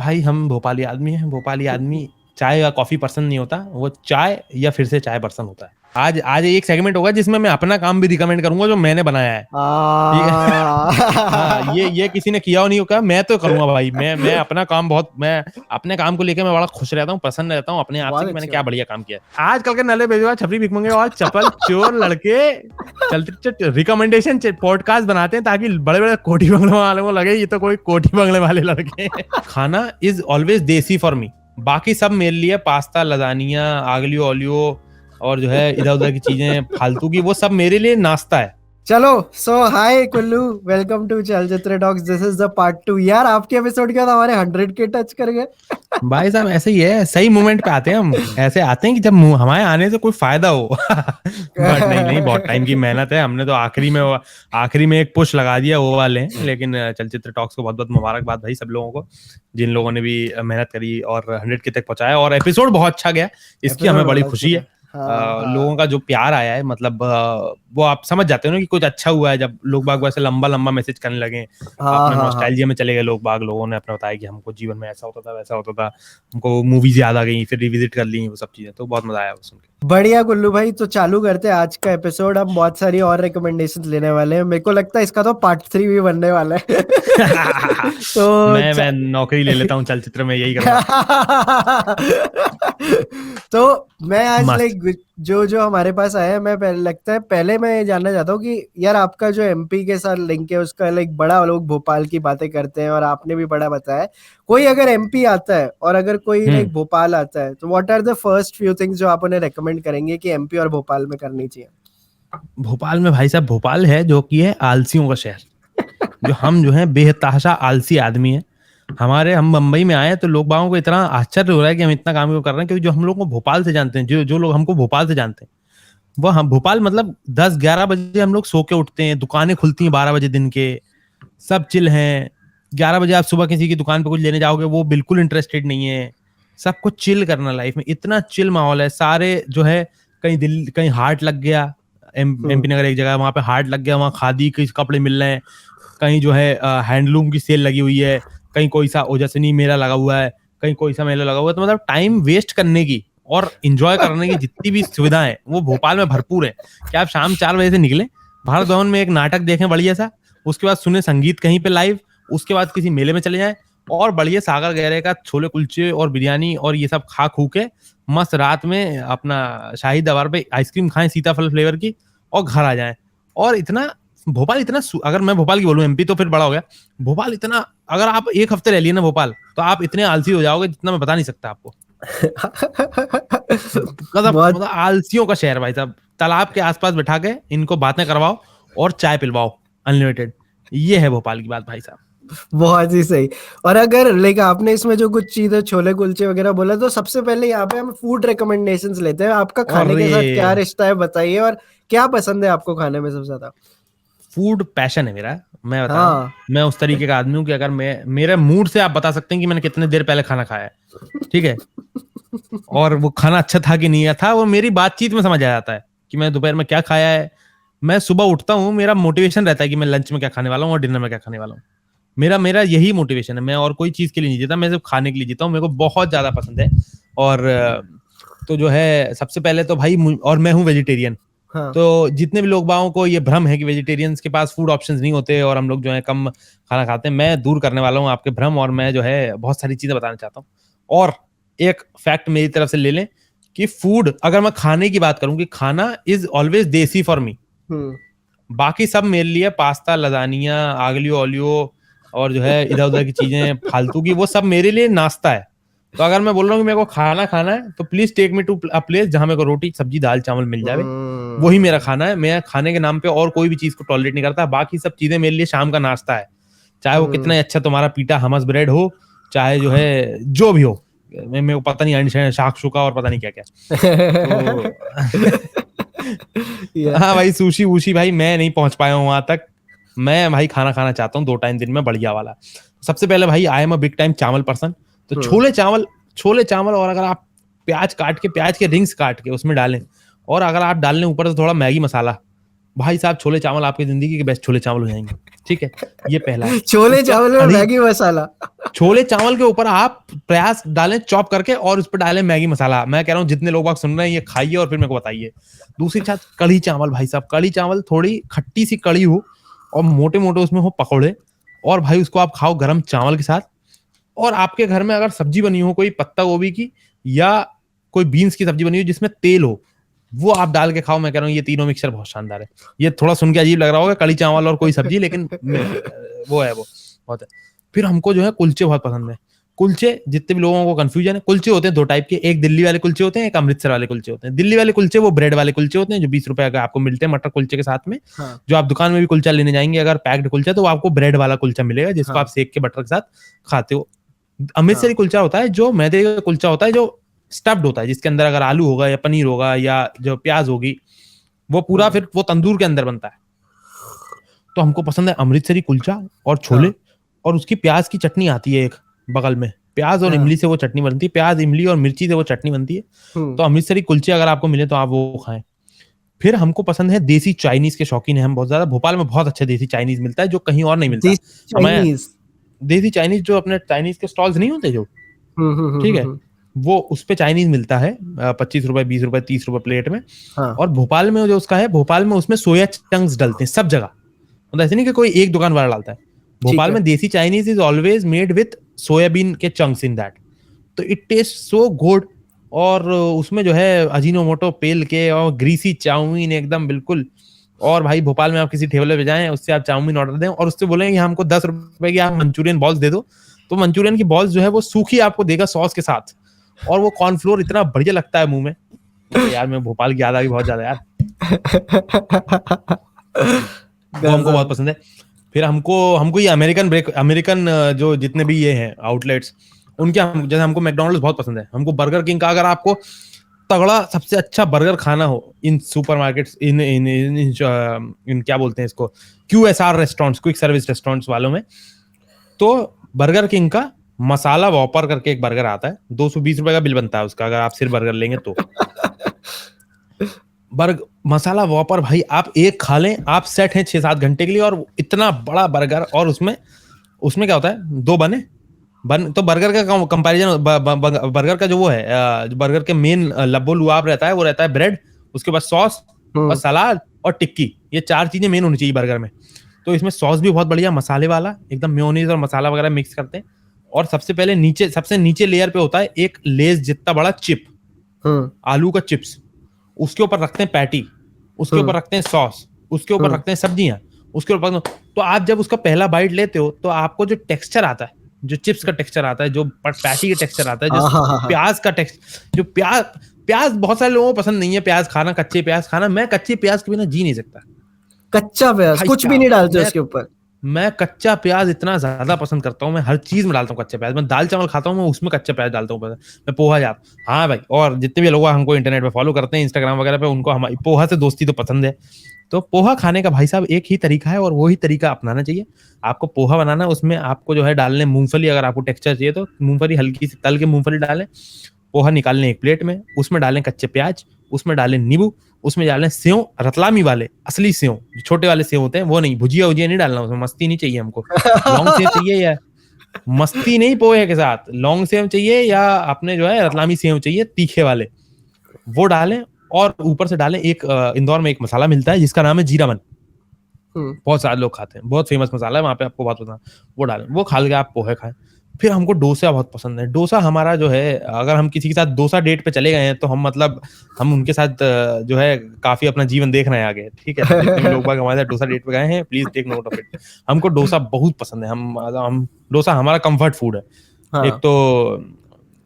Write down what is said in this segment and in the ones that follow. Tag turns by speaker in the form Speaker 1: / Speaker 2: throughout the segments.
Speaker 1: भाई हम भोपाली आदमी हैं। भोपाली आदमी चाय या कॉफी पसंद नहीं होता, वो चाय या फिर से चाय पसंद होता है। आज आज एक सेगमेंट होगा जिसमें मैं अपना काम भी रिकमेंड करूंगा जो मैंने बनाया है। ठीक है। हाँ, ये किसी ने किया हो नहीं होगा, मैं तो करूंगा भाई। मैं अपना काम बहुत, मैं अपने काम को लेकर मैं बड़ा खुश रहता हूँ, प्रसन्न रहता हूँ अपने आप से
Speaker 2: बहुत
Speaker 1: कि मैंने
Speaker 2: अच्छी
Speaker 1: क्या
Speaker 2: बात।
Speaker 1: बढ़िया काम किया है। आजकल के नले बेजुआ छपरी भिखमंगे और चपल चोर लड़के चलते रिकमेंडेशन पॉडकास्ट बनाते हैं ताकि बड़े बड़े कोठी बंगले वालों को लगे ये तो कोई कोठी बंगले वाले लड़के हैं। खाना इज ऑलवेज देसी फॉर मी। बाकी सब मेरे लिए पास्ता, लजानिया, आगलियो ओलियो और जो है इधर उधर की चीजें फालतू की, वो सब मेरे लिए नाश्ता है।
Speaker 2: चलो, सो हाय कुल्लू, वेलकम टू चलचित्र talks. This is the part 2। यार आपके एपिसोड के बाद हमारे 100 के टच कर गए।
Speaker 1: भाई साहब ऐसे ही है, सही मोमेंट पे आते हैं हम। ऐसे आते हैं कि जब हमारे आने से कोई फायदा हो। बट नहीं नहीं, बहुत टाइम की मेहनत है। हमने तो आखिरी में एक पुश लगा दिया, वो वाले हैं। लेकिन चलचित्र टॉक्स को बहुत बहुत मुबारकबाद भाई सब लोगों को, जिन लोगों ने भी मेहनत करी और 100 के तक पहुंचाया। और एपिसोड बहुत अच्छा गया, इसकी हमें
Speaker 2: एपिसोड
Speaker 1: बड़ी
Speaker 2: बड़ा अच्छा
Speaker 1: खुशी
Speaker 2: था।
Speaker 1: है।
Speaker 2: हाँ
Speaker 1: लोगों
Speaker 2: हाँ
Speaker 1: का जो प्यार आया है, मतलब वो आप समझ जाते हो ना कि कुछ अच्छा हुआ है जब लोग बाग वैसे लंबा लंबा मैसेज करने लगे।
Speaker 2: हाँ
Speaker 1: अपना
Speaker 2: हाँ हाँ।
Speaker 1: नॉस्टैल्जिया में चले गए लोग बाग, लोगों ने अपना बताया कि हमको जीवन में ऐसा होता था वैसा होता था, हमको मूवीज याद आ गई, फिर रिविजिट कर ली वो सब चीजें, तो बहुत मजा आया सुन के।
Speaker 2: बढ़िया गुल्लू भाई, तो चालू करते हैं आज का एपिसोड। हम बहुत सारी और रिकमेंडेशंस लेने वाले हैं। मेरे को लगता है इसका तो पार्ट 3 भी बनने वाला है। तो
Speaker 1: मैं नौकरी ले लेता हूँ चलचित्र में, यही करूंगा।
Speaker 2: तो मैं आज
Speaker 1: मस्त।
Speaker 2: जो जो हमारे पास आया है, मैं पहले मैं ये जानना चाहता हूँ कि यार आपका जो एमपी के साथ लिंक है उसका बड़ा लोग भोपाल की बातें करते हैं और आपने भी बड़ा बताया। कोई अगर एमपी आता है और अगर कोई भोपाल आता है, तो what are the first few things जो आप उन्हें रेकमेंड करेंगे कि एमपी और भोपाल में करनी चाहिए?
Speaker 1: भोपाल में भाई साहब, भोपाल है जो कि है आलसियों का शहर। जो हम जो है बेतहाशा आलसी आदमी है। हम मुंबई में आए तो लोग बागों को इतना आश्चर्य हो रहा है कि हम इतना काम क्यों कर रहे हैं, क्योंकि जो हम लोग को भोपाल से जानते हैं, जो जो लोग हमको भोपाल से जानते हैं, वो हम भोपाल मतलब 10-11 बजे हम लोग सो के उठते हैं, दुकानें खुलती हैं 12 बजे दिन के, सब चिल हैं। 11 बजे आप सुबह किसी की दुकान पे कुछ लेने जाओगे, वो बिल्कुल इंटरेस्टेड नहीं है। सबको चिल करना लाइफ में, इतना चिल माहौल है। सारे जो है, कहीं हाट लग गया, एमपी नगर एक जगह, वहां पे हाट लग गया, वहां खादी के कपड़े मिल रहे हैं। कहीं जो है हैंडलूम की सेल लगी हुई है, कहीं कोई सा ओजस्विनी मेला लगा हुआ है, कहीं कोई सा मेला लगा हुआ है। तो मतलब टाइम वेस्ट करने की और इंजॉय करने की जितनी भी सुविधाएं हैं वो भोपाल में भरपूर है। क्या आप शाम 4 बजे से निकले, भारत भवन में एक नाटक देखें बढ़िया सा, उसके बाद सुने संगीत कहीं पे लाइव, उसके बाद किसी मेले में चले जाएं और बढ़िया सागर गहरे का छोले कुलचे और बिरयानी और ये सब खा खू के मस्त रात में अपना शाही दरबार पे आइसक्रीम खाएं सीताफल फ्लेवर की और घर आ जाएं। और इतना भोपाल इतना अगर मैं भोपाल की बोलूं, एमपी तो फिर बड़ा हो गया। भोपाल इतना, अगर आप एक हफ्ते रह लिए ना भोपाल, तो आप इतने आलसी हो जाओगे जितना मैं बता नहीं सकता आपको।
Speaker 2: बहुत
Speaker 1: मतलब आलसियों का शहर भाई साहब। तालाब के आसपास बैठा के इनको बातें करवाओ और चाय पिलवाओ अनलिमिटेड। ये है भोपाल की बात भाई साहब।
Speaker 2: बहुत ही सही। और अगर आपने इसमें जो कुछ चीजें छोले कुलचे वगैरह बोला, तो सबसे पहले यहाँ पे हम फूड रिकमेंडेशंस लेते हैं। आपका खाने
Speaker 1: और
Speaker 2: के साथ क्या
Speaker 1: ये
Speaker 2: रिश्ता है बताइए, और क्या पसंद है आपको खाने में सबसे ज्यादा?
Speaker 1: फूड पैशन है मेरा, मैं बता रहा हूँ।
Speaker 2: हाँ।
Speaker 1: मैं उस तरीके का आदमी हूँ कि अगर मैं मेरे मूड से आप बता सकते हैं कि मैंने कितने देर पहले खाना खाया है। ठीक है। और वो खाना अच्छा था कि नहीं था, वो मेरी बातचीत में समझ आ जाता है कि मैं दोपहर में क्या खाया है। मैं सुबह उठता हूँ, मेरा मोटिवेशन रहता है कि मैं लंच में क्या खाने वाला हूँ और डिनर में क्या खाने वाला हूँ। मेरा मेरा यही मोटिवेशन है। मैं और कोई चीज के लिए नहीं जीता, मैं सिर्फ खाने के लिए जीता हूँ। मेरे को बहुत ज्यादा पसंद है। और तो जो है सबसे पहले तो भाई, और मैं हूँ वेजिटेरियन।
Speaker 2: हाँ।
Speaker 1: तो जितने भी लोग बागों को ये भ्रम है कि वेजिटेरियंस के पास फूड ऑप्शंस नहीं होते और हम लोग जो है कम खाना खाते हैं, मैं दूर करने वाला हूँ आपके भ्रम। और मैं जो है बहुत सारी चीजें बताना चाहता हूँ। और एक फैक्ट मेरी तरफ से ले लें कि फूड, अगर मैं खाने की बात करूं, कि खाना इज ऑलवेज देसी फॉर मी।
Speaker 2: हम्म।
Speaker 1: बाकी सब मेरे लिए पास्ता, लजानिया, आगलियो ओलियो और जो है इधर उधर की चीजें फालतू की, वो सब मेरे लिए नाश्ता है। तो अगर मैं बोल रहा हूँ कि मेरे को खाना खाना है, तो please take me to a place जहां मेरे को रोटी सब्जी दाल चावल मिल जावे। वही मेरा खाना है। मैं खाने के नाम पे और कोई भी चीज को टॉलरेट नहीं करता। बाकी सब चीजें मेरे लिए शाम का नाश्ता है। चाहे वो कितना अच्छा तुम्हारा पीटा हमस ब्रेड हो, चाहे जो है जो भी हो, मेरे को पता नहीं, शाक शुका और पता नहीं क्या क्या। तो
Speaker 2: या
Speaker 1: हाँ भाई, सुशी वूशी भाई मैं नहीं पहुंच पाया हूँ वहां तक। मैं भाई खाना खाना चाहता हूँ 2 टाइम दिन में बढ़िया वाला। सबसे पहले भाई, I am a big time चावल पर्सन। तो छोले चावल, और अगर आप प्याज के रिंग्स काट के उसमें डालें, और अगर आप डाल लें ऊपर से थोड़ा मैगी मसाला, भाई साहब छोले चावल आपकी जिंदगी के बेस्ट छोले चावल हो जाएंगे, ठीक है, ये पहला है।
Speaker 2: छोले
Speaker 1: उसके बाद
Speaker 2: चावल और
Speaker 1: कढ़ी,
Speaker 2: मैगी मसाला।
Speaker 1: छोले चावल के ऊपर आप प्याज डालें चॉप करके और उस पर डालें मैगी मसाला। मैं कह रहा हूँ जितने लोग बाग सुन रहे हैं ये खाइए और फिर मेरे को बताइए। दूसरी चीज कढ़ी चावल, भाई साहब कढ़ी चावल, थोड़ी खट्टी सी कढ़ी हो और मोटे मोटे उसमें हो पकौड़े, और भाई उसको आप खाओ गरम चावल के साथ। और आपके घर में अगर सब्जी बनी हो कोई पत्ता गोभी की या कोई बीन्स की सब्जी बनी हो जिसमें तेल हो, वो आप डाल के खाओ। मैं कह रहा हूँ ये तीनों मिक्सचर बहुत शानदार है। ये थोड़ा सुन के अजीब लग रहा होगा कढ़ी चावल और कोई सब्जी, लेकिन वो है, वो बहुत है। फिर हमको जो है कुलचे बहुत पसंद है। कुलचे जितने भी लोगों को कंफ्यूजन है, कुलचे होते हैं दो टाइप के, एक दिल्ली वाले कुलचे होते हैं, एक अमृतसर वाले कुलचे होते हैं। दिल्ली वाले कुलचे वो ब्रेड वाले कुलचे होते हैं जो 20 रुपए का आपको मिलते हैं मटर कुलचे के साथ में।
Speaker 2: हाँ,
Speaker 1: जो आप दुकान में भी कुलचा लेने जाएंगे अगर पैक्ड कुलचा, तो वो आपको ब्रेड वाला कुलचा मिलेगा जिसको
Speaker 2: हाँ,
Speaker 1: आप सेक के बटर के साथ खाते हो। अमृतसरी कुलचा होता है जो मैदे का कुलचा होता है, जो स्टफ्ड होता है, जिसके अंदर अगर आलू होगा या पनीर होगा या जो प्याज होगी, वो पूरा फिर वो तंदूर के अंदर बनता है। तो हमको पसंद है अमृतसरी कुलचा और छोले।
Speaker 2: हाँ,
Speaker 1: और उसकी प्याज की चटनी आती है एक बगल में, प्याज और
Speaker 2: हाँ,
Speaker 1: इमली से वो चटनी बनती है, प्याज इमली और मिर्ची से वो चटनी बनती है। तो अमृतसरी कुलचे अगर आपको मिले तो आप वो खाएं। फिर हमको पसंद है देसी चाइनीज के शौकीन है हम बहुत ज्यादा। भोपाल में बहुत अच्छा देसी चाइनीज मिलता है जो कहीं और नहीं मिलता। हमें
Speaker 2: चाइनीज।
Speaker 1: देसी चाइनीज जो अपने चाइनीज के स्टॉल्स नहीं होते जो, ठीक है, वो उस पे चाइनीज मिलता है 25 रुपए 20 रुपए 30 रुपए प्लेट में।
Speaker 2: हाँ,
Speaker 1: और भोपाल में जो उसका है, भोपाल में उसमें सोया चंक्स डलते हैं सब जगह, मतलब ऐसे नहीं कि कोई एक दुकान वाला डालता है।
Speaker 2: ठीक
Speaker 1: भोपाल
Speaker 2: है।
Speaker 1: में देसी Chinese is always made with soybean के चंक्स इन दैट, तो इट टेस्ट सो गुड। और उसमें जो है अजीनोमोटो पेल के और ग्रीसी चाउमीन एकदम बिल्कुल। और भाई भोपाल में आप किसी ठेले पे जाएं, उससे आप चाउमीन ऑर्डर दें और उससे बोलेंगे हमको 10 रुपए की आप मंचूरियन बॉल्स दे दो, तो मंचूरियन की बॉल्स जो है वो सूखी आपको देगा सॉस के साथ। और वो कॉर्नफ्लोर इतना बढ़िया लगता है मुंह में। यार मैं भोपाल की याद आ गई बहुत ज्यादा यार, वो हमको बहुत पसंद है। फिर हमको हमको ये अमेरिकन जो जितने भी ये हैं आउटलेट्स, उनके जैसे हमको मैकडोनल्ड्स बहुत पसंद है। हमको बर्गर किंग का अगर आपको तगड़ा सबसे अच्छा बर्गर खाना हो इन सुपरमार्केट्स, इन क्या बोलते हैं इसको, QSR restaurants, quick service restaurants वालों में, तो बर्गर किंग का मसाला वॉपर करके एक बर्गर आता है, 220 रुपए का बिल बनता है उसका अगर आप सिर्फ बर्गर लेंगे तो। मसाला वॉपर भाई आप एक खा लें, आप सेट हैं 6-7 घंटे के लिए। और इतना बड़ा बर्गर, और उसमें उसमें क्या होता है, दो तो बर्गर का कंपैरिजन, बर्गर का जो वो है, बर्गर के मेन लब्बो लुआब रहता है, वो रहता है ब्रेड, उसके बाद सॉस और सलाद और टिक्की। ये 4 चीजें मेन होनी चाहिए बर्गर में। तो इसमें सॉस भी बहुत बढ़िया मसाले वाला, एकदम मेयोनीज और मसाला वगैरह मिक्स करते हैं। और सबसे नीचे लेयर पे होता है एक लेस जितना बड़ा चिप, आलू का चिप्स, उसके ऊपर रखते हैं पैटी, उसके ऊपर रखते हैं सॉस, उसके ऊपर रखते हैं सब्जियां, उसके ऊपर। तो आप जब उसका पहला बाइट लेते हो तो आपको जो टेक्सचर आता है, जो चिप्स का टेक्सचर आता है, जो पैटी का टेक्सचर आता है, जो प्याज का टेक्सचर, जो प्याज बहुत सारे लोगों को पसंद नहीं है प्याज खाना, कच्चे प्याज खाना। मैं कच्चे प्याज के बिना जी नहीं सकता।
Speaker 2: कच्चा प्याज कुछ भी नहीं डालते उसके ऊपर।
Speaker 1: मैं कच्चा प्याज इतना ज्यादा पसंद करता हूँ, मैं हर चीज में डालता हूँ कच्चा प्याज। मैं दाल चावल खाता हूँ मैं उसमें कच्चा प्याज डालता हूँ, मैं पोहा जाता। हाँ भाई, और जितने भी लोग हमको इंटरनेट पे फॉलो करते हैं, इंस्टाग्राम वगैरह पे, उनको हमारी पोहा से दोस्ती तो पसंद है। तो पोहा खाने का भाई साहब एक ही तरीका है और वही तरीका अपनाना चाहिए। आपको पोहा बनाना, उसमें आपको जो है डालने मूंगफली, अगर आपको टेक्सचर चाहिए तो मूंगफली हल्की सी तल के मूंगफली डालें। पोहा निकालने एक प्लेट में, उसमें डालें कच्चे प्याज, उसमें डालें नींबू, उसमें डालें सेव, रतलामी वाले असली सेव, छोटे वाले सेव होते हैं वो नहीं, भुजिया उजिया नहीं डालना उसमें, मस्ती नहीं चाहिए हमको। लॉन्ग सेव चाहिए या मस्ती नहीं पोहे के साथ, लॉन्ग सेव चाहिए या अपने जो है रतलामी सेव चाहिए तीखे वाले, वो डालें। और ऊपर से डालें एक इंदौर में एक मसाला मिलता है जिसका नाम है जीरा मन, बहुत सारे लोग खाते हैं, बहुत फेमस मसाला है वहां पे, आपको बात बताना, वो डालें, वो खा के आप पोहे खाएं। फिर हमको डोसा बहुत पसंद है। डोसा हमारा जो है, अगर हम किसी के साथ डोसा डेट पे चले गए हैं तो हम मतलब हम उनके साथ जो है काफी अपना जीवन देख रहे हैं आगे, ठीक है। जितने भी लोग हमारे साथ डोसा डेट पे गए हैं please take note of it. हमको डोसा बहुत पसंद है। हम डोसा हमारा कंफर्ट फूड है।
Speaker 2: हाँ।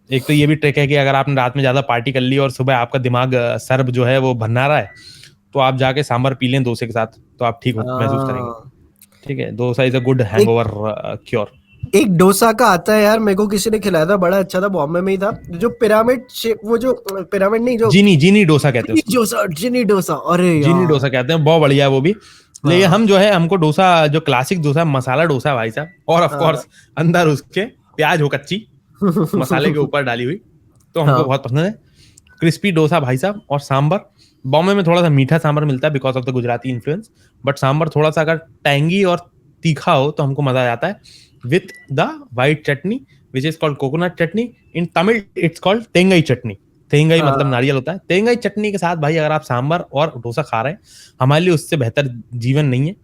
Speaker 1: एक तो ये भी ट्रिक है कि अगर आपने रात में ज्यादा पार्टी कर ली और सुबह आपका दिमाग सर्ब जो है वो भन्ना रहा है, तो आप जाके सांभर पी लें डोसे के साथ, तो आप ठीक महसूस करेंगे। ठीक है, dosa is a good hangover cure.
Speaker 2: एक डोसा का आता है यार, मेरे को किसी ने खिलाया था, बड़ा अच्छा था, बॉम्बे में ही था, जो पिरामिड शेप, वो जो पिरामिड नहीं, जो
Speaker 1: जीनी डोसा कहते हैं उसको।
Speaker 2: जीनी डोसा, अरे यार
Speaker 1: जीनी डोसा कहते हैं, बहुत बढ़िया है वो भी। लेकिन हम जो है, हमको डोसा जो क्लासिक डोसा मसाला डोसा भाई साहब, और ऑफ कोर्स अंदर उसके प्याज हो कच्ची मसाले के ऊपर डाली हुई, तो हमको बहुत पसंद है। क्रिस्पी डोसा भाई साहब, और सांबर। बॉम्बे में थोड़ा सा मीठा सांबर मिलता है because of the Gujarati influence, but sambar थोड़ा सा अगर टैंगी और तीखा हो तो हमको मजा आ जाता है, with the white chutney which is called coconut chutney. In Tamil it's called thengai chutney. तेंगई मतलब
Speaker 2: हाँ।
Speaker 1: नारियल होता है। तेंगई चटनी के साथ भाई अगर आप सांबर और डोसा खा रहे हैं, हमारे लिए उससे बेहतर जीवन नहीं है,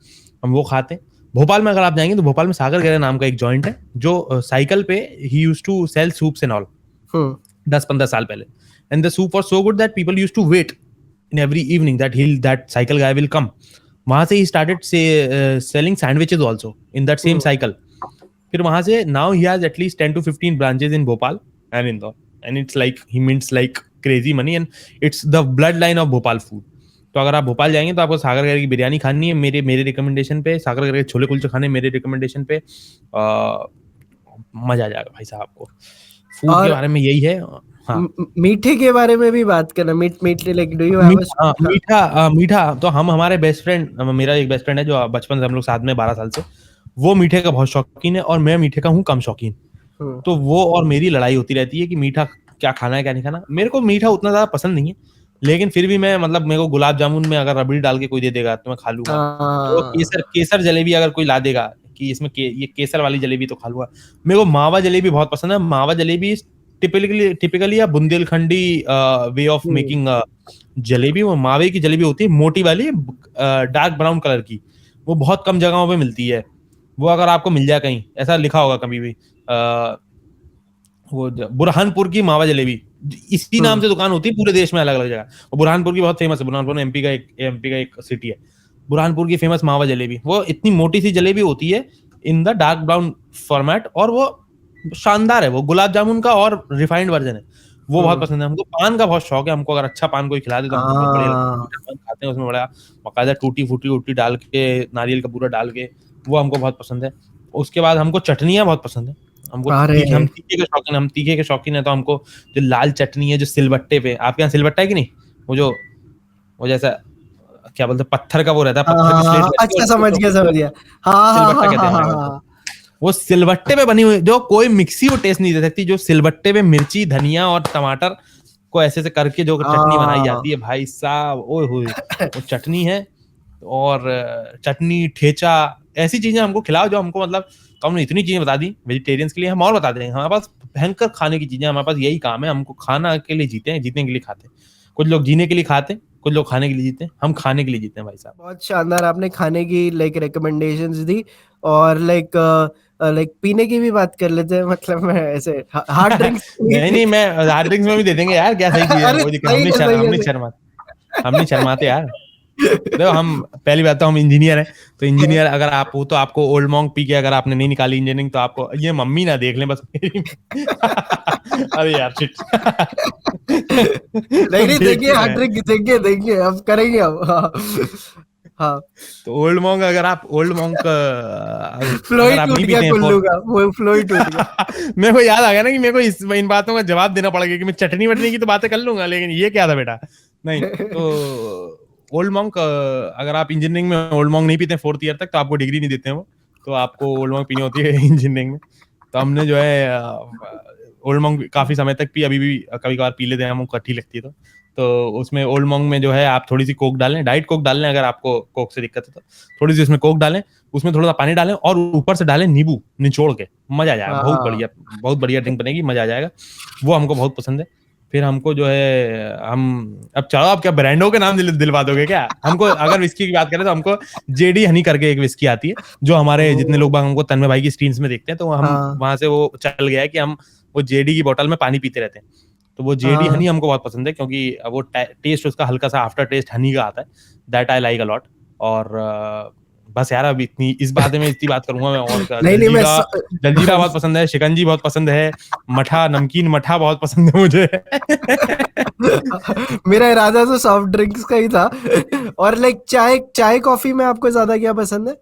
Speaker 1: हम वो खाते हैं। भोपाल में अगर आप जाएंगे तो भोपाल में सागर गैरे नाम का एक जॉइंट है, जो साइकिल पे ही use to sell soups and all,
Speaker 2: hmm.
Speaker 1: 10-15 साल पहले। And the soup was so good that people use to wait in every evening that cycle guy will come. वहां से ही स्टार्टेड से selling sandwiches also in that same
Speaker 2: hmm.
Speaker 1: Cycle. फिर वहां से now he has at least 10 to 15 branches in Bhopal and Indore, and it's like he mints like crazy money, and it's the blood line of Bhopal food. तो अगर आप भोपाल जाएंगे तो आपको सागर गैरे की बिरयानी खानी है मेरे मेरे रिकमेंडेशन पे, सागर गैरे के छोले कुलचे खाने मेरे रिकमेंडेशन पे। मजा आ जाएगा भाई साहब आपको। फूड के
Speaker 2: और
Speaker 1: बारे में यही है। हाँ,
Speaker 2: मीठे के बारे में भी बात करना, मीठे लाइक डू यू हैव अ
Speaker 1: मीठा, मीठा तो हम हमारे बेस्ट फ्रेंड, मेरा एक बेस्ट फ्रेंड है जो बचपन से हम लोग साथ में 12 साल से, वो मीठे का बहुत शौकीन है और मैं मीठे का हूँ कम शौकीन। तो वो और मेरी लड़ाई होती रहती है कि मीठा क्या खाना है क्या नहीं खाना। मेरे को मीठा उतना ज्यादा पसंद नहीं है, लेकिन फिर भी मैं मतलब मेरे को गुलाब जामुन में अगर रबड़ी डाल के कोई दे देगा तो मैं खा लूंगा। वो केसर केसर जलेबी अगर कोई ला देगा कि इसमें ये केसर वाली जलेबी, तो खा लूंगा। मेरे को मावा जलेबी बहुत पसंद है। मावा जलेबी टिपिकली या Bundelkhandi way of making jalebi. वो मावे की जलेबी होती है, मोटी वाली, डार्क ब्राउन कलर की। वो बहुत कम जगहों पे मिलती है। वो अगर आपको मिल जाए कहीं, ऐसा लिखा होगा कभी भी, वो बुरहानपुर की मावा जलेबी, इसी नाम से दुकान होती है पूरे देश में अलग अलग जगह। और बुरहानपुर की बहुत फेमस है। बुरहानपुर एमपी का एक सिटी है। बुरहानपुर की फेमस मावा जलेबी, वो इतनी मोटी सी जलेबी होती है in the dark brown format, और वो शानदार है। वो गुलाब जामुन का और रिफाइंड वर्जन है। वो बहुत पसंद है हमको। पान का बहुत शौक है हमको, अगर अच्छा पान कोई खिला दे तो हमको बहुत बढ़िया लगता है। मीठा पान खाते हैं, उसमें बड़ा बाकायदा टूटी फूटी उटी डाल के, नारियल का पूरा डाल के, वो हमको बहुत पसंद है। उसके बाद हमको चटनियाँ बहुत पसंद है। हमको
Speaker 2: अरे
Speaker 1: हम तीखे के शौकीन, हम तीखे के शौकीन है। तो हमको जो लाल चटनी है जो सिलबट्टे पे, आपके यहाँ सिलबट्टा है कि नहीं, वो जैसा क्या बोलते हैं, पत्थर का वो रहता है, पत्थर की स्लेट रहती है
Speaker 2: अच्छा,
Speaker 1: और
Speaker 2: समझ गया समझ गया। हाँ हाँ
Speaker 1: सिलबट्टा
Speaker 2: हाँ
Speaker 1: कहते
Speaker 2: हाँ
Speaker 1: हैं
Speaker 2: हाँ
Speaker 1: हमारे यहाँ।
Speaker 2: हाँ।
Speaker 1: वो सिलबट्टे पे बनी हुई, जो कोई मिक्सी वो टेस्ट नहीं दे सकती। जो सिलबट्टे पे मिर्ची धनिया और टमाटर को ऐसे से करके जो चटनी बनाई जाती है भाई साहब, ओए होए, वो चटनी है। और चटनी ठेचा, ऐसी चीजें हमको खिलाओ जो हमको मतलब, तो हमने इतनी चीजें बता दी वेजिटेरियंस के लिए। हम और बता देंगे, हमारे पास भयंकर खाने की चीजें, हमारे पास यही काम है। हमको खाना के लिए जीते हैं, जीतने के लिए खाते हैं। कुछ लोग जीने के लिए खाते हैं, कुछ लोग खाने के लिए जीते हैं, हम खाने के लिए जीते हैं भाई साहब।
Speaker 2: बहुत शानदार आपने खाने की लाइक रिकमेंडेशंस दी। और लाइक लाइक पीने की भी बात कर लेते हैं, मतलब मैं ऐसे हार्ड ड्रिंक्स
Speaker 1: नहीं नहीं, मैं हार्ड ड्रिंक्स में भी दे देंगे यार, क्या सही चीज है,
Speaker 2: अरे
Speaker 1: कोई दिक्कत,
Speaker 2: सही है सही
Speaker 1: हम
Speaker 2: है
Speaker 1: नहीं
Speaker 2: सही
Speaker 1: शर्माते, हम नहीं शर्माते यार। देखो, हम पहली बात तो हम इंजीनियर हैं, तो इंजीनियर अगर आप हो तो आपको ओल्ड मॉन्क पी के अगर आपने नहीं निकाली इंजीनियरिंग, तो आपको ये मम्मी ना देख लें बस मेरी। अरे यार शिट।
Speaker 2: नहीं नहीं,
Speaker 1: देख
Speaker 2: देंगे
Speaker 1: क्यों रहे
Speaker 2: हार्ड
Speaker 1: हैं?
Speaker 2: ड्रिंक देंगे देंगे, अब करेंगे अब। हाँ हाँ।
Speaker 1: तो ओल्ड मॉन्क, अगर आप ओल्ड मॉन्क
Speaker 2: फ्लो ही
Speaker 1: अगर आप
Speaker 2: टूट
Speaker 1: नहीं
Speaker 2: गया
Speaker 1: पीते हैं
Speaker 2: कुल्लू का, वो फ्लो ही टूट गया।
Speaker 1: मेरे को याद आ गया ना कि मेरे को इन बातों का जवाब देना पड़ेगा, कि मैं चटनी वटनी की तो बातें कर लूंगा, लेकिन ये क्या था बेटा। नहीं तो ओल्ड मॉन्क, अगर आप इंजीनियरिंग में ओल्ड मॉन्क नहीं पीते 4th ईयर तक, तो आपको डिग्री नहीं देते हैं वो। तो आपको ओल्ड मॉन्क पीनी होती है इंजीनियरिंग में। तो हमने जो है ओल्ड मॉन्क काफी समय तक पी, अभी भी कभी कभार पी लेते हैं हम, अच्छी लगती है तो उसमें ओल्ड मॉन्क में जो है आप थोड़ी सी कोक डालें, डाइट कोक डालें, अगर आपको कोक से दिक्कत है तो थोड़ी सी उसमें कोक डालें, उसमें थोड़ा सा पानी डालें और ऊपर से डालें नींबू निचोड़ के। मजा आ जाएगा,
Speaker 2: हाँ।
Speaker 1: बहुत बढ़िया ड्रिंक बनेगी, मजा आ जाएगा। वो हमको बहुत पसंद है। फिर हमको जो है, हम अब चलो, आप क्या ब्रांडों के नाम दिलवा दोगे क्या हमको? अगर विस्की की बात करें तो हमको जेडी हनी करके एक विस्की आती है, जो हमारे जितने लोग हमको तन्मय भाई की स्क्रीन्स में देखते हैं, तो हम
Speaker 2: हाँ
Speaker 1: वहां से वो चल गया है कि हम वो जेडी की बोतल में पानी पीते रहते हैं। तो वो जेडी
Speaker 2: हाँ।
Speaker 1: हनी हमको बहुत पसंद है, क्योंकि वो टेस्ट उसका हल्का सा आफ्टर टेस्ट हनी का आता है, that I like a lot. और बस यार, अब इतनी इस बारे में इतनी बात करूंगा मैं, और
Speaker 2: नहीं नहीं, मैं
Speaker 1: जलजीरा बहुत पसंद है, शिकंजी बहुत पसंद है, मठा, नमकीन मठा बहुत पसंद है मुझे।
Speaker 2: मेरा इरादा तो सॉफ्ट ड्रिंक्स का ही था। और लाइक चाय चाय कॉफी में आपको ज्यादा क्या पसंद है?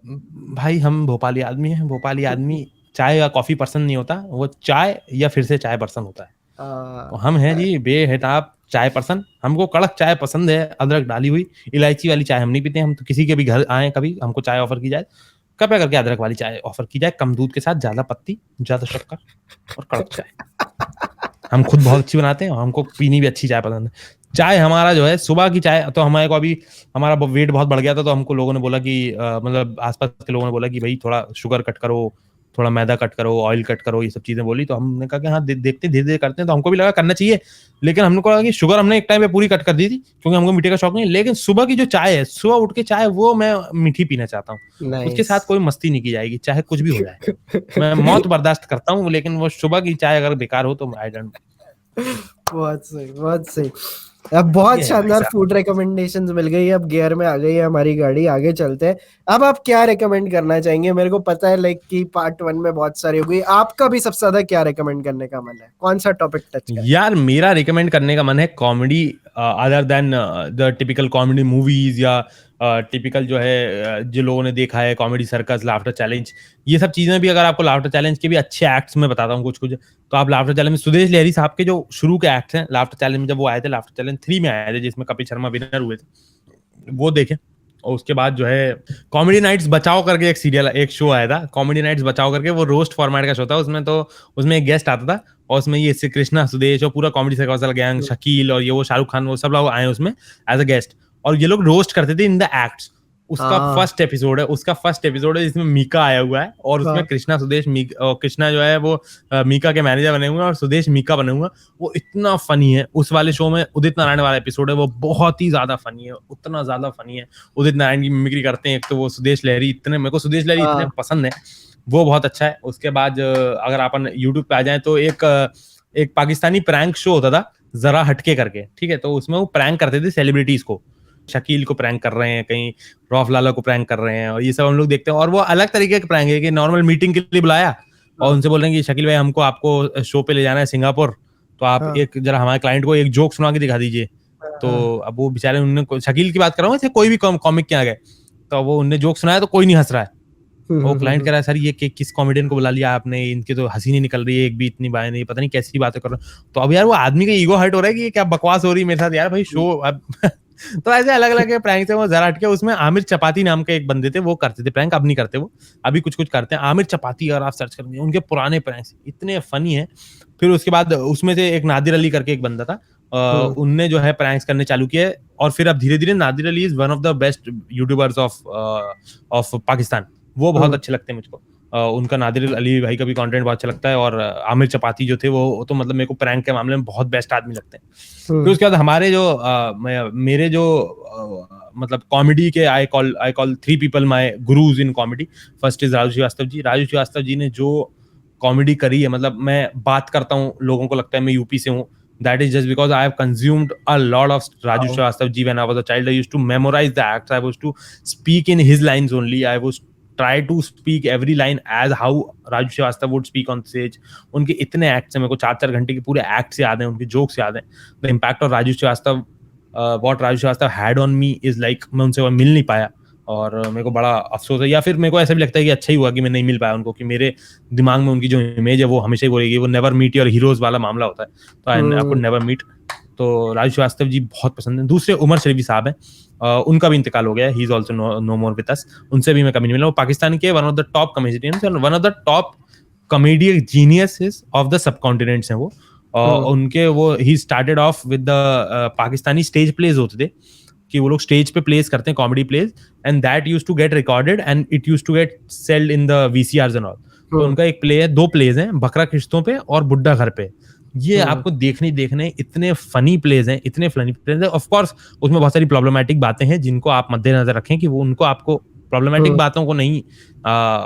Speaker 1: भाई हम भोपाली आदमी हैं, भोपाली आदमी चाय या कॉफी पसंद नहीं होता, वो चाय या फिर से चाय पसंद होता है। तो हम हैं जी बेहताब चाय पसंद। हमको कड़क चाय पसंद है, अदरक डाली हुई, इलायची वाली चाय हम नहीं पीते। हम तो किसी के भी घर आए, कभी हमको चाय ऑफर की जाए, कृपया करके अदरक वाली चाय ऑफर की जाए, कम दूध के साथ, ज्यादा पत्ती, ज्यादा शक्कर और कड़क चाय। हम खुद बहुत अच्छी बनाते हैं और हमको पीनी भी अच्छी चाय पसंद है। चाय हमारा जो है सुबह की चाय, तो हमारे को अभी हमारा वेट बहुत बढ़ गया था, तो हमको लोगों ने बोला कि मतलब आसपास के लोगों ने बोला कि भाई थोड़ा शुगर कट करो, थोड़ा मैदा कट करो, ऑयल कट करो, ये सब चीजें बोली। तो हमने कहा कि हाँ देखते धीरे धीरे करते हैं। तो हमको भी लगा करना चाहिए, लेकिन हमने कहा कि शुगर हमने एक टाइम पे पूरी कट कर दी थी क्योंकि हमको मीठे का शौक नहीं। लेकिन सुबह की जो चाय है, सुबह उठ के चाय, वो मैं मीठी पीना चाहता हूँ। उसके
Speaker 2: नाइस।
Speaker 1: साथ कोई मस्ती नहीं की जाएगी, चाहे कुछ भी हो जाए। मैं मौत बर्दाश्त करता हूँ, लेकिन वो सुबह की चाय अगर बेकार हो तो आई डोंट।
Speaker 2: बहुत सही, बहुत सही। अब बहुत
Speaker 1: ये है भाई
Speaker 2: शानदार
Speaker 1: साहब।
Speaker 2: फूड रिकमेंडेशंस मिल गई, अब गियर में आ गई है हमारी गाड़ी, आगे चलते हैं। अब आप क्या रिकमेंड करना चाहेंगे? मेरे को पता है लाइक कि पार्ट 1 में बहुत सारी हो गई, आपका भी सबसे ज्यादा क्या रिकमेंड करने का मन है? कौन सा टॉपिक टच करें?
Speaker 1: यार मेरा रिकमेंड करने का मन है comedy, other than the typical comedy movies, या टिपिकल जो है जो लोगों ने देखा है, कॉमेडी सर्कस, लाफ्टर चैलेंज, ये सब चीजें भी। अगर आपको लाफ्टर चैलेंज के भी अच्छे एक्ट्स में बताता हूँ कुछ कुछ, तो आप लाफ्टर चैलेंज में सुदेश लहरी साहब के जो शुरू के एक्ट्स हैं लाफ्टर चैलेंज में, जब वो आए थे लाफ्टर चैलेंज 3 में आए थे जिसमें कपिल शर्मा विनर हुए थे, वो देखें। और उसके बाद जो है कॉमेडी नाइट्स बचाओ करके एक सीरियल, एक शो आया था कॉमेडी नाइट्स बचाओ करके, वो रोस्ट फॉर्मेट का शो था। उसमें तो उसमें एक गेस्ट आता था और उसमें ये श्री कृष्णा, सुदेश और पूरा कॉमेडी सर्कल गैंग, शकील और ये वो शाहरुख खान, वो सब लोग आए उसमें एज अ गेस्ट, और ये लोग रोस्ट करते थे इन द एक्ट्स। उसका फर्स्ट एपिसोड है, जिसमें मीका आया हुआ है, और उसमें कृष्णा सुदेश कृष्णा जो है वो मीका के मैनेजर बने हुए हैं और सुदेश मीका बने हुए हैं। वो इतना फनी है उस वाले शो में। उदित नारायण वाला एपिसोड है, वो बहुत ही ज्यादा फनी है, उतना ज्यादा फनी है। उदित नारायण की मिमिक्री करते हैं एक तो वो सुदेश लहरी, इतने मेरे को सुदेश लहरी इतने पसंद है, वो बहुत अच्छा है। उसके बाद अगर अपन यूट्यूब पे आ जाए तो एक पाकिस्तानी प्रैंक शो होता था जरा हटके करके, ठीक है, तो उसमें वो प्रैंक करते थे सेलिब्रिटीज को, शकील को प्रैंक कर रहे हैं, कहीं रौफ लाला को प्रैंक कर रहे हैं, और ये सब हम लोग देखते हैं। और वो अलग तरीके का प्रैंक है कि नॉर्मल मीटिंग के लिए बुलाया और उनसे बोल रहे हैं कि शकील भाई हमको आपको शो पे ले जाना है सिंगापुर, तो आप एक जरा हमारे क्लाइंट को एक जोक सुना के दिखा दीजिए। तो अब वो बेचारे, उन्होंने शकील की बात कर रहा हूँ, कोई भी कॉमिक के आ गए, तो वो उनने जोक सुनाया तो कोई नहीं हंस रहा है। वो क्लाइंट कह रहा है सर ये किस कॉमेडियन को बुला लिया आपने, इनके तो हंसी नहीं निकल रही है एक भी, इतनी बात नहीं, पता नहीं कैसी बातें कर रहे हो। तो अब यार वो आदमी का ईगो हर्ट हो रहा है कि ये क्या बकवास हो रही है मेरे साथ यार, भाई शो अब तो ऐसे अलग अलग प्रैंक थे वो जरा हटके। उसमें आमिर चपाती नाम के एक बंदे थे, वो करते थे प्रैंक, अब नहीं करते वो, अभी कुछ कुछ करते हैं। आमिर चपाती अगर आप सर्च करेंगे उनके पुराने प्रैंक्स इतने फनी है। फिर उसके बाद उसमें से एक नादिर अली करके एक बंदा था, उनने जो है प्रैंक्स करने चालू किए, और फिर अब धीरे धीरे Nadir Ali is one of the best YouTubers of Pakistan. वो बहुत अच्छे लगते हैं मुझको। उनका नादिर अली भाई का भी कंटेंट बहुत अच्छा लगता है, और आमिर चपाती जो थे वो तो मतलब मेरे को प्रैंक के मामले में बहुत बेस्ट आदमी लगते हैं। फिर उसके बाद हमारे जो मेरे जो मतलब कॉमेडी के I call 3 people my gurus in comedy. First is Raju Srivastava ji. Raju Srivastava ji ने जो कॉमेडी करी है, मतलब मैं बात करता हूँ लोगों को लगता है मैं यूपी से हूँ, that is just because I have consumed a lot of Raju Srivastav ji when I was a child. I used to memorize the acts. I was to speak in his lines only. I was try to speak every line as how Raju Srivastav would speak on stage. उनके इतने acts हैं, मेरे को 4-4 घंटे के पूरे acts याद हैं, उनके जोक्स याद हैं। The impact of Raju Srivastav, what Raju Srivastav had on me is like मैं उनसे मिल नहीं पाया, और मेरे को बड़ा अफसोस है, या फिर मेरे को ऐसा भी लगता है कि अच्छा ही हुआ कि मैं नहीं मिल पाया उनको, कि मेरे दिमाग में उनकी जो इमेज है वो हमेशा ही बोलेगी, वो नेवर मीट योर हीरोज वाला मामला होता है, तो आई कुड नेवर मीट। तो राजू श्रीवास्तव जी बहुत पसंद है। दूसरे उमर शरीफी साहब हैं, उनका भी इंतकाल हो गया है, he is also no more with us. उनसे भी मैं कभी नहीं मिला। वो पाकिस्तान के one of the top comedians and one of the top comedian geniuses of the subcontinents हैं वो। उनके वो ही started off with the Pakistani stage plays होते थे, कि वो लोग स्टेज पे प्लेस करते हैं comedy plays, and that used to get recorded and it used to get sold in the VCRs and all. तो उनका एक प्ले है, 2 प्लेज हैं, बकरा किश्तों पे और बुड्ढा घर पे। ये आपको देखने इतने फनी प्लेज हैं, इतने फनी प्लेज हैं। ऑफ कोर्स उसमें बहुत सारी प्रॉब्लमैटिक बातें हैं जिनको आप मद्देनजर रखें, कि वो उनको आपको प्रॉब्लमैटिक बातों को नहीं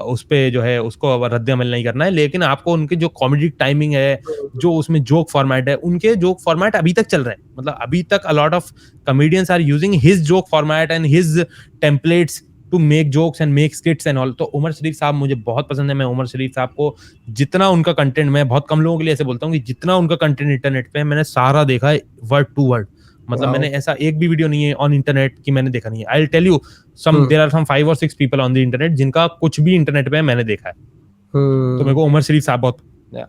Speaker 1: उस पे जो है उसको रद्द अमल नहीं करना है, लेकिन आपको उनके जो कॉमेडी टाइमिंग है, जो उसमें जोक फॉर्मेट है, उनके जोक फॉर्मेट अभी तक चल रहे हैं। मतलब अभी तक a lot of comedians are using his joke format and his templates to make jokes and make skits and all. तो उमर शरीफ साहब मुझे बहुत पसंद है। मैं उमर शरीफ साहब को जितना उनका कंटेंट, मैं बहुत कम लोगों के लिए ऐसे बोलता हूँ कि जितना उनका कंटेंट इंटरनेट पे है मैंने सारा देखा है वर्ड टू वर्ड। मतलब मैंने ऐसा एक भी वीडियो नहीं है ऑन इंटरनेट की मैंने देखा नहीं है। I will tell you there are some 5 or 6 people on the internet जिनका कुछ भी इंटरनेट पे मैंने देखा है। तो मेरे को उमर शरीफ साहब बहुत,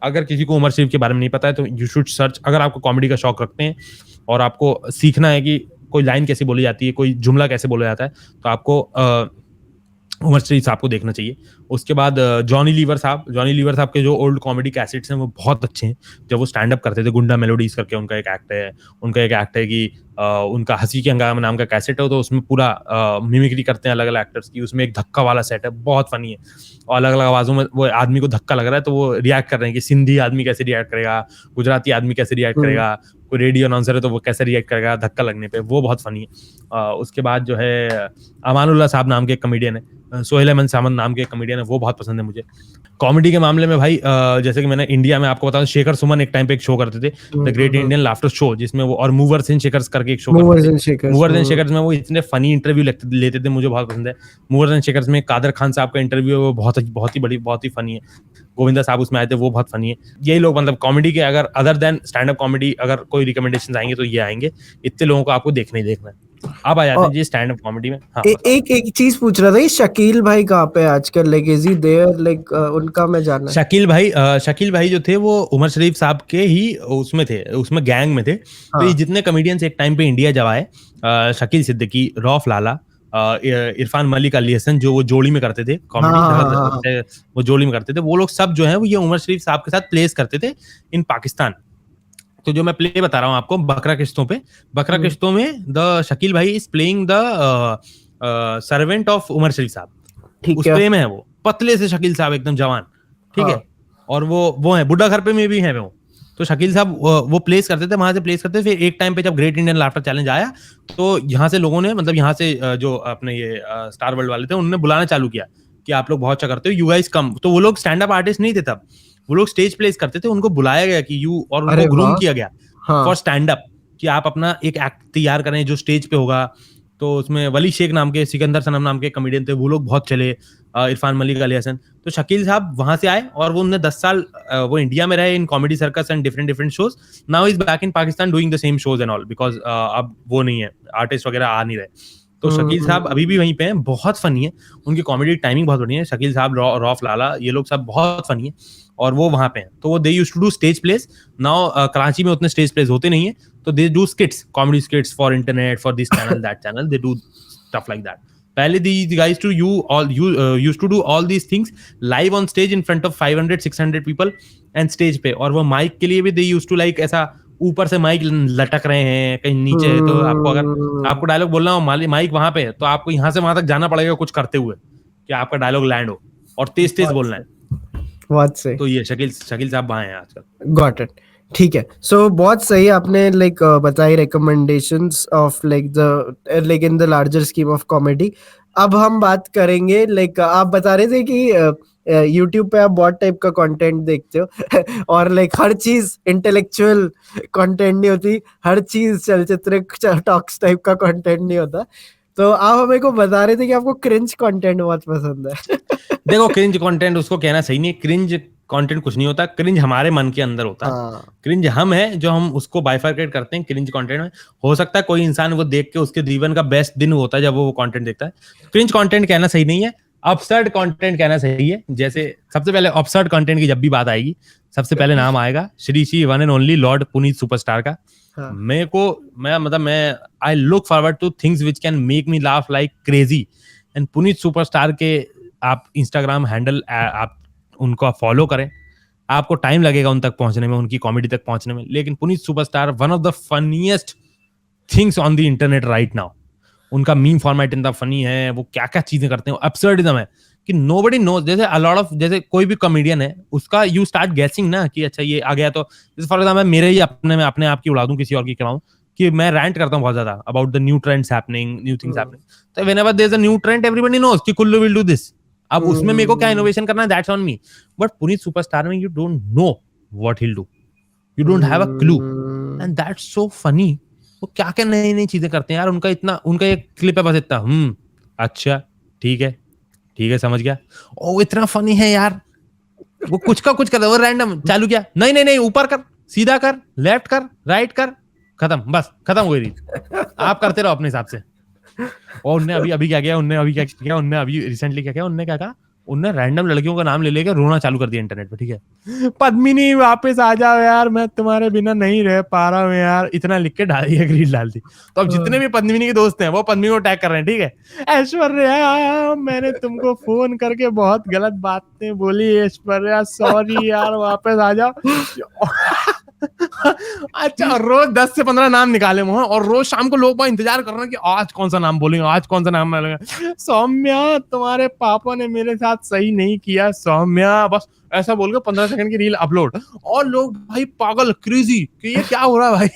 Speaker 1: अगर किसी को उमर शरीफ के बारे में नहीं पता है तो यू शुड सर्च। अगर आपको कॉमेडी का शौक रखते हैं और आपको सीखना है कि कोई लाइन कैसे बोली जाती है, कोई जुमला कैसे बोला जाता है, तो आपको उमर शरीफ साहब को देखना चाहिए। उसके बाद जॉनी लीवर साहब के जो ओल्ड कॉमेडी कैसेट्स हैं वो बहुत अच्छे हैं। जब वो स्टैंड अप करते थे, गुंडा मेलोडीज करके उनका एक एक्ट है कि उनका हंसी के हंगामा नाम का कैसेट है, तो उसमें पूरा मिमिक्री करते हैं अलग अलग एक्टर्स की। उसमें एक धक्का वाला सेट है, बहुत फनी है, और अलग अलग आवाजों में वो आदमी को धक्का लग रहा है तो वो रिएक्ट कर रहे हैं कि सिंधी आदमी कैसे रिएक्ट करेगा, गुजराती आदमी कैसे रिएक्ट करेगा, कोई रेडियो अनाउंसर है तो वो कैसे रिएक्ट करेगा धक्का लगने पे, वो बहुत फनी है। उसके बाद जो है अमानुल्लाह साहब नाम के एक कमेडियन है, सोहेल अहमद सामंत नाम के कमेडियन है, वो बहुत पसंद है मुझे। कॉमेडी के मामले में भाई जैसे कि मैंने इंडिया में आपको बताया, शेखर सुमन एक टाइम पे एक शो करते थे, the great Indian laughter show, जिसमें वो, और मूवर्स एंड शेकर्स करके एक शो करते थे। मूवर्स एंड शेकर्स में वो इतने फनी इंटरव्यू लेते थे, मुझे बहुत पसंद है। मूवर्स एंड शेकर्स में कादर खान साहब का इंटरव्यू है, वो बहुत ही फनी है। गोविंदा साहब उसमें आए थे, वो बहुत फनी है। यही लोग मतलब कॉमेडी के, अगर other than stand up comedy अगर कोई रिकमेंडेशन आएंगे तो ये आएंगे। इतने लोगों को आपको देखना ही देखना है। अब आ जाते हैं जी स्टैंड अप कॉमेडी में। हाँ,
Speaker 2: एक चीज पूछ रहा था, ये शकील भाई कहाँ पे आजकल, like is he there, like उनका मैं जानना।
Speaker 1: शकील भाई जो थे वो उमर शरीफ साहब के ही उसमें थे, उसमें गैंग में थे। तो ये जितने कॉमेडियंस एक टाइम पे इंडिया जब आए, शकील सिद्दीकी, रौफ लाला, इरफान मलिक, अली हसन, जो वो जोड़ी में करते थे कॉमेडी, वो जोड़ी में करते थे, वो लोग सब जो है वो ये उमर शरीफ साहब के साथ प्लेस करते थे इन पाकिस्तान। तो जो मैं प्ले बता रहा हूँ आपको, बकरा किश्तों में द शकील भाई is playing the servant of Umar Sharif साहब। उस प्ले में है वो पतले से शकील साहब एकदम जवान, ठीक है, और वो है बुढ़ा घर पे में भी है वो। तो शकील साहब वो प्लेस करते थे, वहां से प्लेस करते थे। फिर एक टाइम पे जब ग्रेट इंडियन लाफ्टर चैलेंज आया तो यहाँ से लोगों ने, मतलब यहाँ से जो अपने ये स्टार वर्ल्ड वाले थे, उन्होंने बुलाना चालू किया कि आप लोग बहुत अच्छा करते हो, यू गाइस कम। तो वो लोग स्टैंड अप आर्टिस्ट नहीं थे तब, वो लोग स्टेज प्लेस करते थे, उनको बुलाया गया कि यू, और उनको ग्रूम किया गया फॉर स्टैंड अप, कि आप अपना एक एक्ट तैयार करें जो स्टेज पे होगा। तो उसमें वली शेख नाम के, सिकंदर सनम नाम के कॉमेडियन थे, वो लोग बहुत चले, इरफान मलिक, अली हसन। तो शकील साहब वहां से आए और वो उन्होंने 10 साल वो इंडिया में रहे in comedy circus and different shows. Now is back in Pakistan doing the same shows and all, because अब वो नहीं है, आर्टिस्ट वगैरह आ नहीं रहे। तो शकील साहब अभी भी वहीं पे हैं, बहुत फनी है, उनकी कॉमेडी टाइमिंग बहुत बढ़िया है। शकील साहब, रौफ लाला, ये लोग सब बहुत फनी है, और वो वहां पे हैं। तो वो they used to do stage plays. Now Karachi में उतने स्टेज प्लेस होते नहीं है, तो they do skits, comedy skits for internet, for this channel, that channel, they do stuff like that. पहले these guys to you all you used to do all these things live on stage in front of 500-600 people and stage पे। और वो mic के लिए भी they used to like ऐसा ऊपर से माइक लटक रहे हैं कहीं नीचे है, तो आपको अगर आपको डायलॉग बोलना हो, माइक वहां पे है, तो आपको यहाँ से वहां तक जाना पड़ेगा कुछ करते हुए कि आपका डायलॉग लैंड हो, और तेज तेज बोलना है।
Speaker 2: बहुत सही।
Speaker 1: तो ये शकील साहब वहां हैं आजकल।
Speaker 2: गॉट इट, ठीक है। सो बहुत सही आपने लाइक बताई recommendations of like in the larger scheme of comedy. अब हम बात करेंगे, लाइक आप बता रहे थे कि YouTube पे आप बहुत टाइप का कंटेंट देखते हो और लाइक हर चीज इंटेलेक्चुअल कंटेंट नहीं होती, हर चीज चलचित्र टॉक्स टाइप का कंटेंट नहीं होता। तो आप हमें को बता रहे थे कि आपको क्रिंज कंटेंट बहुत पसंद है।
Speaker 1: देखो, क्रिंज कंटेंट उसको कहना सही नहीं है, क्रिंज कंटेंट कुछ नहीं होता, क्रिंज हमारे मन के अंदर होता है। क्रिंज हम है जो हम उसको बाइफरकेट करते हैं क्रिंज कंटेंट में। हो सकता है कोई इंसान वो देख के उसके जीवन का बेस्ट दिन होता है जब वो कंटेंट देखता है। क्रिंज कंटेंट कहना सही नहीं है, अपसर्ड कंटेंट कहना सही है। जैसे सबसे पहले अपसर्ड कंटेंट की जब भी बात आएगी, सबसे पहले नाम आएगा Shri one and only Lord Puneet superstar का। मैं आई look forward two things which can make me laugh like crazy, and Puneet superstar के आप इंस्टाग्राम हैंडल आप उनको फॉलो करें, आपको टाइम लगेगा उन तक पहुंचने में, उनकी कॉमेडी तक पहुंचने में, लेकिन Puneet superstar one of the funniest things on the internet right now. उनका मीम फॉर्मेट इतना फनी है, वो क्या क्या चीजें करते हैं, अब्सर्डिज्म है कि नोबडी नोज। जैसे अ लॉट ऑफ, जैसे कोई भी कॉमेडियन है उसका यू स्टार्ट गेसिंग ना कि अच्छा ये आ गया, तो जैसे फॉर एग्जांपल मेरे ही अपने आप की उड़ा दूं, किसी और की कराऊं, कि मैं रैंट करता हूं बहुत ज्यादा about the new trends happening, new things happening. तो whenever there is a new trend everybody knows कि कुल्लू विल डू दिस। अब उसमें मेरे को क्या इनोवेशन करना है, that's on me. But Puneet superstar में you don't know what he will do, you don't have a clue, and that's so funny. वो क्या क्या नई नई चीजें करते हैं यार। उनका एक क्लिप है बस इतना, अच्छा ठीक है समझ गया, ओ इतना फनी है यार। वो कुछ का कुछ कर रहा है, वो रैंडम चालू किया, नहीं ऊपर कर, सीधा कर, लेफ्ट कर, राइट कर, खत्म, बस खत्म हो गई। आप करते रहो अपने हिसाब से। और उनने अभी क्या किया, उनने अभी रिसेंटली क्या किया, उनने क्या कहा, उनने रैंडम लड़कियों का नाम ले लेकर रोना चालू कर दिया इंटरनेट पे, ठीक है, पद्मिनी वापस आ जाओ यार, मैं तुम्हारे बिना नहीं रह पा रहा हूँ यार, इतना लिख के डाल दिया, रील डाल दी। तो अब जितने भी पद्मिनी के दोस्त हैं वो पद्मिनी को टैग कर रहे हैं, ठीक है, ऐश्वर्या मैंने तुमको फोन करके बहुत गलत बातें बोली, ऐश्वर्या सॉरी यार, वापस आ जाओ। अच्छा, रोज 10 से 15 नाम निकाले हुए हैं और रोज शाम को लोग इंतजार कर रहे हैं कि आज कौन सा नाम बोलेंगे, आज कौन सा नाम बोलेंगे। सौम्या तुम्हारे पापा ने मेरे साथ सही नहीं किया सौम्या, बस ऐसा बोल के 15 सेकंड की रील अपलोड, और लोग भाई पागल क्रेजी कि ये क्या हो रहा है भाई।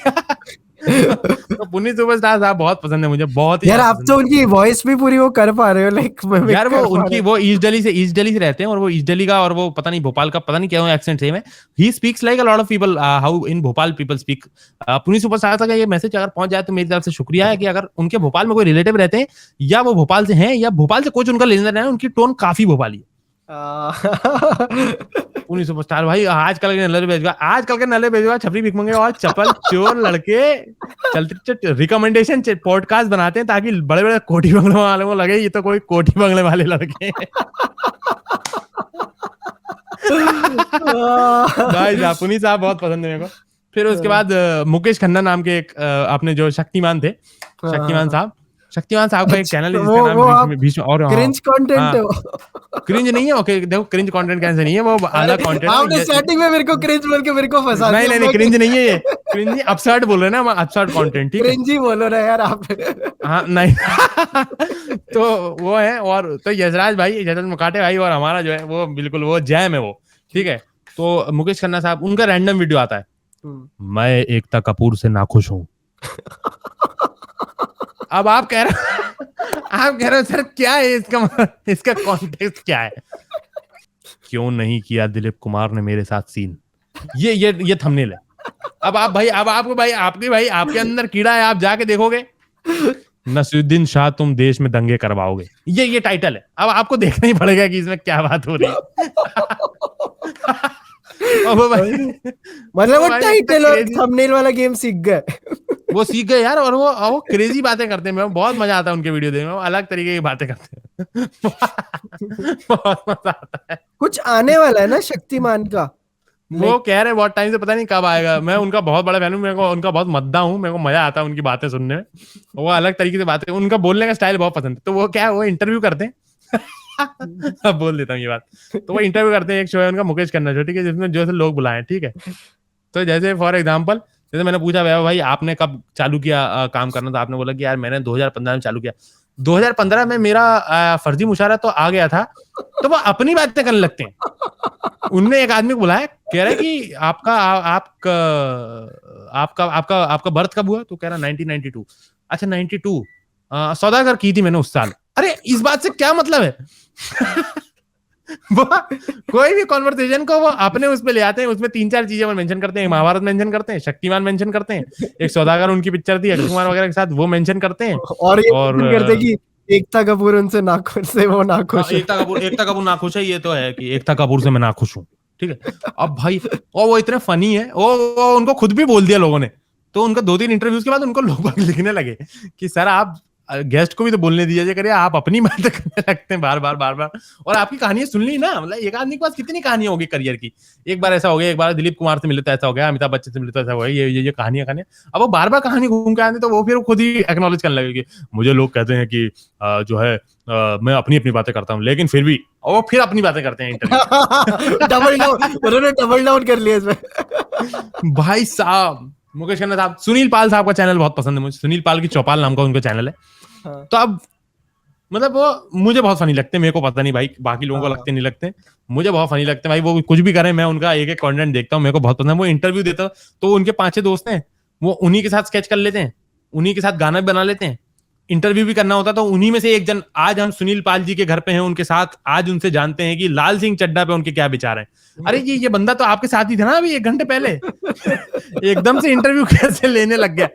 Speaker 1: तो पुनीत सुपरस्टार साहब बहुत पसंद है मुझे, बहुत ही
Speaker 2: यार आप तो उनकी वॉइस भी पूरी वो कर पा रहे हो, लाइक
Speaker 1: यार वो उनकी वो ईस्ट दिल्ली से रहते हैं, और वो ईस्ट दिल्ली का, और वो पता नहीं भोपाल का, पता नहीं क्या एक्सेंट सेम है। He speaks like a lot of people how in Bhopal people speak. Puneet superstar तक ये मैसेज अगर पहुंच जाए तो मेरी तरफ से शुक्रिया है कि अगर उनके भोपाल में कोई रिलेटिव रहते हैं, या वो भोपाल से हैं, या भोपाल से कुछ उनका लेना देना है, उनकी टोन काफी भोपाली है। पुनीत सुपरस्टार भाई आजकल के नल्ले बेजुआ छपरी भिखमंगे और चपल चोर लड़के चलते रिकमेंडेशन पॉडकास्ट बनाते हैं ताकि बड़े बड़े कोठी बंगले वाले को लगे ये तो कोई कोठी बंगले वाले लड़के हैं। भाई साहब पुनीत साहब बहुत पसंद है मेरे को। फिर उसके बाद मुकेश खन्ना नाम के एक आपने जो शक्तिमान थे, शक्तिमान साहब का एक चैनल है जिसका नाम बीच में और
Speaker 2: क्रिंज कंटेंट है वो।
Speaker 1: क्रिंज नहीं है, ओके देखो क्रिंज कंटेंट कैसे नहीं है, वो आधा कंटेंट है।
Speaker 2: आपने स्टार्टिंग में मेरे को क्रिंज बोल के मेरे को फंसा दिया।
Speaker 1: नहीं क्रिंज नहीं है ये, क्रिंज नहीं, अपसर्ड बोल रहे हैं ना, अपसर्ड कंटेंट, ठीक है,
Speaker 2: क्रिंज ही बोलो ना यार आप।
Speaker 1: हाँ नहीं। तो वो है, और तो यशराज भाई, यशराज मुकाटे भाई, और हमारा जो है वो बिल्कुल वो जैम है वो, ठीक है। तो मुकेश खन्ना साहब उनका रैंडम वीडियो आता है, मैं एकता कपूर से नाखुश हूँ। अब आप कह रहे हो सर क्या है इसका कॉन्टेक्स्ट क्या है? क्यों नहीं किया दिलीप कुमार ने मेरे साथ सीन, ये थंबनेल है। अब आप भाई, अब आपको भाई आपके अंदर कीड़ा है, आप जाके देखोगे, नसीरुद्दीन शाह तुम देश में दंगे करवाओगे, ये टाइटल है। अब आपको देखना ही पड़ेगा कि इसमें क्या बात हो रही है।
Speaker 2: मतलब वो टाइटल और थंबनेल वाला गेम सीख गए।
Speaker 1: वो सीख गए यार, और वो क्रेजी बातें करते हैं, बहुत मजा आता है उनके वीडियो देखने में, अलग तरीके की बातें करते हैं। बहुत मजा आता है।
Speaker 2: कुछ आने वाला है ना शक्तिमान का,
Speaker 1: वो कह रहे बहुत टाइम से, पता नहीं कब आएगा। मैं उनका बहुत बड़ा फैन हूँ, मेरे को उनका बहुत मद्दा हूँ, मेरे को मजा आता है उनकी बातें सुनने में, वो अलग तरीके से बातें, उनका बोलने का स्टाइल बहुत पसंद है। तो वो क्या है, वो इंटरव्यू करते हैं। अब बोल देता हूँ ये बात, तो वो इंटरव्यू करते हैं, एक शो है उनका मुकेश खन्ना शो, ठीक है, जिसमें जो लोग बुलाए, ठीक है। तो जैसे फॉर एग्जाम्पल, जैसे मैंने पूछा भाई आपने कब चालू किया काम करना, तो आपने बोला कि यार मैंने 2015 में चालू किया। 2015 में मेरा फर्जी मुशारा तो आ गया था। तो वो अपनी बातें करने लगते हैं। उनने एक आदमी को बुलाया, कह रहा है कि आपका बर्थ कब हुआ? तो कह रहा 1992। अच्छा 92, सौदागर की थी मैंने उस साल। अरे इस बात से क्या मतलब है? वो कोई भी कॉन्वर्सेशन को वो अपने उस पे ले आते हैं, उसमें 3-4 चीजें वो मेंशन करते हैं, महाभारत मेंशन करते हैं, शक्तिमान मेंशन करते हैं, एक सौदागर उनकी पिक्चर थी अक्षय कुमार वगैरह के साथ, वो मेंशन करते हैं,
Speaker 2: और ये करते कि एकता कपूर उनसे नाखुश से वो नाखुश है।
Speaker 1: एकता कपूर नाखुश है, ये तो है कि एकता कपूर से मैं नाखुश हूँ, ठीक है। अब भाई और वो इतने फनी है, वो उनको खुद भी बोल दिया लोगों ने। तो उनका 2-3 इंटरव्यूज के बाद उनको लोग लिखने लगे कि सर आप गेस्ट को भी तो बोलने दीजिए करिए, आप अपनी बातें करने लगते हैं बार बार। और आपकी कहानियां सुन ली ना, मतलब एक आदमी के पास कितनी कहानियां होगी करियर की। एक बार ऐसा हो गया, एक बार दिलीप कुमार से मिले तो ऐसा हो गया, अमिताभ बच्चन से मिले तो ऐसा हो गया, ये कहानियां। अब वो बार कहानी घूम के आते तो वो फिर खुद ही एक्नॉलेज करने लगे कि मुझे लोग कहते हैं कि जो है मैं अपनी बातें करता हूँ, लेकिन फिर भी, और वो फिर अपनी बातें करते हैं इंटरव्यू।
Speaker 2: डबल डाउन कर लिया इसमें।
Speaker 1: भाई साहब मुकेश खन्ना साहब, सुनील पाल साहब का चैनल बहुत पसंद है मुझे, सुनील पाल की चौपाल नाम का उनका चैनल है। हाँ। तो अब मतलब वो मुझे बहुत फनी लगते हैं, मेरे को पता नहीं भाई बाकी लोगों को लगते नहीं लगते, मुझे बहुत फनी लगते हैं भाई। वो कुछ भी करें, मैं उनका एक कंटेंट देखता हूँ, मेरे को बहुत पसंद है। वो इंटरव्यू देता तो उनके 5-6 दोस्त हैं, वो उन्हीं के साथ स्केच कर लेते हैं, उन्हीं के साथ गाना भी बना लेते हैं, इंटरव्यू भी करना होता तो उन्हीं में से एक जन। आज हम सुनील पाल जी के घर पे हैं, उनके साथ आज उनसे जानते हैं कि लाल सिंह चड्ढा पे उनके क्या विचार हैं। अरे ये बंदा तो आपके साथ ही था ना अभी 1 घंटे पहले। एकदम से इंटरव्यू कैसे लेने लग गया?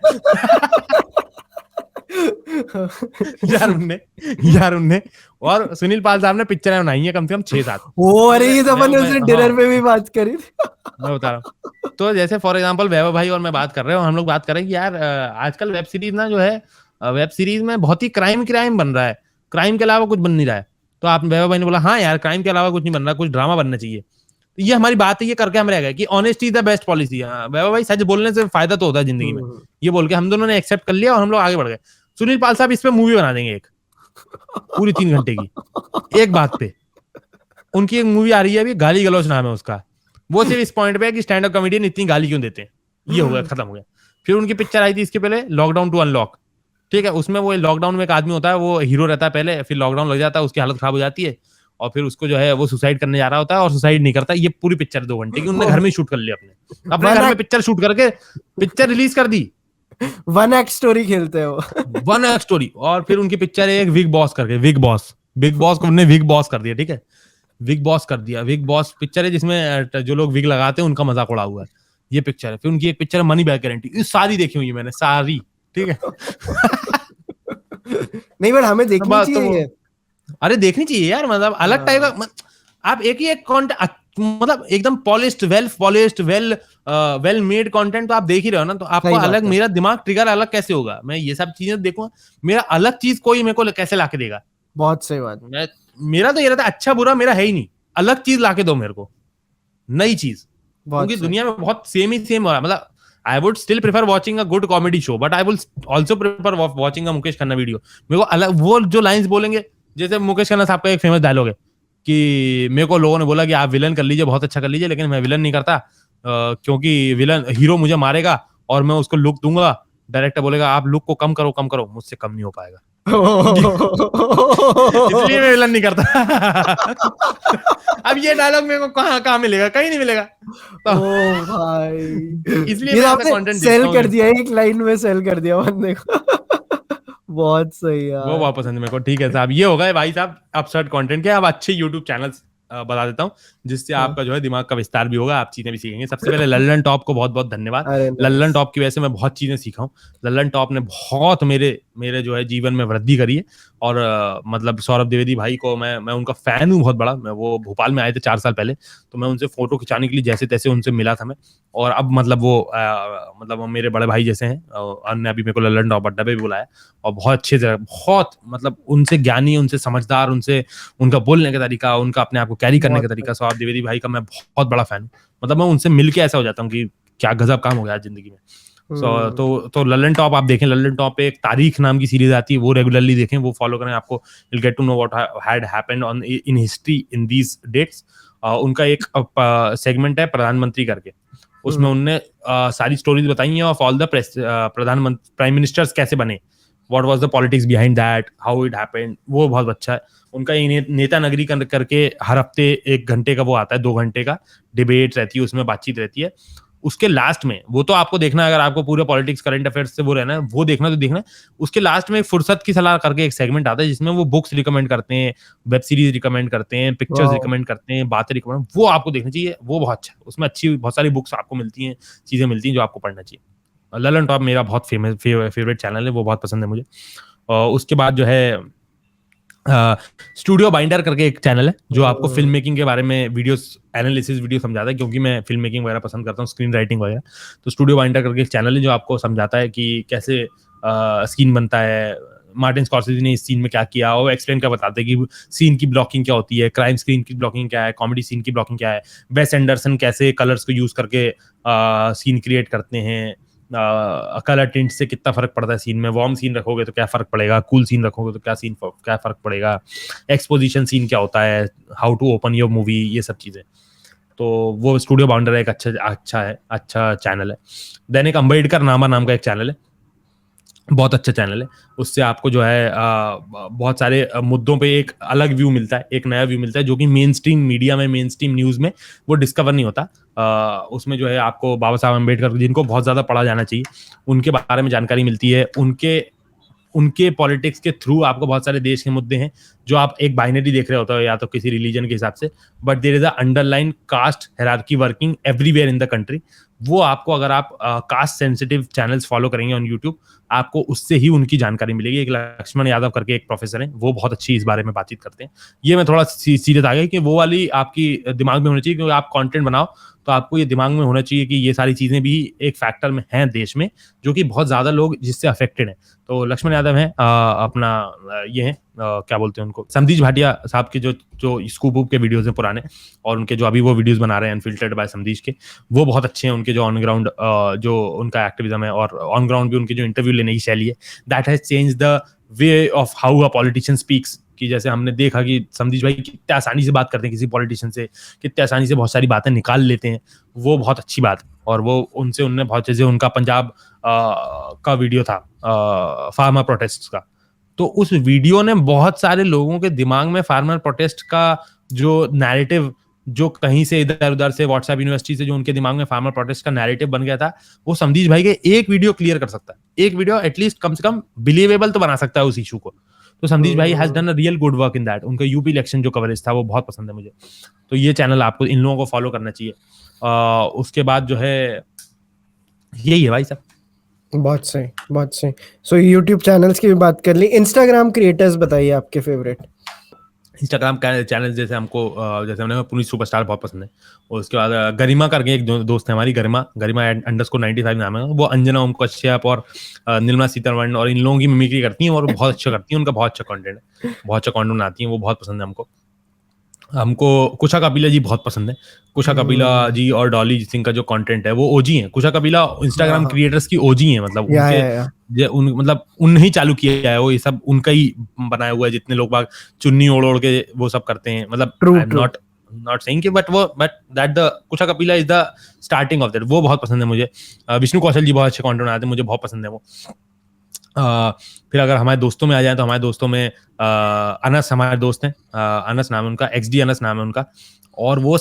Speaker 1: यार उनने और सुनील पाल साहब ने पिक्चरें बनाई है कम से कम 6-7।
Speaker 2: वो अरे ये तो अपन उसने डिनर पे भी बात करी,
Speaker 1: मैं बता रहा हूँ। तो जैसे फॉर एग्जांपल वैभव भाई और मैं बात कर रहे हो, हम लोग बात कर रहे हैं कि यार आजकल वेब सीरीज ना जो है, वेब सीरीज में बहुत ही क्राइम बन रहा है, क्राइम के अलावा कुछ बन नहीं रहा है। तो आप वैभव भाई ने बोला हाँ यार क्राइम के अलावा कुछ नहीं बन रहा, कुछ ड्रामा बनना चाहिए। तो ये हमारी बात है, ये करके हम रह गए कि honesty is the best policy. Vaibhav भाई सच बोलने से फायदा तो होता है जिंदगी में, ये बोल के हम दोनों ने एक्सेप्ट कर लिया और हम लोग आगे बढ़ गए। सुनील पाल साहब इस पे मूवी बना देंगे एक पूरी 3 घंटे की, एक बात पे। उनकी एक मूवी आ रही है अभी, गाली गलौज नाम है उसका। वो सिर्फ इस पॉइंट पे है कि स्टैंड अप कॉमेडियन इतनी गाली क्यों देते हैं। ये हो गया, खत्म हो गया। फिर उनकी पिक्चर आई थी इसके पहले, लॉकडाउन टू अनलॉक, ठीक है। उसमें वो लॉकडाउन में एक आदमी होता है, वो हीरो रहता है पहले, फिर लॉकडाउन लग जाता है, उसकी हालत खराब हो जाती है और फिर उसको जो है वो सुसाइड करने जा रहा होता है और सुसाइड नहीं करता। ये पूरी पिक्चर 2 घंटे की उन्होंने घर में शूट कर लिया, अपने घर में पिक्चर शूट करके पिक्चर रिलीज कर दी।
Speaker 2: 1 एक्ट स्टोरी खेलते हो।
Speaker 1: 1 एक्ट स्टोरी। और फिर उनकी पिक्चर है एक विग बॉस करके, विग बॉस को उन्होंने विग बॉस कर दिया, ठीक है। विग बॉस कर दिया, विग बॉस पिक्चर है जिसमें जो लोग विग लगाते हैं उनका मजाक उड़ा हुआ है, ये पिक्चर है। फिर उनकी एक पिक्चर है मनी बैक गारंटी, ये सारी देखी हुई है मैंने, सारी, ठीक है।
Speaker 2: नहीं बट हमें देखनी चाहिए।
Speaker 1: अरे देखनी चाहिए यार, मतलब अलग टाइप का। आप एक ही एक कंटेंट, मतलब एकदम पॉलिश्ड, वेल मेड कंटेंट तो आप देख ही रहे हो ना, तो आपको अलग, मेरा दिमाग ट्रिगर अलग कैसे होगा, मैं ये सब चीजें देखूंगा, मेरा अलग चीज कोई मेरे को कैसे लाके देगा।
Speaker 2: बहुत सही बात।
Speaker 1: मेरा तो ये रहता है अच्छा बुरा मेरा है ही नहीं, अलग चीज लाके दो मेरे को, नई चीज, क्योंकि दुनिया में बहुत सेम ही सेम हो रहा है। मतलब I would still prefer watching a good comedy show, but I will also prefer watching a Mukesh Khanna video. मेरे को अलग वो जो लाइंस बोलेंगे, जैसे मुकेश खन्ना साहब का एक फेमस डायलॉग है कि मेरे को लोगों ने बोला कि आप विलन कर लीजिए, बहुत अच्छा कर लीजिए, लेकिन मैं विलन नहीं करता क्योंकि विलन हीरो मुझे मारेगा और मैं उसको लुक दूंगा, डायरेक्टर बोलेगा आप लुक को कम करो, मुझसे कम नहीं हो पाएगा। इसलिए मैं विलन नहीं करता। अब ये डायलॉग मेरे को कहाँ मिलेगा, कहीं नहीं मिलेगा। तो
Speaker 2: ओ भाई,
Speaker 1: इसलिए मैं ऐसा कंटेंट
Speaker 2: सेल कर दिया, एक लाइन में सेल कर दिया बंदे को। बहुत सही यार,
Speaker 1: वो बहुत पसंद है मेरे को। ठीक है साहब, ये होगा भाई साहब अपसर्ट कंटेंट के। अब अच्छे यूट्यूब चैनल्स बता देता हूँ जिससे आपका जो है दिमाग का विस्तार भी होगा, आप चीजें भी सीखेंगे। सबसे पहले लल्लन टॉप को बहुत बहुत धन्यवाद। लल्लन टॉप की वजह से मैं बहुत चीजें सीखा हूँ। लल्लन टॉप ने बहुत मेरे जो है जीवन में वृद्धि करी है। और मतलब सौरभ द्विवेदी भाई को मैं उनका फैन हूँ बहुत बड़ा। मैं वो भोपाल में आए थे 4 साल पहले, तो मैं उनसे फोटो खिंचाने के लिए जैसे तैसे उनसे मिला था मैं। और अब मतलब वो मतलब मेरे बड़े भाई जैसे हैं। अन्य अभी मेरे को लल्लन टॉप अड्डा पे भी बुलाया और बहुत अच्छे से, बहुत मतलब उनसे ज्ञानी, उनसे समझदार, उनसे उनका बोलने का तरीका, उनका अपने आप को कैरी करने का तरीका, सौरभ द्विवेदी भाई का मैं बहुत बड़ा फैन हूँ। मतलब मैं उनसे मिलके ऐसा हो जाता हूँ कि क्या गजब काम हो गया जिंदगी में। तो लल्लन टॉप आप देखें। लल्लन टॉप पे एक तारीख नाम की सीरीज आती है, वो रेगुलरली देखें, वो फॉलो करें, आपको will get to know what had happened on in history in these dates. उनका एक सेगमेंट है प्रधानमंत्री करके, उसमें उनने सारी स्टोरीज बताई हैं ऑफ ऑल द प्रधानमंत्री, प्राइम मिनिस्टर्स कैसे बने, what was the politics behind that, how it happened. वो बहुत अच्छा है। उनका नेता नगरी करके हर हफ्ते 1 घंटे का वो आता है, 2 घंटे का डिबेट रहती है, उसमें बातचीत रहती है। उसके लास्ट में वो तो आपको देखना है, अगर आपको पूरे पॉलिटिक्स करंट अफेयर्स से वो रहना है, वो देखना तो देखना है। उसके लास्ट में फुर्सत की सलाह करके एक सेगमेंट आता है जिसमें वो बुक्स रिकमेंड करते हैं, वेब सीरीज रिकमेंड करते हैं, पिक्चर्स रिकमेंड करते हैं, बातें रिकमेंड, वो आपको देखना चाहिए। वो बहुत अच्छा है, उसमें अच्छी बहुत सारी बुक्स आपको मिलती हैं, चीजें मिलती हैं जो आपको पढ़ना चाहिए। ललन टॉप मेरा बहुत फेवरेट चैनल है, वो बहुत पसंद है मुझे। और उसके बाद जो है स्टूडियो बाइंडर करके एक चैनल है जो आपको फिल्म मेकिंग के बारे में वीडियोस, एनालिसिस वीडियो समझाता है, क्योंकि मैं फिल्म मेकिंग वगैरह पसंद करता हूँ, स्क्रीन राइटिंग वगैरह। तो स्टूडियो बाइंडर करके एक चैनल है जो आपको समझाता है कि कैसे सीन बनता है, मार्टिन स्कॉर्सेज़ी ने इस सीन में क्या किया, और एक्सप्लेन कर बताते हैं कि सीन की ब्लॉकिंग क्या होती है, क्राइम सीन की ब्लॉकिंग क्या है, कॉमेडी सीन की ब्लॉकिंग क्या है, वेस एंडरसन कैसे कलर्स को यूज करके सीन क्रिएट करते हैं, कलर टिंट से कितना फर्क पड़ता है सीन में, वार्म सीन रखोगे तो क्या फर्क पड़ेगा, कूल सीन रखोगे तो क्या फर्क पड़ेगा, एक्सपोजिशन सीन क्या होता है, how to open your movie, ये सब चीजें। तो वो स्टूडियो बाउंडर एक अच्छा चैनल है। दैनिक अम्बेडकर नाम का एक चैनल है, बहुत अच्छा चैनल है। उससे आपको जो है बहुत सारे मुद्दों पे एक अलग व्यू मिलता है, एक नया व्यू मिलता है, जो कि मेन स्ट्रीम मीडिया में, मेन स्ट्रीम न्यूज में वो डिस्कवर नहीं होता। उसमें जो है आपको बाबा साहब अम्बेडकर, जिनको बहुत ज्यादा पढ़ा जाना चाहिए, उनके बारे में जानकारी मिलती है। उनके पॉलिटिक्स के थ्रू आपको बहुत सारे देश के मुद्दे हैं जो आप एक बाइनरी देख रहे होते हो, या तो किसी रिलीजन के हिसाब से, but there is a underline caste hierarchy working everywhere in the country. वो आपको, अगर आप कास्ट सेंसिटिव चैनल्स फॉलो करेंगे ऑन यूट्यूब, आपको उससे ही उनकी जानकारी मिलेगी। एक लक्ष्मण यादव करके एक प्रोफेसर हैं, वो बहुत अच्छी इस बारे में बातचीत करते हैं। ये मैं थोड़ा सीरियस आ गया कि वो वाली आपकी दिमाग में होनी चाहिए, क्योंकि आप कंटेंट बनाओ तो आपको ये दिमाग में होना चाहिए कि ये सारी चीजें भी एक फैक्टर में हैं देश में, जो कि बहुत ज्यादा लोग जिससे अफेक्टेड हैं। तो लक्ष्मण यादव हैं, अपना ये हैं, क्या बोलते हैं उनको, समधीश भाटिया साहब के जो जो स्कूप वूप के वीडियोज हैं पुराने, और उनके जो अभी वो वीडियोज बना रहे हैं अनफिल्टर्ड बाय समधीश के, वो बहुत अच्छे हैं। उनके जो ऑन ग्राउंड जो उनका एक्टिविज्म है, और ऑन ग्राउंड भी उनकी जो इंटरव्यू लेने की शैली है, that has change the way of how a politician speaks. कि जैसे हमने देखा कि समधीश भाई कितने आसानी से बात करते हैं किसी पॉलिटिशियन से, कितने आसानी से बहुत सारी बातें निकाल लेते हैं, वो बहुत अच्छी बात है। और वो उनने बहुत चीजें, उनका पंजाब का वीडियो था फार्मर प्रोटेस्ट का, तो उस वीडियो ने बहुत सारे लोगों के दिमाग में फार्मर प्रोटेस्ट का जो नैरेटिव, जो कहीं से इधर उधर से व्हाट्सएप यूनिवर्सिटी से जो उनके दिमाग में फार्मर प्रोटेस्ट का नैरेटिव बन गया था, वो समधीश भाई के एक वीडियो क्लियर कर सकता है। एक वीडियो एटलीस्ट कम से कम बिलीवेबल तो बना सकता है उस इशू को। तो समधीश भाई has done a real good work in that. उनका यूपी इलेक्शन जो कवरेज था वो बहुत पसंद है मुझे। तो ये चैनल आपको, इन लोगों को फॉलो करना चाहिए। उसके बाद जो है यही है भाई साहब।
Speaker 2: बहुत सही, बहुत सही। सो यूट्यूब चैनल्स की भी बात कर ली, इंस्टाग्राम क्रिएटर्स बताइए आपके फेवरेट।
Speaker 1: इंस्टाग्राम चैनल जैसे हमको, जैसे हमने पुनीत सुपरस्टार बहुत पसंद है। और उसके बाद गरिमा करके एक दोस्त है हमारी, गरिमा _95 नाम है। वो अंजना ओम कश्यप और निर्मला सीतारमण और इन लोगों की मिमिक्री करती हैं, और बहुत अच्छा करती हैं। उनका बहुत अच्छा कंटेंट है, बहुत अच्छा कंटेंट बनाती हैं, वो बहुत पसंद है हमको कुशा कपिला जी बहुत पसंद है। कुशा कपिला जी और डॉली सिंह का जो कंटेंट है वो ओजी है। कुशा कपिला इंस्टाग्राम क्रिएटर्स की ओजी है, मतलब उनके मतलब उनने ही चालू किया है वो, ये सब उनका ही बनाया हुआ है। जितने लोग बाग चुन्नी ओढ़ ओढ़ के वो सब करते हैं, मतलब आई एम नॉट सेइंग कि but that the Kusha Kapila is the starting of that. वो बहुत पसंद है मुझे। विष्णु कौशल जी बहुत अच्छे कंटेंट बनाते हैं, मुझे बहुत पसंद है वो। फिर अगर हमारे दोस्तों में आ जाए तो हमारे दोस्तों में अनस हमारे दोस्त हैं। अनस नाम है उनका, XD अनस नाम है उनका। और वो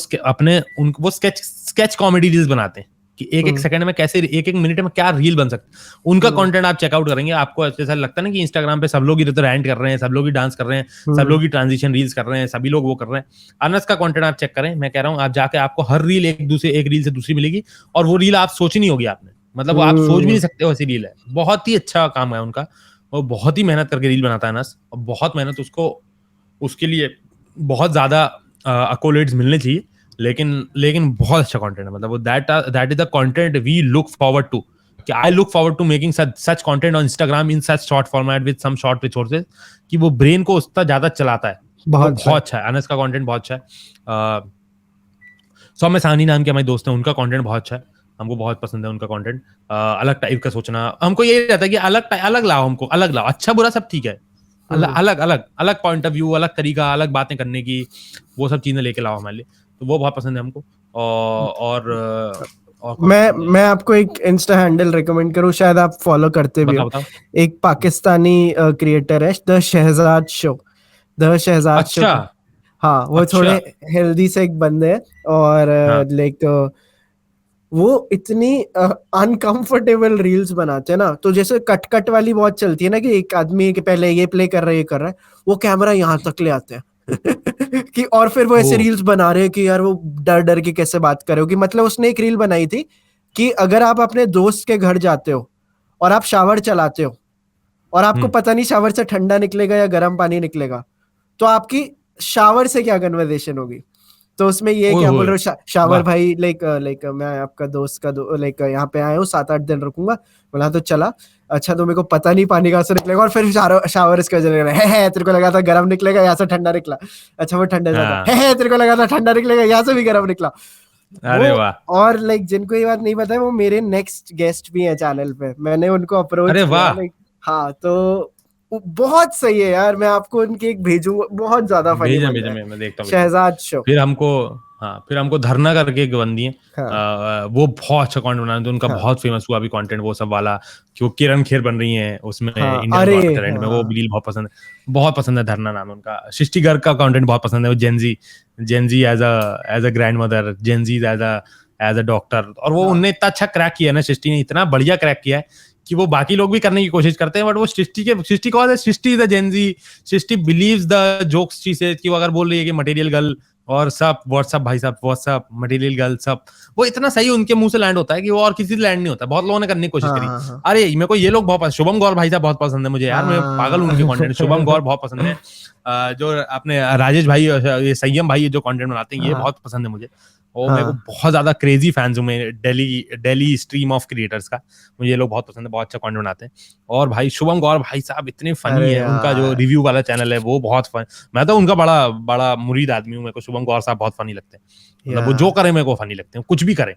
Speaker 1: वो स्केच कॉमेडी रील्स बनाते हैं कि एक एक सेकंड में कैसे, एक एक मिनट में क्या रील बन सकती है। उनका कंटेंट आप चेकआउट करेंगे, आपको ऐसा लगता है ना कि इंस्टाग्राम पे सब लोग इधर रैंट कर रहे हैं, सब लोग ही डांस कर रहे हैं, सब लोग ही ट्रांजिशन रील्स कर रहे हैं, सभी लोग वो कर रहे हैं। अनस का कंटेंट आप चेक करें, मैं कह रहा हूँ आप जाके, आपको हर रील एक रील से दूसरी मिलेगी, और वो रील आप सोची नहीं होगी आपने, मतलब आप सोच भी नहीं सकते वैसी रील है। बहुत ही अच्छा काम है उनका, वो बहुत ही मेहनत करके रील बनाता है अनस, और बहुत मेहनत उसके लिए बहुत ज्यादा अकोलेट्स मिलने चाहिए। लेकिन बहुत अच्छा कंटेंट है, मतलब that is the content we look forward to. कि I look forward to making such content on Instagram in such short format with some short resources, कि वो ब्रेन को उसका ज्यादा चलाता है। बहुत अच्छा है, अनस का कंटेंट बहुत अच्छा है। सौम्य साहनी नाम के हमारे दोस्त हैं, उनका कंटेंट बहुत अच्छा है, हमको बहुत पसंद है उनका कंटेंट। अलग टाइप का सोचना, हमको ये रहता है कि अलग लाओ, हमको अलग लाओ, अच्छा बुरा सब ठीक है, अलग पॉइंट ऑफ व्यू, अलग तरीका, अलग बातें करने की, वो सब चीजें लेके लाओ हमारे लिए। तो वो बहुत पसंद है हमको। और
Speaker 2: मैं आपको एक इंस्टा हैंडल रिकमेंड करूं, शायद आप फॉलो करते भी हो। एक पाकिस्तानी क्रिएटर है, द शहजाद शो।
Speaker 1: अच्छा,
Speaker 2: हाँ, वो थोड़े हेल्दी से एक बंदे हैं, और लाइक वो इतनी अनकंफर्टेबल रील्स बनाते हैं ना। तो जैसे कट वाली बहुत चलती है ना, कि एक आदमी के पहले ये प्ले कर रहा है, वो कैमरा यहाँ तक ले आते हैं कि, और फिर वो ऐसे रील्स बना रहे हैं कि यार वो डर के कैसे बात कर रहे हो। कि मतलब उसने एक रील बनाई थी कि अगर आप अपने दोस्त के घर जाते हो और आप शावर चलाते हो, और आपको पता नहीं शावर से ठंडा निकलेगा या गर्म पानी निकलेगा, तो आपकी शावर से क्या कन्वर्सेशन होगी। तो उसमें ये क्या बोल रहे हो, शावर भाई, लाइक मैं आपका दोस्त का लाइक यहाँ पे आया हूँ, 7-8 दिन रुकूंगा। बोला तो चला, अच्छा तो मेरे को पता नहीं पानी कहाँ से निकलेगा, और फिर शावर इसका है तेरे को लगा था गर्म निकलेगा, यहाँ से ठंडा निकला। अच्छा वो ठंडा जाता है, तेरे को लगा था ठंडा निकलेगा, यहाँ से भी गर्म निकला। अरे वाह। और लाइक जिनको ये बात नहीं पता है, वो मेरे नेक्स्ट गेस्ट भी है चैनल पे, मैंने उनको अप्रोच किया। हाँ, तो बहुत सही है यार, मैं आपको उनकी एक भेजूंगा, बहुत ज्यादा फनी बन रहा है। मैं देखता हूँ शहजाद शो।
Speaker 1: फिर हमको धरना करके एक बंदी है, वो बहुत अच्छा कंटेंट बनाते हैं, उनका बहुत फेमस हुआ अभी कंटेंट वो सब वाला, कि वो किरण खेर बन रही है उसमें, इंडियन गॉट टैलेंट में। वो रील बहुत पसंद है, धरना नाम है उनका। सृष्टि गर्ग का कंटेंट बहुत पसंद है, वो Gen Z as a grandmother, Gen Z as a doctor. और वो उनने इतना अच्छा क्रैक किया ना, सृष्टि ने इतना बढ़िया क्रैक किया है कि वो बाकी लोग भी करने की कोशिश करते हैं, बट वो सृष्टि कौन है, Srishti is the gen z, Srishti believes the jokes she says, कि वो अगर बोल रही है कि मटेरियल गर्ल और सब व्हाट्सअप भाई साहब, व्हाट्सअप मटेरियल गर्ल सब, वो इतना सही उनके मुंह से लैंड होता है कि वो और किसी से लैंड नहीं होता। बहुत लोगों ने करने की कोशिश करी। अरे मेरे को ये लोग बहुत पसंद, शुभम गौर भाई साहब बहुत पसंद है मुझे यार, मैं पागल हूं उनके कंटेंट। शुभम गौर बहुत पसंद है। जो अपने राजेश भाई, ये संयम भाई जो कंटेंट बनाते हैं, ये बहुत पसंद है मुझे। और मेरे को
Speaker 2: हाँ
Speaker 1: बहुत ज्यादा क्रेजी फैंस हूँ मैं दिल्ली स्ट्रीम ऑफ क्रिएटर्स का। मुझे ये लोग बहुत पसंद है, बहुत अच्छा कंटेंट बनाते हैं। और भाई शुभम गौर भाई साहब इतने फनी
Speaker 2: अरे
Speaker 1: है, उनका जो
Speaker 2: यार
Speaker 1: रिव्यू वाला चैनल है वो बहुत फन। मैं तो उनका बड़ा बड़ा मुरीद आदमी हूँ, मेरे को शुभम गौर साहब बहुत फनी लगते हैं। मतलब वो जो
Speaker 2: यार
Speaker 1: करे मेरे को फनी लगते हैं, कुछ भी करें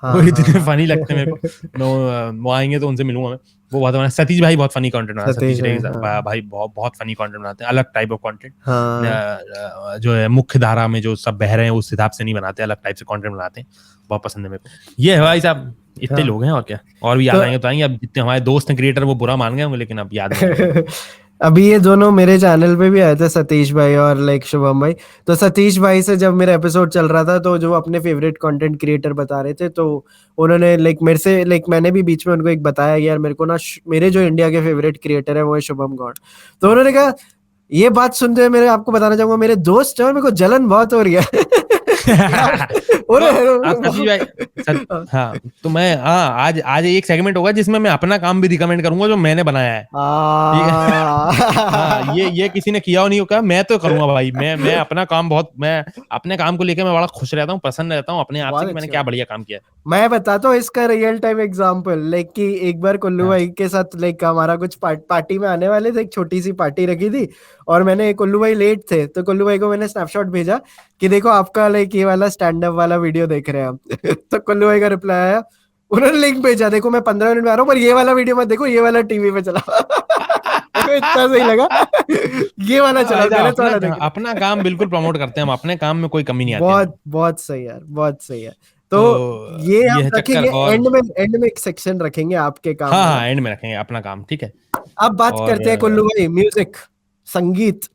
Speaker 1: वो
Speaker 2: हाँ हाँ
Speaker 1: इतने
Speaker 2: हाँ
Speaker 1: फनी लगते हैं मेरे को। मैं वो आएंगे तो उनसे मिलूंगा मैं। वो बहुत हमारे सतीश भाई बहुत फनी कंटेंट बनाते हैं,
Speaker 2: सतीश
Speaker 1: सतीश रे
Speaker 2: भाई हाँ
Speaker 1: भाई बहुत बहुत फनी कंटेंट बनाते हैं, अलग टाइप ऑफ कंटेंट।
Speaker 2: हाँ
Speaker 1: जो है मुख्य धारा में जो सब बह रहे हैं उस हिसाब से नहीं बनाते, अलग टाइप से कंटेंट बनाते हैं, बहुत पसंद है मेरे को। ये है भाई साहब, इतने
Speaker 2: हाँ
Speaker 1: लोग हैं और क्या, और भी याद
Speaker 2: तो
Speaker 1: आएंगे तो आएंगे। अब जितने हमारे दोस्त हैं क्रिएटर वो बुरा मान गए होंगे, लेकिन अब याद नहीं आएंगे।
Speaker 2: अभी ये दोनों मेरे चैनल पे भी आए थे, सतीश भाई और लाइक शुभम भाई। तो सतीश भाई से जब मेरा एपिसोड चल रहा था तो जो अपने फेवरेट कंटेंट क्रिएटर बता रहे थे, तो उन्होंने लाइक मेरे से लाइक मैंने भी बीच में उनको एक बताया यार मेरे को ना मेरे जो इंडिया के फेवरेट क्रिएटर है वो है शुभम गौड़। तो उन्होंने कहा ये बात सुनते हुए मेरे आपको बताना चाहूंगा मेरे दोस्त है और मेरे को जलन बहुत हो रही है यार।
Speaker 1: तो आप सतीश भाई हाँ, तो मैं हाँ आज आज एक सेगमेंट होगा जिसमें मैं अपना काम भी रिकमेंड करूंगा जो मैंने बनाया है। ठीक है। हाँ, ये किसी ने किया हो नहीं होगा, मैं तो करूंगा भाई। मैं अपना काम बहुत, मैं अपने काम को लेकर मैं बड़ा खुश रहता हूँ, प्रसन्न रहता हूँ अपने आप से
Speaker 2: बहुत
Speaker 1: कि मैंने
Speaker 2: अच्छी
Speaker 1: क्या
Speaker 2: बात।
Speaker 1: बढ़िया काम किया है।
Speaker 2: मैं बताता हूँ इसका रियल टाइम एग्जांपल, लाइक कि एक बार कुल्लू
Speaker 1: हाँ
Speaker 2: भाई के साथ लाइक हमारा कुछ पार्टी में आने वाले थे, एक छोटी सी पार्टी रखी थी। और मैंने कुल्लू भाई लेट थे तो कुल्लू भाई को मैंने स्नैपशॉट भेजा कि देखो आपका लाइक ये वाला स्टैंड अप वाला वीडियो देख रहे हैं हम तो कुल्लू भाई का रिप्लाई आया, उन्होंने लिंक भेजा देखो मैं 15 मिनट में आ रहा हूँ पर ये वाला वीडियो मत देखो, ये वाला टीवी पे चला मेरे को इतना सही लगा ये वाला
Speaker 1: हाँ
Speaker 2: चला
Speaker 1: भाई साहब,
Speaker 2: गलत वाला देख रहे
Speaker 1: अपना काम बिल्कुल प्रमोट करते हैं हम, अपने काम में कोई कमी नहीं आती हमें।
Speaker 2: बहुत बहुत सही यार, बहुत सही है। तो
Speaker 1: तो
Speaker 2: ये
Speaker 1: ये
Speaker 2: हम
Speaker 1: है चक्कर।
Speaker 2: रखेंगे
Speaker 1: और
Speaker 2: एंड में एक सेक्शन रखेंगे आपके काम
Speaker 1: हाँ
Speaker 2: वाला।
Speaker 1: हाँ, एंड में रखेंगे अपना काम, ठीक है।
Speaker 2: अब बात
Speaker 1: और
Speaker 2: करते हैं कुल्लू भाई म्यूजिक, संगीत।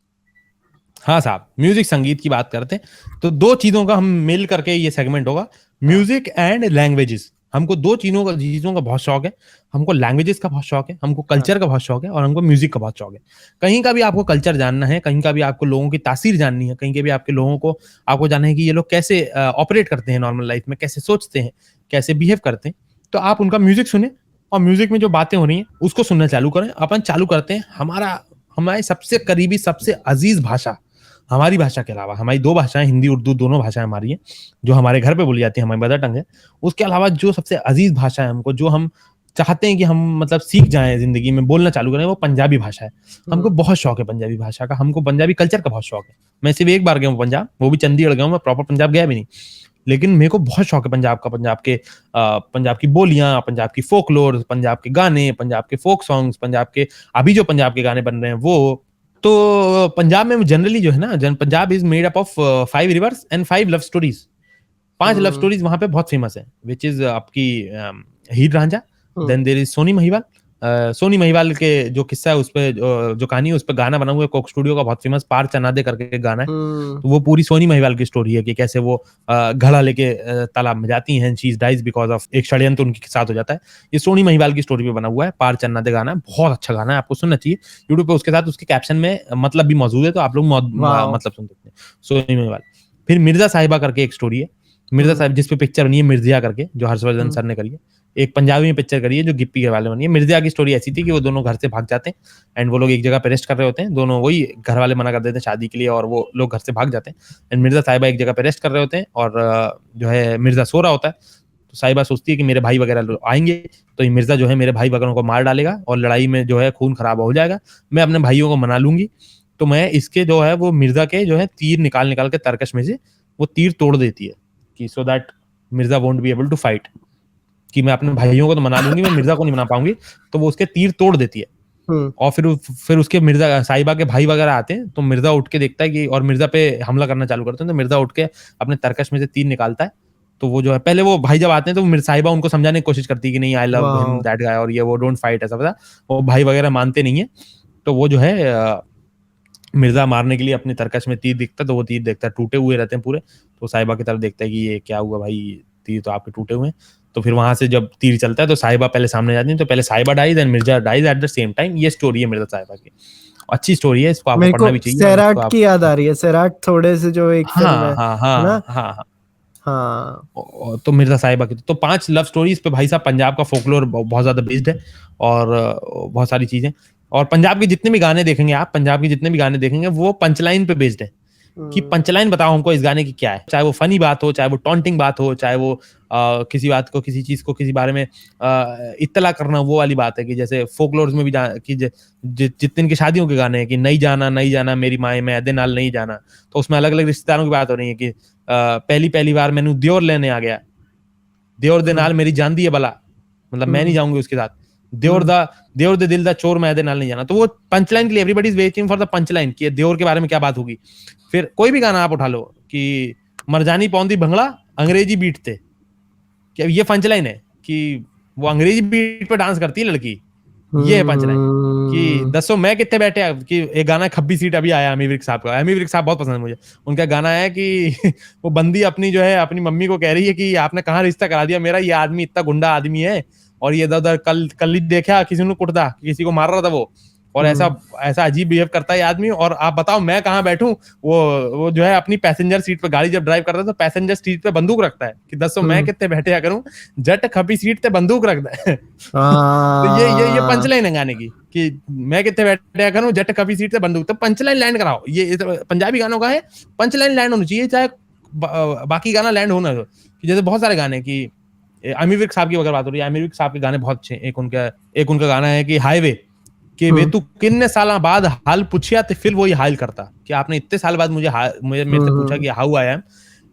Speaker 1: हाँ साहब, म्यूजिक संगीत की बात करते हैं तो दो चीजों का हम मिल करके ये सेगमेंट होगा,
Speaker 2: हाँ
Speaker 1: म्यूजिक एंड लैंग्वेजेस। हमको दो चीजों का बहुत शौक है। हमको लैंग्वेजेस का बहुत शौक है, हमको
Speaker 2: हाँ
Speaker 1: कल्चर का बहुत शौक है, और हमको म्यूजिक का बहुत शौक है। कहीं का भी आपको कल्चर जानना है, कहीं का भी आपको लोगों की तासीर जाननी है, कहीं के भी आपके लोगों को आपको जानना है कि ये लोग कैसे ऑपरेट करते हैं नॉर्मल लाइफ में, कैसे सोचते हैं, कैसे बिहेव करते हैं, तो आप उनका म्यूजिक सुने और म्यूजिक में जो बातें हो रही हैं उसको सुनना चालू करें। अपन चालू करते हैं हमारे सबसे करीबी, सबसे अजीज भाषा, हमारी भाषा के अलावा, हमारी दो भाषाएं हिंदी उर्दू दोनों भाषाएं हमारी हैं जो हमारे घर पे बोली जाती है, हमारी मदर टंग है। उसके अलावा जो सबसे अजीज भाषा है हमको, जो हम चाहते हैं कि हम मतलब सीख जाएं जिंदगी में, बोलना चालू करें, वो पंजाबी भाषा है। हमको बहुत शौक है पंजाबी भाषा का, हमको पंजाबी कल्चर का बहुत शौक है। मैं सिर्फ एक बार गया हूँ पंजाब, वो भी चंडीगढ़ गया हूँ, मैं प्रॉपर पंजाब गया भी नहीं। लेकिन मेरे को बहुत शौक है पंजाब का, पंजाब की बोलियां, पंजाब की फोकलोर, पंजाब के गाने, पंजाब के फोक सॉन्ग्स, पंजाब के अभी जो पंजाब के गाने बन रहे हैं वो। तो पंजाब में जनरली जो है ना, Punjab is made up of 5 rivers and 5 love stories. 5 love stories वहां पे बहुत फेमस है, विच इज आपकी Heer Ranjha, then there is Sohni Mahiwal. Sohni Mahiwal के जो किस्सा है उस पे, जो कहानी है उस पे गाना बना हुआ है, कोक स्टूडियो का बहुत फेमस पार चनादे करके गाना है। तो वो पूरी सोनी महिवाल की स्टोरी है कि कैसे वो घड़ा लेके तालाब में जाती हैं, शी डाइज बिकॉज ऑफ एक षड्यंत्र उनके साथ हो जाता है। ये सोनी महिवाल की स्टोरी पे बना हुआ है, पार चन्नादे गाना है, बहुत अच्छा गाना है, आपको सुनना चाहिए यूट्यूब पे। उसके साथ उसके कैप्शन में मतलब भी मौजूद है, तो आप लोग मतलब सुन सकते हैं, सोनी महिवाल। फिर मिर्जा साहिबा करके एक स्टोरी है, मिर्जा साहिब जिसपे पिक्चर बनी है मिर्जिया करके, जो हर्षवर्धन सर ने करी है। एक पंजाबी में पिक्चर करी है जो गिप्पी गरवाल ने बनी है। मिर्जिया की स्टोरी ऐसी थी कि वो दोनों घर से भाग जाते हैं एंड वो लोग एक जगह पे रेस्ट कर रहे होते हैं, दोनों, वही घर वाले मना कर देते हैं शादी के लिए और वो लोग घर से भाग जाते हैं। एंड मिर्जा साहिबा एक जगह पे रेस्ट कर रहे होते हैं और जो है मिर्जा सो रहा होता है। तो साहिबा सोचती है कि मेरे भाई वगैरह आएंगे तो ये मिर्जा जो है मेरे भाई वगैरह को मार डालेगा और लड़ाई में जो है खून खराब हो जाएगा, मैं अपने भाइयों को मना लूंगी। तो मैं इसके जो है वो मिर्जा के जो है तीर निकाल निकाल के तरकश में से वो तीर तोड़ देती है कि so that Mirza won't be able to fight, कि मैं अपने भाइयों को तो मना लूंगी, मैं मिर्जा को नहीं मना पाऊंगी। तो वो उसके तीर तोड़ देती है। और फिर उसके मिर्जा साहिबा के भाई वगैरह आते हैं तो मिर्जा उठ के देखता है कि, और मिर्जा पे हमला करना चालू करते हैं, तो मिर्जा उठ के अपने तरकश में से तीर निकालता है। तो वो जो है पहले वो भाई जब आते हैं तो मिर्जा साहिबा उनको समझाने की कोशिश करती है कि नहीं I love him that guy और ये वो डोंट फाइट, ऐसा वैसा। वो भाई वगैरह मानते नहीं है। तो वो जो है मिर्जा मारने के लिए अपने तरकश में तीर दिखता है, तो वो तीर देखता है टूटे हुए रहते हैं पूरे। तो साहिबा की तरफ देखता है कि ये क्या हुआ भाई, तीर तो आपके टूटे हुए हैं। तो फिर वहां से जब तीर चलता है तो साहिबा पहले सामने जाती है, तो पहले Sahiba dies and Mirza dies at the same time. ये स्टोरी है मिर्जा साहिबा की, अच्छी स्टोरी है, इसको आपको
Speaker 2: मेरे को
Speaker 1: पढ़ना भी चाहिए और इसको
Speaker 2: सैराट
Speaker 1: आप।
Speaker 2: की याद आ रही है, सैराट थोड़े से जो एक फिल्म
Speaker 1: हाँ हाँ
Speaker 2: है ना।
Speaker 1: हाँ हाँ हाँ।
Speaker 2: हाँ
Speaker 1: तो मिर्जा साहिबा की तो 5 लव स्टोरीज पे भाई साहब पंजाब का फोकलोर बहुत ज्यादा बेस्ड है और बहुत सारी चीजें। और पंजाब के जितने भी गाने देखेंगे आप, पंजाब के जितने भी गाने देखेंगे वो पंचलाइन पे बेस्ड है कि पंचलाइन बताओ हमको इस गाने की क्या है, चाहे वो फनी बात हो, चाहे वो टॉन्टिंग बात हो, चाहे वो किसी बात को, किसी चीज को, किसी बारे में इत्तला करना, वो वाली बात है कि जैसे फोकलोर्स में भी कि जितने की शादियों के गाने हैं कि नहीं जाना मेरी माए मैं अदे नाल नहीं जाना, तो उसमें अलग अलग रिश्तेदारों की बात हो रही है कि पहली बार मैंने दियोर लेने आ गया, दियोर दे नाल मेरी जान दी है भला, मतलब मैं नहीं जाऊंगी उसके साथ, दियोर दे दिल दा चोर मैं दे नाल नहीं जाना। तो वो पंचलाइन के लिए everybody is waiting for the punchline कि दियोर के बारे में क्या बात होगी। फिर कोई भी गाना आप उठा लो कि मरजानी पौंदी भंगड़ा अंग्रेजी बीट थे, क्या ये पंचलाइन है कि वो अंग्रेजी बीट पे डांस करती है लड़की, ये है पंचलाइन। कि दसो मैं कितने बैठे, कि एक गाना खब्बी सीट अभी आया अमी विर्क साहब का, अमी विर्क साहब बहुत पसंद है मुझे, उनका गाना है कि वो बंदी अपनी जो है अपनी मम्मी को कह रही है कि आपने कहाँ रिश्ता करा दिया मेरा, ये आदमी इतना गुंडा आदमी है, और ये इधर कल ही देखा किसी ने कुटता, किसी को मार रहा था वो, और ऐसा ऐसा अजीब बिहेव करता है आदमी, और आप बताओ मैं कहाँ बैठूं। वो जो है अपनी पैसेंजर सीट पे, गाड़ी जब ड्राइव करता है तो पैसेंजर सीट पे बंदूक रखता है कि दसो मैं कितने बैठे करूं, जट खपी सीट पे बंदूक रखता है। तो ये पंचलाइन है गाने की कि मैं कितने बैठे करूं, जट खपी सीट पे बंदूक, तो पंचलाइन लैंड कराओ। ये पंजाबी गानों का है, पंचलाइन लैंड होनी चाहिए, चाहे बाकी गाना लैंड होना हो। कि जैसे बहुत सारे गाने की आमिर विर्क साहब की अगर बात हो रही है, आमिर विर्क साहब के गाने बहुत अच्छे हैं। एक उनका गाना है कि हाईवे, कि वे तू किन्ने साल बाद हाल पूछिया तो फिर वही हाल करता, कि आपने इतने साल बाद मुझे मेरे से पूछा कि how I am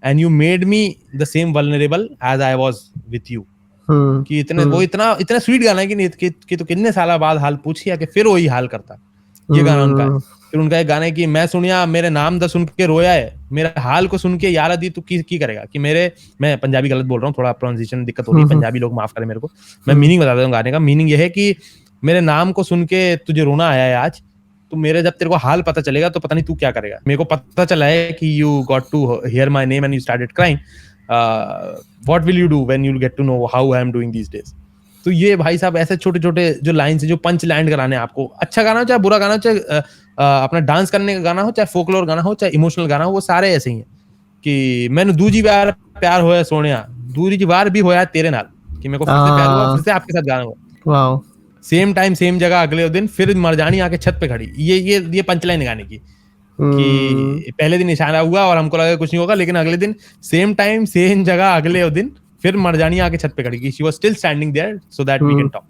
Speaker 1: and you made me the same vulnerable as I was with you. कि इतना स्वीट गाना है कि तो किन्ने साल बाद हाल पूछिया कि फिर वही हाल करता, ये गाना उनका है। फिर उनका एक गाना है कि मैं सुनिया मेरे नाम दा सुन के रोया है, मेरे हाल को सुन के यार दी तू की करेगा। कि मैं पंजाबी गलत बोल रहा हूँ, थोड़ा प्रोनाउंसिएशन दिक्कत हो रही है, पंजाबी लोग माफ करें मेरे को। मैं मीनिंग बता देता हूँ गाने का। मीनिंग ये है कि मेरे नाम को सुन के तुझे रोना आया है आज, तो मेरे जब तेरे को हाल पता चलेगा तो पता नहीं तू क्या करेगा। मेरे को पता चला है कि you got to hear my name and you started crying, what will you do when you get to know how I am doing these days. तो ये भाई साहब ऐसे छोटे छोटे जो लाइन्स है जो पंच लैंड कराने आपको, अच्छा गाना हो चाहे बुरा गाना हो, चाहे अपना डांस करने का गाना हो, चाहे फोकलोर गाना हो, चाहे इमोशनल गाना हो, वो सारे ऐसे ही हैं। कि मैंने दूजी बार प्यार होया सोनिया, दूजी बार भी होया तेरे नाल, कि मेरे को फिर से प्यार हुआ, फिर से आपके साथ गाना हुआ, सेम टाइम सेम जगह अगले दिन फिर मरजानी आके छत पे खड़ी। ये पंचलाइन गाने की कि पहले दिन इशारा हुआ और हमको लगा कुछ नहीं होगा, लेकिन अगले दिन सेम टाइम सेम जगह अगले दिन फिर मरजानी आके छत पे खड़ी कि she was still standing there so that we can talk.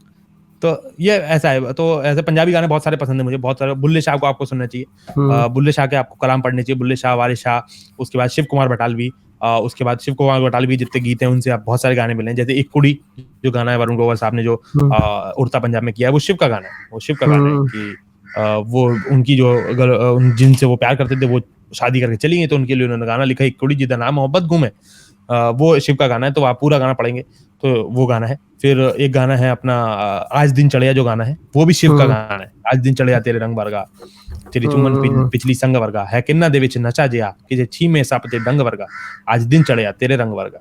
Speaker 1: तो ये ऐसा है। तो ऐसे पंजाबी गाने बहुत सारे पसंद है मुझे, बहुत सारे। बुल्ले शाह को आपको सुनना चाहिए, बुल्ले शाह के आपको कलाम पढ़ने चाहिए, बुल्ले शाह, वारिस शाह, उसके बाद शिव कुमार बटालवी, उसके बाद शिव कुमार बटालवी जितने गीत हैं उनसे आप बहुत सारे गाने मिले। जैसे एक कुड़ी जो गाना है वरुण ग्रोवर साहब ने जो उड़ता पंजाब में किया है, वो शिव का गाना है। वो शिव का गाना है कि वो उनकी जो जिनसे वो प्यार करते थे वो शादी करके चली गई, तो उनके लिए उन्होंने गाना लिखा एक कुड़ी जिदा नाम मोहब्बत गुम है, वो शिव का गाना है। तो आप पूरा गाना पढ़ेंगे तो वो गाना है। फिर एक गाना है अपना आज दिन चढ़िया जो गाना है, वो भी शिव का गाना है। आज दिन चढ़िया तेरे रंग वर्गा, तेरी चुम्बन पिछली संग वर्गा है किन्ना दे विच नचा जिया कि जे छी में सप ते डंग वर्गा, आज दिन चढ़िया तेरे रंग वर्गा।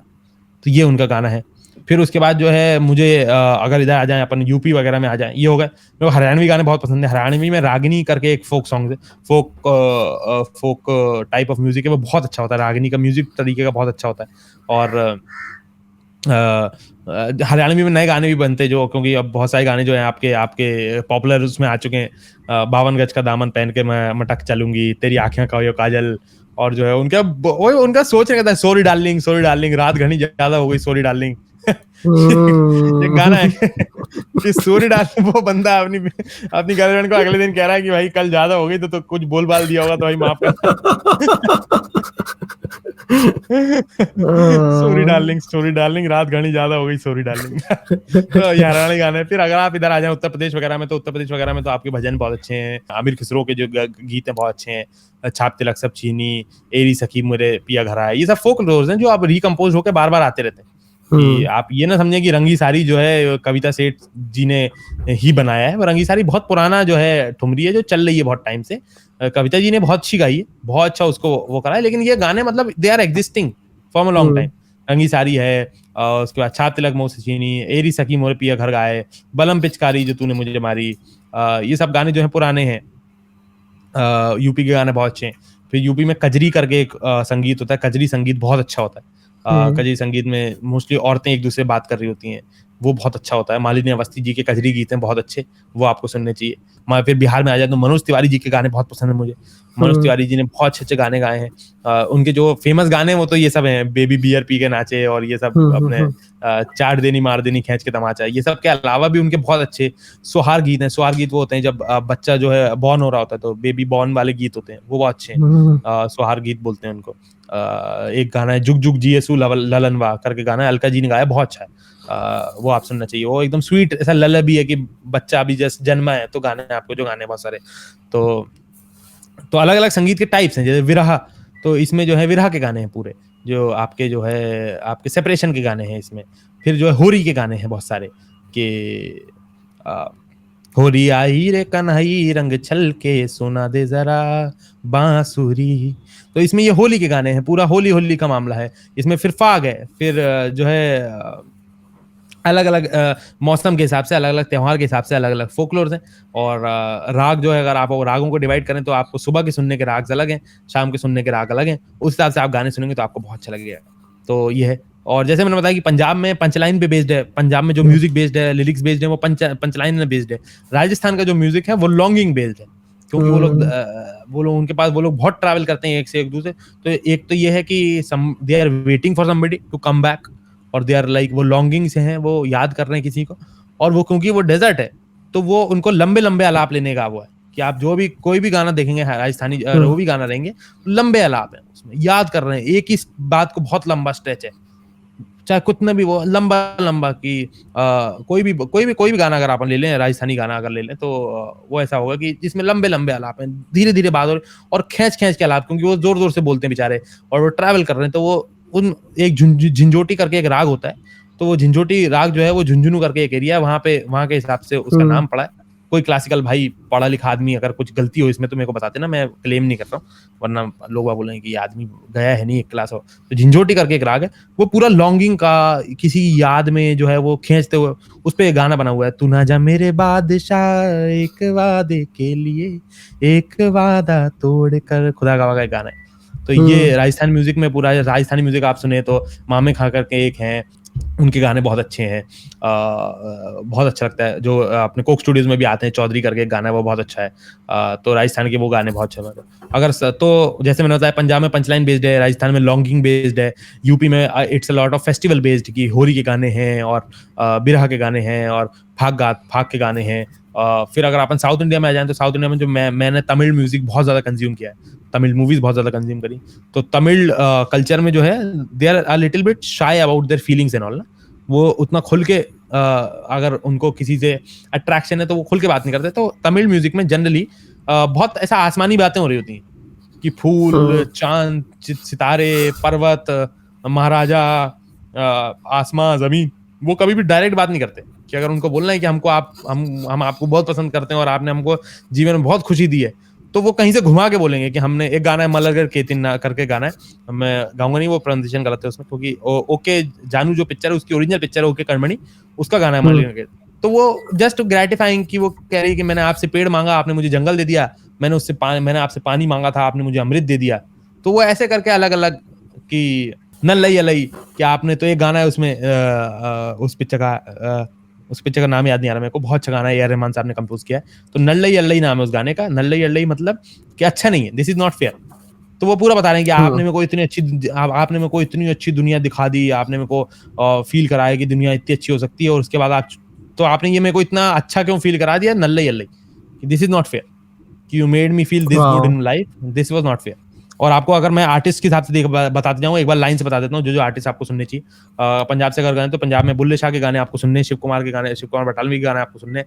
Speaker 1: तो ये उनका गाना है। फिर उसके बाद जो है मुझे अगर इधर आ जाए अपन यूपी वगैरह में आ जाए, ये हो गए। मेरे को हरियाणवी गाने बहुत पसंद है। हरियाणवी में रागिनी करके एक फोक सॉन्ग है, फोक टाइप ऑफ म्यूजिक है, वो बहुत अच्छा होता है। रागिनी का म्यूजिक तरीके का बहुत अच्छा होता है। और हरियाणवी में नए गाने भी बनते हैं जो, क्योंकि अब बहुत सारे गाने जो हैं आपके पॉपुलर उसमें आ चुके हैं। 52 गज का दामन पहन के मैं मटक चलूंगी, तेरी आंखें का यो काजल, और जो है उनका सोच रखा था सोरी डार्लिंग रात घनी ज्यादा हो गई सोरी डार्लिंग। एक गाना है कि सोरी डार्लिंग, वो बंदा अपनी गर्लफ्रेंड को अगले दिन कह रहा है कि भाई कल ज्यादा हो गई तो कुछ बोल बाल दिया होगा तो भाई माफ कर। सॉरी डार्लिंग रात घनी ज्यादा हो गई सॉरी डार्लिंग। तो ये हरियाणवी गाने हैं। फिर अगर आप इधर आ जाए उत्तर प्रदेश वगैरह में, तो उत्तर प्रदेश वगैरह में तो आपके भजन बहुत अच्छे हैं। आमिर खुसरो के जो गीत हैं बहुत अच्छे हैं। छाप तिलक सब चीनी, एरी सखी मेरे पिया घर आए, ये सब फोक रोज हैं जो आप रिकम्पोज होकर बार बार आते रहते हैं। कि आप ये ना समझे कि रंगी सारी जो है कविता सेठ जी ने ही बनाया है। वो रंगी सारी बहुत पुराना जो है ठुमरी है जो चल रही है बहुत टाइम से। कविता जी ने बहुत अच्छी गाई है, बहुत अच्छा उसको वो करा है, लेकिन ये गाने मतलब they are existing for a long time. Rangi Saari है, उसके बाद छाप तिलक मोह से चीनी, एरी सखी मोरे पिया घर गाए, बलम पिचकारी जो तूने मुझे मारी, ये सब गाने जो है पुराने हैं। यूपी के गाने बहुत अच्छे हैं। फिर यूपी में कजरी करके एक संगीत होता है, कजरी संगीत बहुत अच्छा होता है। कजरी संगीत में मोस्टली औरतें एक दूसरे बात कर रही होती हैं, वो बहुत अच्छा होता है। मालिनी अवस्थी जी के कजरी गीत हैं बहुत अच्छे, वो आपको सुनने चाहिए। मैं फिर बिहार में आ जाए तो मनोज तिवारी जी के गाने बहुत पसंद है मुझे। मनोज तिवारी जी ने बहुत अच्छे अच्छे गाने गाए हैं। उनके जो फेमस गाने वो तो ये सब हैं, बेबी बियर पी के नाचे और ये सब अपने चाट देनी मार देनी खींच के तमाचा, ये सब के अलावा भी उनके बहुत अच्छे सोहार गीत हैं। सोहार गीत वो होते हैं जब बच्चा जो है बॉर्न हो रहा होता है, तो बेबी बॉर्न वाले गीत होते हैं, वो बहुत अच्छे हैं। सोहार गीत बोलते हैं उनको। एक गाना है जुग जुग जियेसु ललनवा करके गाना है, अलका जी ने गाया, बहुत अच्छा है। वो आप सुनना चाहिए। वो एकदम स्वीट ऐसा ललबी है कि बच्चा अभी जस्ट जन्मा है तो गाने आपको जो गाने बहुत सारे। तो अलग अलग संगीत के टाइप्स हैं, जैसे विरह, तो इसमें जो है विरह के गाने हैं पूरे, जो आपके जो है आपके सेपरेशन के गाने हैं इसमें। फिर जो है होरी के गाने हैं बहुत सारे कि होरी आई रे कन्हई रंग छल के सुना दे जरा बांसुरी। तो इसमें ये होली के गाने हैं, पूरा होली होली का मामला है इसमें। फिर फाग है, फिर जो है अलग अलग मौसम के हिसाब से, अलग अलग त्योहार के हिसाब से अलग अलग फोकलोर्स हैं। और राग जो है, अगर आप रागों को डिवाइड करें तो आपको सुबह के सुनने के राग अलग हैं, शाम के सुनने के राग अलग हैं। उस हिसाब से आप गाने सुनेंगे तो आपको बहुत अच्छा लगेगा। तो ये है। और जैसे मैंने बताया कि पंजाब में पंचलाइन पे बेस्ड है, पंजाब में जो म्यूजिक बेस्ड है, लिरिक्स बेस्ड है, वो पंचलाइन में बेस्ड है। राजस्थान का जो म्यूजिक है वो लॉन्गिंग बेस्ड है, क्योंकि वो लोग उनके पास वो लोग बहुत ट्रैवल करते हैं एक से एक दूसरे। तो एक तो ये है कि they are waiting for somebody to come back, और दे आर लाइक वो लॉन्गिंग से हैं, वो याद कर रहे हैं किसी को। और वो क्योंकि वो डेजर्ट है तो वो उनको लंबे लंबे आलाप लेने का वो है कि आप जो भी कोई भी गाना देखेंगे राजस्थानी वो भी गाना रहेंगे, लंबे आलाप है उसमें, याद कर रहे हैं एक ही बात को, बहुत लंबा स्ट्रेच है, चाहे कितना भी वो लंबा लंबा कि कोई भी गाना अगर आप ले लें, राजस्थानी गाना अगर ले लें, तो वो ऐसा होगा कि जिसमें लंबे लंबे आलाप हैं, धीरे धीरे बात हो रही और खींच खींच के आलाप, क्योंकि वो जोर जोर से बोलते हैं बेचारे और वो ट्रैवल कर रहे हैं। तो वो उन एक झिंझोटी करके एक राग होता है, तो वो झिंझोटी राग जो है वो झुंझुनू करके एक एरिया है, वहां के हिसाब से उसका नाम पड़ा है। कोई क्लासिकल भाई पढ़ा लिखा आदमी अगर कुछ गलती हो इसमें तो मेरे को बताते ना, मैं क्लेम नहीं कर रहा हूँ, वरना लोग बोलेंगे कि ये आदमी गया है नहीं एक क्लास हो। तो झिंझोटी करके एक राग है, वो पूरा लॉन्गिंग का, किसी याद में जो है वो खींचते हुए उस पर गाना बना हुआ है। तू ना जा मेरे बादशाह एक वादे के लिए, एक वादा तोड़ कर, खुदा का गाना है। तो ये राजस्थान म्यूजिक में पूरा, राजस्थानी म्यूजिक आप सुने तो मामे खां करके एक हैं, उनके गाने बहुत अच्छे हैं। बहुत अच्छा लगता है। जो अपने कोक स्टूडियोज में भी आते हैं, चौधरी करके एक गाना है, वो बहुत अच्छा है। तो राजस्थान के वो गाने बहुत अच्छे हैं। अगर तो जैसे मैंने बताया, पंजाब में पंचलाइन बेस्ड है, राजस्थान में लॉन्गिंग बेस्ड है, यूपी में it's a lot of festival based की होली के गाने हैं और बिरहा के गाने हैं और फाग के गाने हैं। फिर अगर अपन साउथ इंडिया में आ जाए तो साउथ इंडिया में जो मैंने तमिल म्यूजिक बहुत ज्यादा कंज्यूम किया है, तमिल मूवीज बहुत ज्यादा कंज्यूम करी। तो तमिल कल्चर में जो है they are a little bit shy about their feelings and all ना, वो उतना खुल के अगर उनको किसी से अट्रैक्शन है तो वो खुल के बात नहीं करते। तो तमिल म्यूजिक में जनरली बहुत ऐसा आसमानी बातें हो रही होती हैं कि फूल, चांद, सितारे, पर्वत, महाराजा, आसमां, जमीन, वो कभी भी डायरेक्ट बात नहीं करते। कि अगर उनको बोलना है कि हमको हम आपको बहुत पसंद करते हैं और आपने हमको जीवन में बहुत खुशी दी है, तो वो कहीं से घुमा के बोलेंगे कि हमने, एक गाना है मलरगर केतिन करके गाना है, मैं गाऊंगा नहीं, वो प्रोनाउंसिएशन गलत है उसमें, क्योंकि ओके जानू जो पिक्चर है उसकी ओरिजिनल पिक्चर है ओके कर्मणी, उसका गाना है मलरगर केतिन। तो वो जस्ट ग्रेटिफाइंग कि वो कह रही है कि मैंने आपसे पेड़ मांगा, आपने मुझे जंगल दे दिया, मैंने आपसे पानी मांगा था, आपने मुझे अमृत दे दिया। तो वो ऐसे करके अलग अलग कि नल्लई अलई, कि आपने तो एक गाना है उसमें उस पिक्चर का नाम याद नहीं आ रहा मेरे को, बहुत अच्छा गाना है, ए.आर. रहमान साहब ने कंपोज किया है। तो नल्लई अल्लई नाम है उस गाने का। नल्लई अल्लई मतलब कि अच्छा नहीं है, दिस इज नॉट फेयर। तो वो पूरा बता रहे हैं कि आपने मेरे को इतनी अच्छी दुनिया दिखा दी, आपने मेरे को फील कराया कि दुनिया इतनी अच्छी हो सकती है, और उसके बाद आपने ये मेरे को इतना अच्छा क्यों फील करा दिया, नल्लई अल्लई, दिस इज नॉट फेयर, कि you made me feel this good in life, this was not fair. और आपको अगर मैं आर्टिस्ट के हिसाब से बताते जाऊँ, एक बार लाइन से बता देता हूँ जो आर्टिस्ट आपको सुनने चाहिए। पंजाब से अगर गाने तो पंजाब में बुल्ले शाह के गाने आपको सुनने, शिव कुमार बटालवी के गाने आपको सुनने।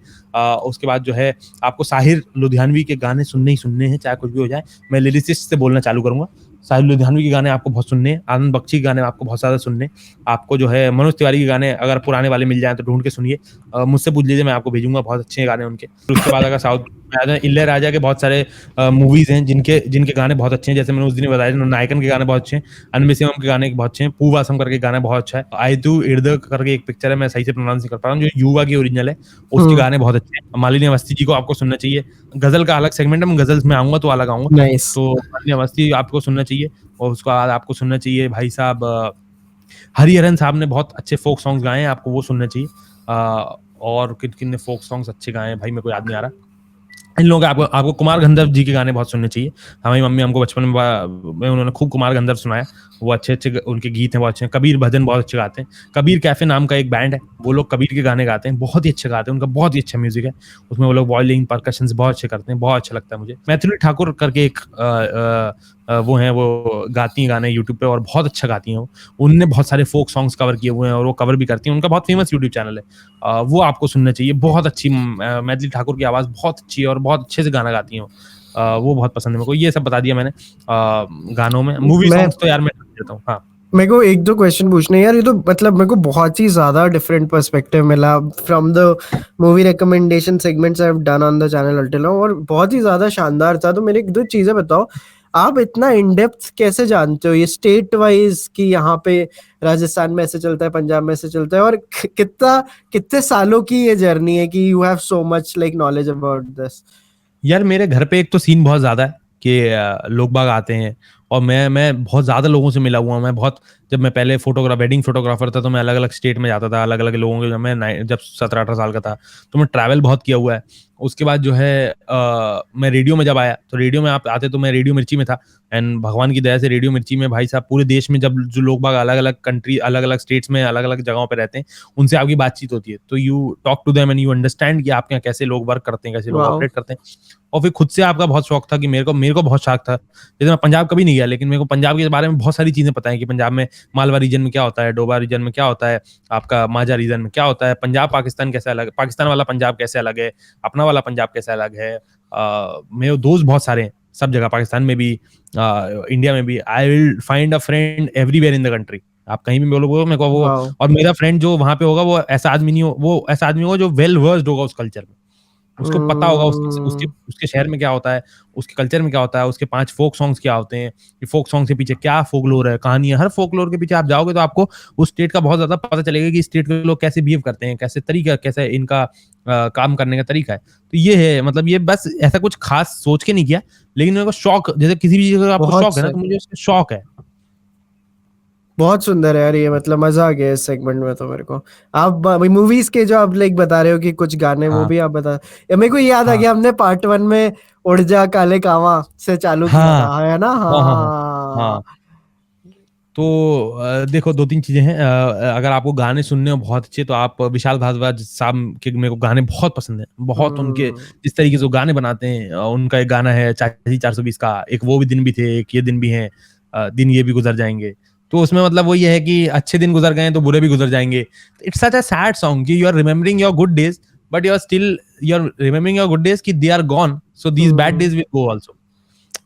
Speaker 1: उसके बाद जो है आपको साहिर लुधियानवी के गाने सुनने ही सुनने हैं, चाहे कुछ भी हो जाए। मैं लिरिसिस्ट से बोलना चालू करूंगा। साहिर लुधियानवी के गाने आपको बहुत सुनने, आनंद बख्शी के गाने आपको बहुत ज्यादा सुनने। आपको जो है मनोज तिवारी के गाने अगर पुराने वाले मिल जाए तो ढूंढ के सुनिए, मुझसे पूछ लीजिए, मैं आपको भेजूंगा, बहुत अच्छे गाने उनके। उसके बाद अगर साउथ में इलैयाराजा के बहुत सारे मूवीज हैं जिनके गाने बहुत अच्छे हैं। जैसे मैंने उस दिन बताया, नायकन के गाने बहुत अच्छे हैं, अनबिसिमम के गाने बहुत अच्छे हैं, पूवासम करके गाना बहुत अच्छा है, आई तू इर्द करके एक पिक्चर है, मैं सही से प्रोनाउंस नहीं कर पा रहा हूँ, जो युवा की ओरिजिनल है, उसके गाने बहुत अच्छे हैं। मालिनी अवस्थी जी को आपको सुनना चाहिए। गजल का अलग सेगमेंट है, मैं गजल्स में आऊंगा तो अलग आऊंगा। तो मालिनी अवस्थी आपको सुनना चाहिए। और उसके बाद आपको सुनना चाहिए भाई साहब हरिहरन साहब ने बहुत अच्छे फोक सॉन्ग्स गाए हैं, आपको वो सुनना चाहिए। और किन किन ने फोक सॉन्ग्स अच्छे गाए हैं भाई, मेरे को याद नहीं आ रहा। इन लोगों के आपको आपको कुमार गंधर्व जी के गाने बहुत सुनने चाहिए। हमारी मम्मी हमको बचपन में उन्होंने खूब कुमार गंधर्व सुनाया। वो अच्छे अच्छे उनके गीत हैं, बहुत अच्छे हैं। कबीर भजन बहुत अच्छे गाते हैं। कबीर कैफे नाम का एक बैंड है, वो लोग कबीर के गाने गाते हैं, बहुत ही अच्छे गाते हैं। उनका बहुत ही अच्छा म्यूजिक है, उसमें वो लोग वॉयलिन परकशंस बहुत अच्छे करते हैं, बहुत अच्छा लगता है मुझे। मैथिली ठाकुर करके एक वो हैं, वो गाती हैं गाने यूट्यूब पे और बहुत अच्छा गाती हैं वो। उनने बहुत सारे फोक सॉन्ग्स कवर किए हुए हैं और वो कवर भी करती हैं। उनका बहुत फेमस यूट्यूब चैनल है, वो आपको सुनना चाहिए। बहुत अच्छी मैथिली ठाकुर की आवाज़ बहुत अच्छी है और बहुत अच्छे से गाना गाती हैं वो बहुत पसंद है मेरे को। ये सब बता दिया मैंने गानों में। मूवी
Speaker 2: मैं
Speaker 1: सॉन्ग्स तो यार मैं देता हूँ। हाँ
Speaker 2: मेरे को एक दो क्वेश्चन पूछने हैं यार, ये तो मतलब मेरे को बहुत ही ज्यादा डिफरेंट पर्सपेक्टिव मिला from the movie recommendation segments I have done on the channel अल्टिल now, और बहुत ही ज्यादा शानदार था। तो मेरे एक दो चीजें बताओ, आप इतना इन डेप्थ कैसे जानते हो ये स्टेट वाइज कि यहाँ पे राजस्थान में ऐसे चलता है, पंजाब में ऐसे चलता है, और कितना कितने सालों की ये जर्नी है कि you have so much like knowledge about this?
Speaker 1: यार, मेरे घर पे एक तो सीन बहुत ज्यादा है कि लोग बाग आते हैं और मैं बहुत ज्यादा लोगों से मिला हुआ हूँ। मैं बहुत, जब मैं पहले वेडिंग फोटोग्राफर था तो मैं अलग अलग स्टेट में जाता था, अलग अलग लोगों के। जब 17-18 साल का था तो मैं ट्रैवल बहुत किया हुआ है। उसके बाद जो है मैं रेडियो में जब आया तो रेडियो में आप आते तो मैं रेडियो मिर्ची में था। एंड भगवान की दया से रेडियो मिर्ची में भाई साहब पूरे देश में जब जो लोग बाग अलग अलग कंट्री, अलग अलग स्टेट्स में, अलग अलग जगहों पे रहते हैं, उनसे आपकी बातचीत होती है, तो you talk to them and you understand कि आपके यहाँ कैसे लोग वर्क करते हैं, कैसे लोग
Speaker 2: वाओ।
Speaker 1: ऑपरेट करते हैं। और फिर खुद से आपका बहुत शौक था कि मेरे को बहुत शौक था। जैसे मैं पंजाब कभी नहीं गया, लेकिन मेरे को पंजाब के बारे में बहुत सारी चीजें पता है कि पंजाब में मालवा रीजन में क्या होता है, डोबा रीजन में क्या होता है, आपका माझा रीजन में क्या होता है, पंजाब पाकिस्तान कैसे अलग, पाकिस्तान वाला पंजाब कैसे अलग है, अपना वाला पंजाब कैसे अलग है। मेरे दोस्त बहुत सारे हैं सब जगह, पाकिस्तान में भी, इंडिया में भी। I will find a friend everywhere in the country. आप कहीं भी बोलोगे मेरे को वो,
Speaker 2: वाओ।
Speaker 1: और मेरा फ्रेंड जो वहां पे होगा वो ऐसा आदमी नहीं हो, वो ऐसा आदमी होगा जो वेल वर्स्ड होगा उस कल्चर में। उसको पता होगा उसके उसके उसके शहर में क्या होता है, उसके कल्चर में क्या होता है, उसके 5 फोक सॉन्ग्स क्या होते हैं, ये फोक सॉन्ग के पीछे क्या फोकलोर है, कहानी है। हर फोकलोर के पीछे आप जाओगे तो आपको उस स्टेट का बहुत ज्यादा पता चलेगा कि स्टेट के लोग कैसे बिहेव करते हैं, कैसे तरीका, कैसे इनका काम करने का तरीका है। तो ये है, मतलब ये बस ऐसा कुछ खास सोच के नहीं किया, लेकिन मेरे को शौक, जैसे किसी भी चीज का आपको
Speaker 2: बहुत
Speaker 1: शौक है ना,
Speaker 2: सही,
Speaker 1: तो मुझे उसका शौक है।
Speaker 2: बहुत सुंदर है यार ये, मतलब मजा आ गया इस सेगमेंट में तो मेरे को। आप मूवीज के जो आप लाइक बता रहे हो कि कुछ गाने वो
Speaker 1: हाँ
Speaker 2: भी आप बता, या मेरे को याद आ
Speaker 1: हाँ
Speaker 2: गया हमने पार्ट 1 में उड़ जा काले कावा से चालू किया
Speaker 1: हाँ
Speaker 2: था, है ना?
Speaker 1: हाँ हाँ हाँ
Speaker 2: हाँ।
Speaker 1: हाँ। तो देखो, 2-3 चीजें हैं। अगर आपको गाने सुनने हो बहुत अच्छे, तो आप विशाल भारद्वाज साहब के मेरे को गाने बहुत पसंद है, बहुत। उनके
Speaker 2: हम्म।
Speaker 1: जिस तरीके से वो गाने बनाते हैं, उनका एक गाना है चाची 420 का, एक वो भी दिन भी थे, एक ये दिन भी हैं, दिन ये भी गुजर जाएंगे। तो उसमें मतलब वो ये है कि अच्छे दिन गुजर गए तो बुरे भी गुजर जाएंगे। It's such a sad song कि you are remembering your good days, but you are remembering your good days कि they are gone, so these bad
Speaker 2: hmm.
Speaker 1: Days will go also.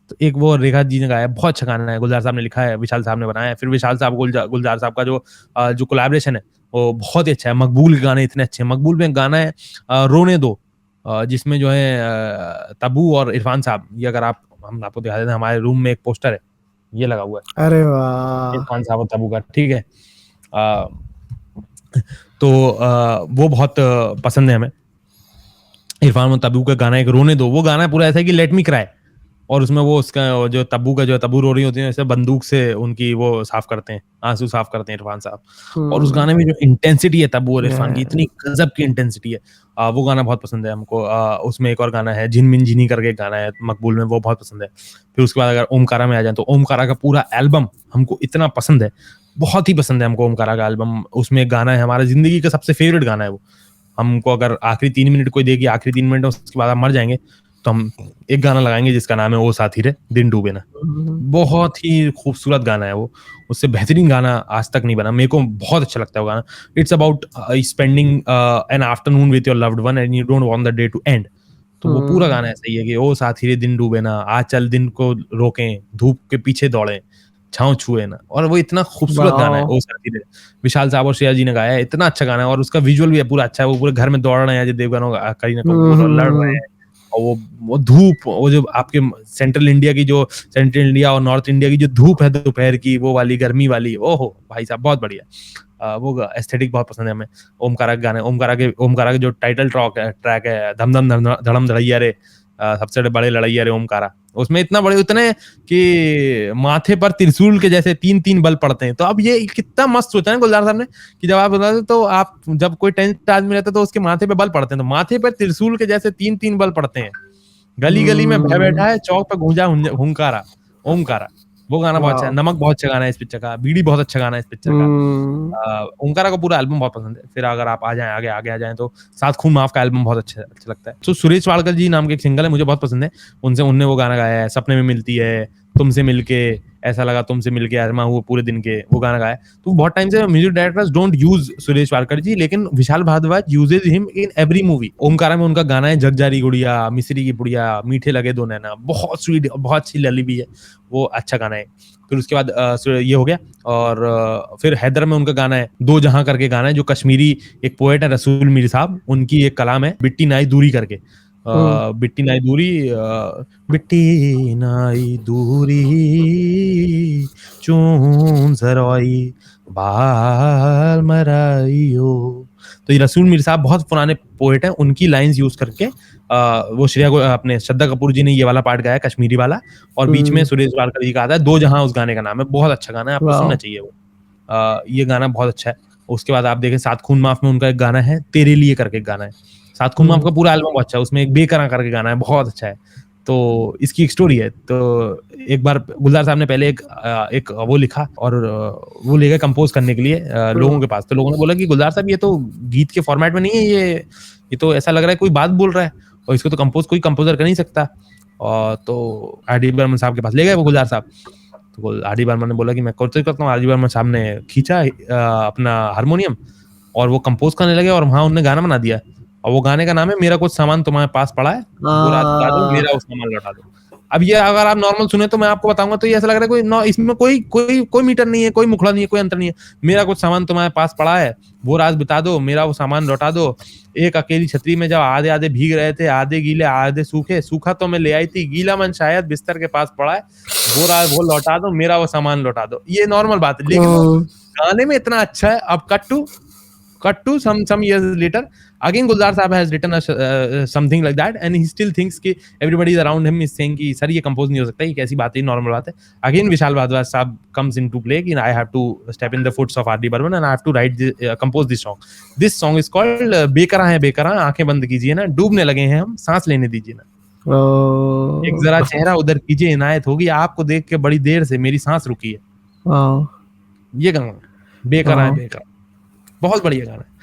Speaker 1: तो एक वो रेखा जी ने गाया है, बहुत अच्छा गाना है, गुलजार साहब ने लिखा है, विशाल साहब ने बनाया है। फिर विशाल साहब गुलजार साहब का जो कोलैबोरेशन है वो बहुत ही अच्छा है। मकबूल के गाने इतने अच्छे हैं। मकबूल में गाना है रोने दो, जिसमें जो है तब्बू और इरफान साहब, ये अगर आप, हम आपको दिखा देते हैं, हमारे रूम में एक पोस्टर है, ये लगा हुआ
Speaker 2: अरे
Speaker 1: है
Speaker 2: वाह।
Speaker 1: इरफान साहब और तब्बू का, ठीक है। अ, तो वो बहुत पसंद है हमें। इरफान और तब्बू का गाना एक रोने दो, वो गाना पूरा ऐसा है कि लेट मी क्राई। और उसमें वो उसका जो तब्बू का, जो तब्बू रो रही होती है, ऐसे बंदूक से उनकी वो साफ करते हैं, आंसू साफ करते हैं इरफान साहब। और उस
Speaker 2: हम्म।
Speaker 1: गाने में जो इंटेंसिटी है तब्बू और इरफान की,
Speaker 2: Yeah.
Speaker 1: इतनी गजब की इंटेंसिटी है। वो गाना बहुत पसंद है हमको। उसमें एक और गाना है झिनमिन झिनी करके एक गाना है मकबूल में, वो बहुत पसंद है। फिर उसके बाद अगर ओमकारा में आ जाए तो ओमकारा का पूरा एल्बम हमको इतना पसंद है, बहुत ही पसंद है हमको ओमकारा का एल्बम। उसमें एक गाना है, हमारा जिंदगी का सबसे फेवरेट गाना है वो। हमको अगर आखिरी 3 मिनट कोई देगी, आखिरी 3 मिनट उसके बाद हम मर जाएंगे, तो हम एक गाना लगाएंगे जिसका नाम है ओ साथी रे दिन डूबे ना।
Speaker 2: हम्म।
Speaker 1: बहुत ही खूबसूरत गाना है वो, उससे बेहतरीन गाना आज तक नहीं बना। मेरे को बहुत अच्छा लगता है वो गाना। It's about spending an afternoon with your loved one and you don't want the day to end. तो वो पूरा गाना ऐसा ही है कि ओ साथी रे दिन डूबे ना, आज चल दिन को रोकें, धूप के पीछे दौड़े, छाँव छुए ना। और वो इतना खूबसूरत गाना है
Speaker 2: वाह।
Speaker 1: ओ साथी रे। विशाल साहब और श्रेया जी ने गाया है, इतना अच्छा गाना है। और उसका विजुअल भी है पूरा अच्छा है। वो पूरे घर में दौड़ रहे हैं, अजय देवगन और करीना कपूर लड़ रहे
Speaker 2: हम्म।
Speaker 1: हैं। और वो धूप, वो जो आपके सेंट्रल इंडिया और नॉर्थ इंडिया की जो धूप है दोपहर की, वो वाली गर्मी वाली, ओहो भाई साहब बहुत बढ़िया। वो एस्थेटिक बहुत पसंद है हमें। ओमकारा के गाने, ओमकारा के जो टाइटल ट्रैक है, धम धम धड़म धड़ैया रे, सबसे बड़े लड़ैया रे ओमकारा, उसमें इतना बड़े उतने कि माथे पर त्रिशूल के जैसे 3-3 बल पड़ते हैं। तो अब ये कितना मस्त सोचा है गुलजार साहब ने कि जब आप बताते तो आप जब कोई 10th आदमी रहता है तो उसके माथे पे बल पड़ते हैं, तो माथे पर त्रिशूल के जैसे 3-3 बल पड़ते हैं। गली गली में भय बैठा है, चौक पे गूंजा हुंकारा ओमकारा। वो गाना बहुत अच्छा है। नमक बहुत अच्छा गाना है इस पिक्चर का। बीड़ी बहुत अच्छा गाना है इस पिक्चर का। ओमकारा का पूरा एल्बम बहुत पसंद है। फिर अगर आप आ जाएं आगे आगे आ जाएं तो सात खून माफ का एल्बम बहुत अच्छा लगता है। तो सुरेश वाडकर जी नाम के एक सिंगर है, मुझे बहुत पसंद है। उनने वो गाना गाया है, सपने में मिलती है, तुमसे मिलके ऐसा लगा, तुमसे मिलके अरमा हुआ पूरे दिन के, वो गाना गाया। तो बहुत टाइम से music directors don't use Suresh Wadkar ji, लेकिन Vishal Bhardwaj uses him in every movie. Omkara में उनका गाना है जग जारी गुड़िया, मिस्री की पुड़िया, मीठे लगे दो नैना, बहुत स्वीट, बहुत अच्छी लली भी है, वो अच्छा गाना है। फिर उसके बाद ये हो गया। और फिर हैदर में उनका गाना है दो जहां करके गाना है, जो कश्मीरी एक पोएट है रसूल मीर साहब, उनकी एक कलाम है बिट्टी नाई दूरी करके। बिट्टी नाई दूरी, बिट्टी नाई दूरी चून जराई बाल मराइयो। तो ये रसूल मीर साहब बहुत पुराने पोएट हैं, उनकी लाइंस यूज करके वो अपने श्रद्धा कपूर जी ने ये वाला पार्ट गाया कश्मीरी वाला, और बीच में सुरेश वाडकर जी का आता है दो जहां, उस गाने का नाम है। बहुत अच्छा गाना है, आपको सुनना चाहिए वो। ये गाना बहुत अच्छा है। उसके बाद आप देखें सात खून माफ में उनका एक गाना है तेरे लिए करके, एक गाना है। सात खून माफ का पूरा एल्बम बहुत अच्छा है, उसमें एक बेकरां करके गाना है, बहुत अच्छा है। तो इसकी एक स्टोरी है। तो एक बार गुलजार साहब ने पहले एक वो लिखा और वो ले गए कंपोज करने के लिए लोगों के पास। तो लोगों ने बोला कि गुलजार साहब ये तो गीत के फॉर्मेट में नहीं है, ये तो ऐसा लग रहा है कोई बात बोल रहा है, और इसको तो कंपोज कोई कंपोजर कर नहीं सकता। और तो आर डी बर्मन साहब के पास ले गए वो गुलजार साहब। तो आर डी बर्मन ने बोला कि मैं कोशिश करता हूँ। आर डी बर्मन साहब ने खींचा अपना हारमोनियम और वो कंपोज करने लगे, और वहां उन्होंने गाना बना दिया। और वो गाने का नाम है मेरा कुछ सामान तुम्हारे पास पड़ा है, वो रात बता दो, मेरा वो सामान लौटा दो। अब ये अगर आप नॉर्मल सुने तो मैं आपको बताऊंगा तो ये ऐसा लग रहा है कोई इसमें कोई मीटर नहीं है, कोई मुखड़ा नहीं है, कोई अंतर नहीं है। मेरा कुछ सामान तुम्हारे पास पड़ा है, वो रात बिता दो, मेरा वो सामान लौटा दो। एक अकेली छतरी में जब आधे आधे भीग रहे थे, आधे गीले आधे सूखे, सूखा तो मैं ले आई थी, गीला मन शायद बिस्तर के पास पड़ा है, वो रात वो लौटा दो, मेरा वो सामान लौटा दो। ये नॉर्मल बात है, लेकिन गाने में इतना अच्छा है। अब cut to some years later, again Gulzar Saab has written something like that, and he still thinks कि everybody around him is saying कि सर ये कंपोज नहीं हो सकता, ये कैसी बात है, नॉर्मल बात है। Again विशाल भारद्वाज साहब comes into play कि I have to step in the footsteps of R.D. Burman and I have to compose this song. This song is called बेकरां है बेकरां, आंखें बंद कीजिए ना, डूबने लगे हैं हम, सांस लेने दीजिए ना, एक जरा चेहरा उधर कीजिए, इनायत होगी आपको देख के बड़ी देर से मेरी सांस रुकी है। ये गाना बेकरां है बेकरां, बहुत बढ़िया गाना है।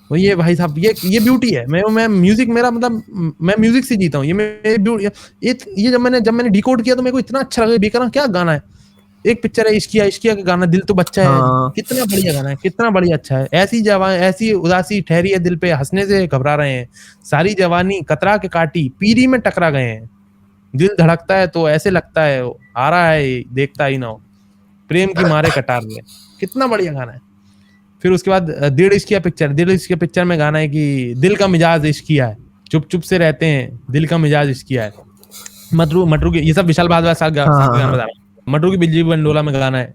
Speaker 1: तो ये भाई साहब ये ब्यूटी है। मैं म्यूजिक, मेरा मतलब मैं म्यूजिक से जीता हूँ। ये जब मैंने डिकोड किया तो मेरे को इतना अच्छा लगा। बेकरां क्या गाना है। एक पिक्चर है इश्किया का गाना, दिल तो बच्चा है, कितना बढ़िया गाना है, कितना बढ़िया अच्छा है। ऐसी उदासी ठहरी है दिल पे, हंसने से घबरा रहे हैं, सारी जवानी कतरा के काटी, पीरी में टकरा गए हैं, दिल धड़कता है तो ऐसे लगता है आ रहा है देखता ही ना हो, प्रेम की मारे कटार में। कितना बढ़िया गाना है। फिर उसके बाद दिल इश्किया पिक्चर में गाना है कि दिल का मिजाज इश्किया है, चुप चुप से रहते हैं, दिल का मिजाज इश्किया है। मटरू की, ये सब विशाल भारद्वाज साहब गाना बता रहा हूँ। मटरू की बिजली बंडोला में गाना है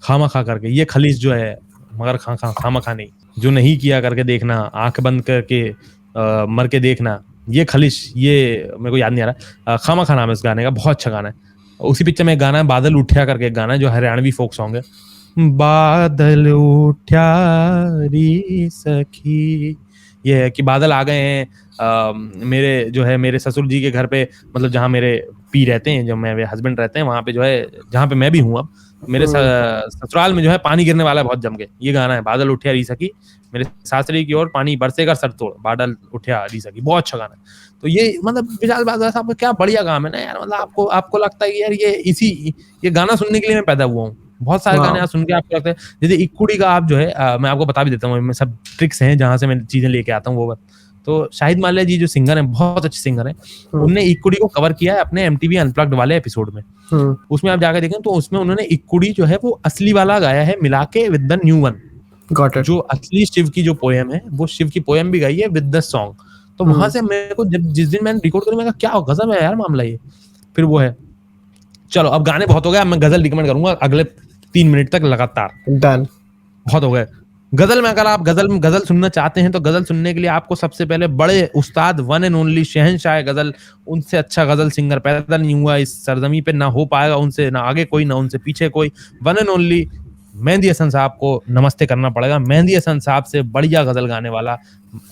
Speaker 1: खामा खा करके, ये खलीस जो है मगर खामा खा नहीं, जो नहीं किया करके देखना, आंख बंद करके मर के देखना, ये खलीस, ये मेरे को याद नहीं आ रहा, खामा खा नाम है इस गाने का, बहुत अच्छा गाना है। उसी पिक्चर में एक गाना है बादल उठ्या करके, एक गाना है जो हरियाणवी फोक सॉन्ग है। बादल उठ्या री सखी, ये है कि बादल आ गए हैं मेरे ससुर जी के घर पे, मतलब जहाँ मेरे पी रहते हैं, जो मेरे हस्बैंड रहते हैं, वहां पे जो है जहाँ पे मैं भी हूँ अब, मेरे ससुराल में जो है पानी गिरने वाला है बहुत जम के। ये गाना है बादल उठ्या री सखी, मेरे सासरी की ओर पानी बरसेगा सर तोड़, बादल उठ्या री सखी, बहुत अच्छा गाना है। तो ये मतलब विशाल भारद्वाज साहब का क्या बढ़िया काम है ना यार। मतलब आपको लगता है कि यार ये गाना सुनने के लिए मैं पैदा हुआ हूँ। बहुत सारे गाने आप सुन के आपको लगता है, जैसे इक्कुड़ी का आप जो है मैं आपको बता भी देता हूँ, सब ट्रिक्स हैं जहां से मैं चीजें लेके आता हूँ वो बात। तो शाहिद माल्या जी जो सिंगर हैं, बहुत अच्छे सिंगर हैं, उन्होंने इक्कुड़ी को कवर किया है अपने एमटीवी अनप्लग्ड वाले एपिसोड में। उसमें आप जाकर देखें तो उसमें उन्होंने इक्कुड़ी जो है वो असली वाला गाया है मिला के विद द न्यू वन। जो असली शिव की जो पोएम है, वो शिव की पोएम भी गाई है विद द सॉन्ग। तो वहां से मेरे को जिस दिन मैंने रिकॉर्ड करी, मैं क्या गजब है यार मामला ये। फिर वो है, चलो अब गाने बहुत हो गए, अब मैं गजल रिकमेंड करूंगा अगले 3 मिनट तक लगातार।
Speaker 2: डन,
Speaker 1: बहुत हो गए। गजल में अगर आप गजल सुनना चाहते हैं तो गजल सुनने के लिए आपको सबसे पहले बड़े उस्ताद, वन एंड ओनली शहंशाह गजल, उनसे अच्छा गजल सिंगर पैदा नहीं हुआ इस सरजमी पे, ना हो पाएगा उनसे, ना आगे कोई, ना उनसे पीछे कोई, one and only Mehdi Hasan साहब को नमस्ते करना पड़ेगा। मेहंदी हसन साहब से बढ़िया गजल गाने वाला,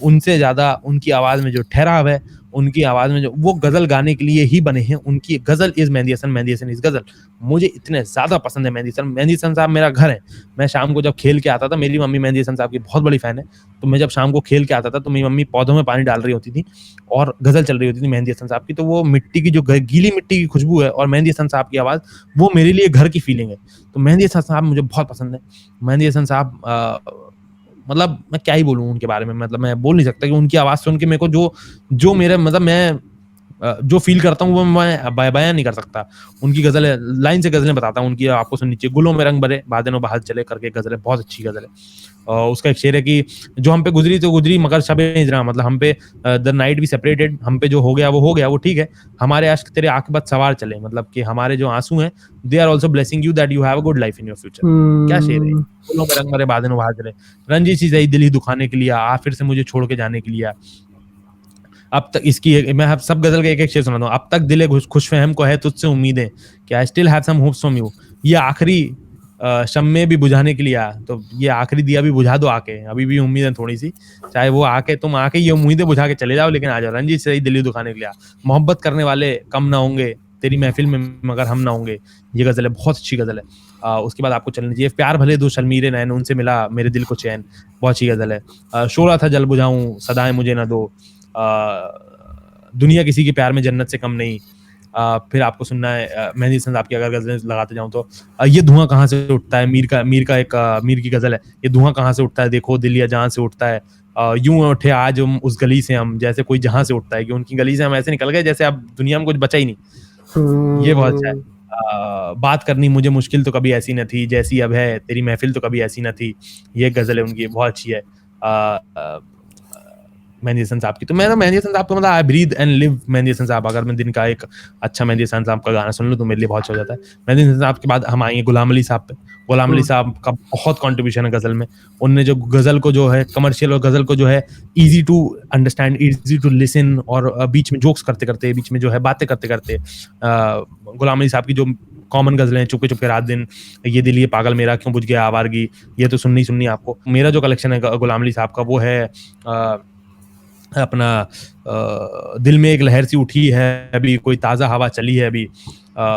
Speaker 1: उनसे ज्यादा उनकी आवाज में जो ठहराव है, उनकी आवाज में जो वो गजल गाने के लिए ही बने हैं, उनकी गजल इज मेहंदी हसन, मेहंदी हसन इज गजल। मुझे इतने ज्यादा पसंद है मेहंदी हसन। मेहंदी हसन साहब मेरा घर है। मैं शाम को जब खेल के आता था, मेरी मम्मी मेहंदी हसन साहब की बहुत बड़ी फैन है, तो मैं जब शाम को खेल के आता था तो मेरी मम्मी पौधों में पानी डाल रही होती थी और गजल चल रही होती थी मेहंदी हसन साहब की, तो वो मिट्टी की जो गीली मिट्टी की खुशबू है और मेहंदी हसन साहब की आवाज, वो मेरे लिए घर की फीलिंग है। तो मेहंदी हसन साहब मुझे बहुत पसंद है। मेहंदी हसन साहब मतलब मैं क्या ही बोलूं उनके बारे में, मतलब मैं बोल नहीं सकता कि उनकी आवाज सुन के मेरे को जो मेरे मतलब मैं जो फील करता हूँ वो मैं बयां नहीं कर सकता। उनकी गजल लाइन से गजलें बताता हूँ उनकी, आपको सुननी चाहिए। गुलों में रंग भरे बादलों बहार चले करके गजल है, बहुत अच्छी गजल है। उसका एक शेर है कि जो हम पे गुजरी तो गुजरी मगर शबे हिजरा, मतलब हम पे द नाइट वी सेपरेटेड, हम पे जो हो गया वो ठीक है, हमारे अश्क तेरे आंख सवार चले, मतलब कि हमारे जो आंसू हैं they are also blessing you that you have a good life in your future. क्या शेर है। गुलों में रंग भरे बादलों बहार चले, रंजी सी सही दिल ही दुखाने के लिए आ, फिर से मुझे छोड़ के जाने के लिए। अब तक इसकी मैं सब गजल का एक एक शेर सुनाता हूँ। अब तक दिले खुशफहम को है तुझसे उम्मीदें कि I still have some hopes from you, ये आखिरी शम्मे भी बुझाने के लिए आ, तो ये आखिरी दिया भी बुझा दो आके, अभी भी उम्मीद है थोड़ी सी, चाहे वो आके तुम आके ये उम्मीदें बुझा के चले जाओ, लेकिन आ जाओ। रंजीत से दिल्ली दुखाने के लिए आ, मोहब्बत करने वाले कम ना होंगे तेरी महफिल में मगर हम ना होंगे, ये गजल है, बहुत अच्छी गजल है। उसके बाद आपको चलना चाहिए प्यार भले दो शर्मीरे नैन, उनसे मिला मेरे दिल को चैन, बहुत अच्छी गजल है। शोला था जल बुझाऊं सदाएं मुझे ना दो, दुनिया किसी के प्यार में जन्नत से कम नहीं। फिर आपको सुनना है मेहंदी हसन साहब की अगर गजलें लगाते जाऊं तो ये धुआं कहाँ से उठता है, मीर की गजल है, ये धुआं कहाँ से उठता है देखो दिल या जहां से उठता है, यूं उठे आज हम उस गली से, हम जैसे कोई जहां से उठता है, कि उनकी गली से हम ऐसे निकल गए जैसे अब दुनिया में कुछ बचा ही नहीं। ये बहुत अच्छा है। बात करनी मुझे मुश्किल तो कभी ऐसी न थी, जैसी अब है तेरी महफिल तो कभी ऐसी न थी, ये गजल है उनकी, बहुत अच्छी है मेहंदी हसन साहब की। तो मैं मेहंदी हसन साहब को मतलब I breathe and live Mehdi Hasan साहब। अगर मैं दिन का एक अच्छा मेहंदी हसन साहब का गाना सुन लूं तो मेरे लिए बहुत अच्छा हो जाता है। मेहंदी हसन साहब के बाद हम आएंगे गुलाम अली साहब पे। गुलाम अली साहब का बहुत कंट्रीब्यूशन है गजल में। उनने जो गजल को जो है कमर्शियल और गजल को जो है easy to understand, easy to listen, और बीच में जोक्स करते करते, बीच में जो है बातें करते करते, गुलाम अली साहब की जो कॉमन गजलें, चुपके चुपके रात दिन, ये दिल ये पागल मेरा, क्यों बुझ गया आवारगी, ये तो सुननी आपको। मेरा जो कलेक्शन है गुलाम अली साहब का वो है अपना दिल में एक लहर सी उठी है अभी, कोई ताजा हवा चली है अभी।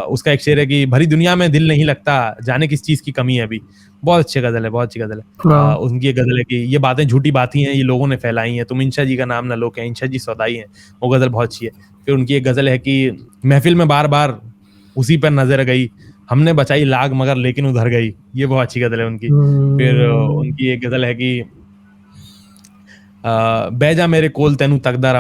Speaker 1: उसका एक शेर है कि भरी दुनिया में दिल नहीं लगता, जाने किस चीज की कमी है अभी। बहुत अच्छी गजल है, बहुत अच्छी गजल है। उनकी गजल है कि ये बातें झूठी बातें हैं, ये लोगों ने फैलाई हैं, तुम इंशा जी का नाम ना लो, क्या इंशा जी सौदाई हैं। वो गजल बहुत अच्छी है। फिर उनकी एक गजल है कि महफिल में बार बार उसी पर नजर गई, हमने बचाई लाग मगर लेकिन उधर गई, ये बहुत अच्छी गजल है उनकी। फिर उनकी एक गजल है कि बैजा मेरे कोल तेनू तकदा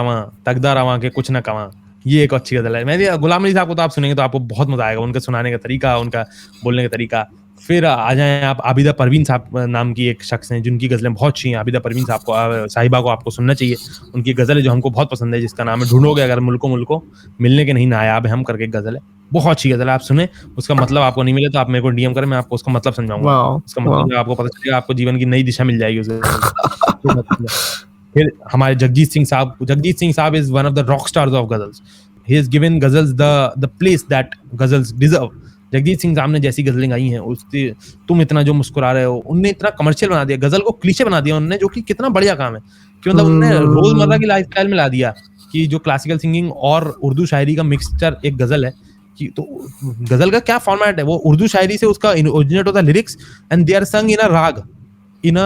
Speaker 1: रवां के कुछ ना कवां, ये एक अच्छी गजल है। मैं गुलाम अली साहब को तो आप सुनेंगे तो आपको बहुत मजा आएगा, उनका सुनाने का तरीका, उनका बोलने का तरीका। फिर आ जाएं आप आबिदा परवीन साहब नाम की एक शख्स हैं जिनकी गजलें बहुत अच्छी हैं। आबिदा परवीन साहब को, साहिबा को आपको सुनना चाहिए। उनकी गजल है जो हमको बहुत पसंद है, जिसका नाम है ढूंढोगे अगर मुल्को मिलने के नहीं नायाब है हम करके गजल है, बहुत अच्छी गजल है। आप सुने, उसका मतलब आपको नहीं मिले तो आप मेरे को डीएम करें, मैं आपको उसका मतलब समझाऊंगा। उसका मतलब आपको पता चलेगा, आपको जीवन की नई दिशा मिल जाएगी उस गजल की। फिर हमारे जगजीत सिंह साहब is one of the rock stars of ghazals. He has given ghazals the place that ghazals deserve. Jagjit Singh साहब ने जैसी गजलें गाई हैं, उसकी तुम इतना जो मुस्कुरा रहे हो, उनने इतना कमर्शियल बना दिया, गजल को क्लीशे बना दिया उन्होंने, जो कि कितना बढ़िया काम है। कि मतलब उन्होंने रोजमर्रा की लाइफस्टाइल में ला दिया कि जो क्लासिकल सिंगिंग और उर्दू शायरी का मिक्सचर एक गजल है। कि तो गजल का क्या फॉर्मेट है, वो उर्दू शायरी से उसका ओरिजिनेट होता है लिरिक्स, एंड दे आर संग इन अ राग, in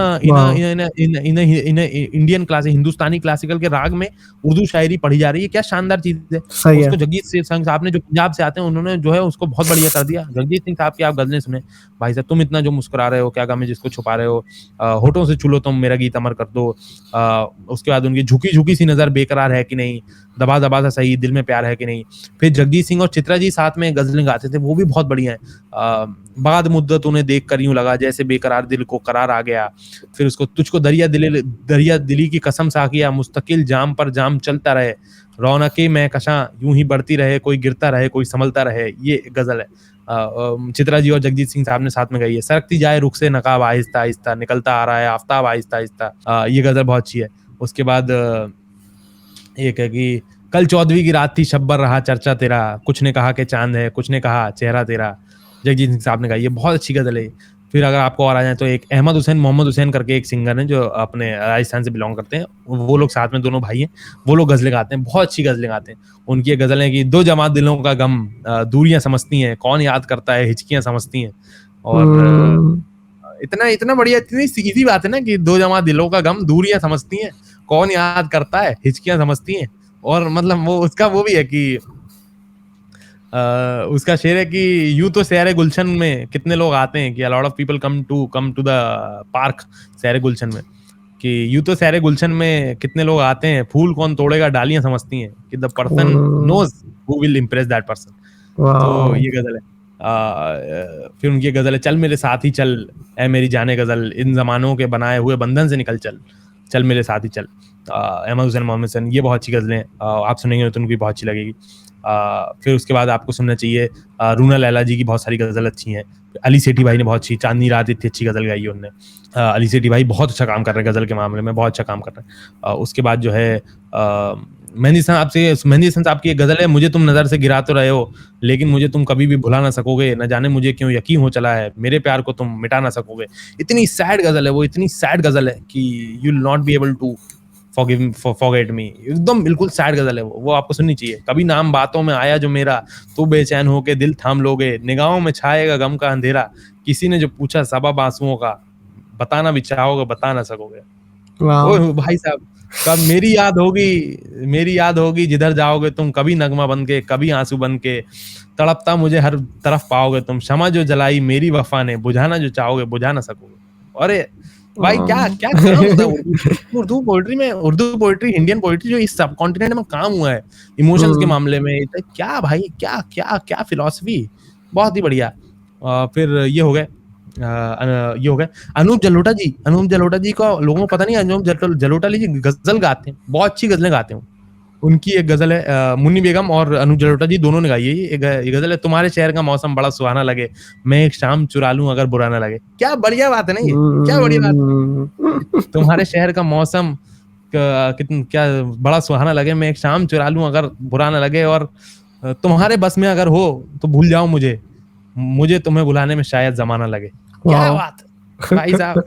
Speaker 1: Indian classic, Hindustani classical के राग में उर्दू शायरी पढ़ी जा रही है। क्या शानदार चीज है। उसको जगजीत सिंह साहब ने, जो पंजाब से आते हैं, उन्होंने जो है उसको बहुत बढ़िया कर दिया। जगजीत सिंह साहब की आप गजलें सुने भाई साहब, तुम इतना जो मुस्कुरा रहे हो, क्या गम है जिसको छुपा रहे हो, होठों से छुलो तुम मेरा गीत अमर कर दो। उसके बाद उनकी झुकी झुकी सी नजर बेकरार है कि नहीं, दबा दबा सा सही दिल में प्यार है कि नहीं। फिर जगजीत सिंह और चित्रा जी साथ में गजलें गाते थे, वो भी बहुत बढ़िया है। बाद मुद्दत उन्हें देख कर यूं लगा जैसे बेकरार दिल को करार आ गया। फिर उसको तुझको दरिया दिली की कसम सा किया, मुस्तकिल जाम पर जाम चलता रहे, रौनकें मैं कशा यूं ही बढ़ती रहे, कोई गिरता रहे कोई संभलता रहे। ये गजल है, चित्रा जी और जगजीत सिंह साहब ने साथ में गाई है। सरकती जाए रुख से नकाब आहिस्ता आहिस्ता, निकलता आ रहा है आफ्ताब आहिस्ता आहिस्ता। ये गजल बहुत अच्छी है। उसके बाद एक है कि कल 14वीं की रात थी शब्बर रहा चर्चा तेरा, कुछ ने कहा कि चांद है कुछ ने कहा चेहरा तेरा। जगजीत सिंह साहब ने गाई, ये बहुत अच्छी गजल है। फिर अगर आपको और आ जाए तो एक अहमद हुसैन मोहम्मद हुसैन करके एक सिंगर हैं जो अपने राजस्थान से बिलोंग करते हैं, वो लोग साथ में दोनों भाई हैं, वो लोग गजलें गाते हैं, बहुत अच्छी गजलें गाते हैं। उनकी एक गजल है कि दो जमात दिलों का गम दूरियां समझती हैं, कौन याद करता है हिचकियां समझती हैं। और इतना इतना बढ़िया, इतनी सीधी बात है ना कि दो जमात दिलों का गम दूरियां समझती हैं, कौन याद करता है हिचकियां समझती हैं। और मतलब वो उसका वो भी है कि उसका शेर है कि यूं तो सैर गुलशन में कितने लोग आते हैं, कि lot of people come to the park सैर गुलशन में, कि यूं तो सैर गुलशन में कितने लोग आते हैं, फूल कौन तोड़ेगा डालियां समझती हैं, कि the person knows who will impress that person. तो ये गजल है। फिर उनकी गजल है चल मेरे साथ ही चल, ऐ मेरी जाने गजल, इन जमानों के बनाए हुए बंधन से निकल चल, चल मेरे साथ ही चल। अहमद हुसैन मोहम्मद हुसैन, ये बहुत अच्छी गजलें हैं, आप सुनेंगे तो उनकी बहुत अच्छी लगेगी। फिर उसके बाद आपको सुनना चाहिए रूना लैला जी की बहुत सारी गजल अच्छी हैं। अली सेठी भाई ने बहुत अच्छी चांदनी रात इतनी अच्छी गजल गाई है उनने। अली सेठी भाई बहुत अच्छा काम कर रहे हैं गजल के मामले में, बहुत अच्छा काम कर रहे हैं। उसके बाद जो है मेहंदी हसन साहब की एक गजल है, मुझे तुम नजर से गिरा तो रहे हो लेकिन मुझे तुम कभी भी भुला ना सकोगे, न जाने मुझे क्यों यकीन हो चला है, मेरे प्यार को तुम मिटा ना सकोगे। इतनी सैड गजल है वो, इतनी सैड गजल है कि you will not be able to forget me. एकदम बिल्कुल सैड गजल है वो आपको सुननी चाहिए। कभी नाम बातों में आया जो मेरा, तो बेचैन होके दिल थाम लोगे, निगाहों में छाएगा गम का अंधेरा, किसी ने जो पूछा सबब आंसुओं का, बताना भी चाहोगे बता ना सकोगे। ओ भाई साहब, कब मेरी याद होगी जिधर जाओगे तुम, कभी नगमा बन के कभी आंसू बन के, तड़पता मुझे हर तरफ पाओगे तुम, शमा जो जलाई मेरी वफा ने, बुझाना जो चाहोगे बुझा ना सकोगे। अरे भाई क्या क्या काम होता है उर्दू पोइट्री इंडियन पोइट्री जो इस सब कॉन्टिनेंट में काम हुआ है इमोशंस के मामले में, क्या भाई क्या क्या क्या फिलॉसफी, बहुत ही बढ़िया। फिर ये हो गए अनूप जलोटा जी को लोगों को पता नहीं, अनूप जलोटा जी गजल गाते हैं, बहुत अच्छी गजलें गाते हैं। उनकी एक गजल है मुन्नी बेगम और अनूप जलोटा जी दोनों ने गाई है। ये गजल है तुम्हारे शहर का मौसम बड़ा सुहाना लगे, मैं एक शाम चुरा लूं अगर बुरा ना लगे। क्या बढ़िया बात है ना ये, क्या बढ़िया बात। तुम्हारे शहर का मौसम क्या बड़ा सुहाना लगे, मैं एक शाम चुरा लूं अगर बुरा ना लगे, और तुम्हारे बस में अगर हो तो भूल जाओ मुझे तुम्हें बुलाने में शायद जमाना लगे। क्या बात भाई साहब,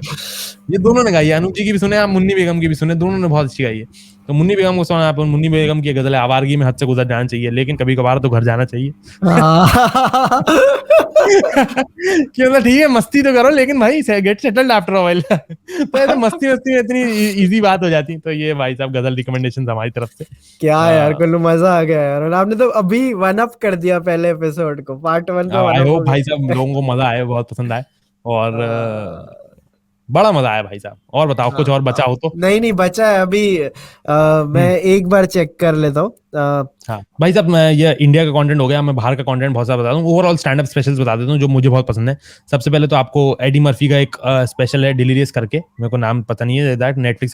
Speaker 1: ये दोनों ने गाई है, अनूप जी की भी सुने आप, मुन्नी बेगम की भी सुने, दोनों ने बहुत अच्छी गाई है। तो मुन्नी बेगम को सुना आप, मुन्नी बेगम की गजल है आवारगी में हद से गुजर जाना चाहिए, लेकिन कभी कभार तो घर जाना चाहिए। क्यों ना, ठीक है मस्ती तो करो लेकिन भाई get settled after a while. तो ऐसे मस्ती में इतनी इजी बात हो जाती। तो ये भाई साहब गजल रिकमेंडेशन हमारी तरफ से।
Speaker 2: क्या यार कुल्लू मजा आ गया यार, और आपने तो अभी वन अप कर दिया पहले एपिसोड को, पार्ट 1 पे वन
Speaker 1: आई
Speaker 2: अप हो
Speaker 1: होप भाई
Speaker 2: गया।
Speaker 1: साहब लोगों को मजा आया, बहुत पसंद आए, और बड़ा मजा आया भाई साहब। और बताओ कुछ और बचा हो तो।
Speaker 2: नहीं बचा है अभी, मैं एक बार चेक कर लेता हूँ।
Speaker 1: हाँ भाई साहब, मैं ये इंडिया का कंटेंट हो गया, मैं बाहर का कंटेंट बहुत सारा बता दूं। ओवरऑल स्टैंड अप स्पेशल्स बता देता हूँ जो मुझे बहुत पसंद है। सबसे पहले तो आपको एडी मर्फी का एक स्पेशल है डिलीरियस करके, मेरे को नाम पता नहीं है दैट, नेटफ्लिक्स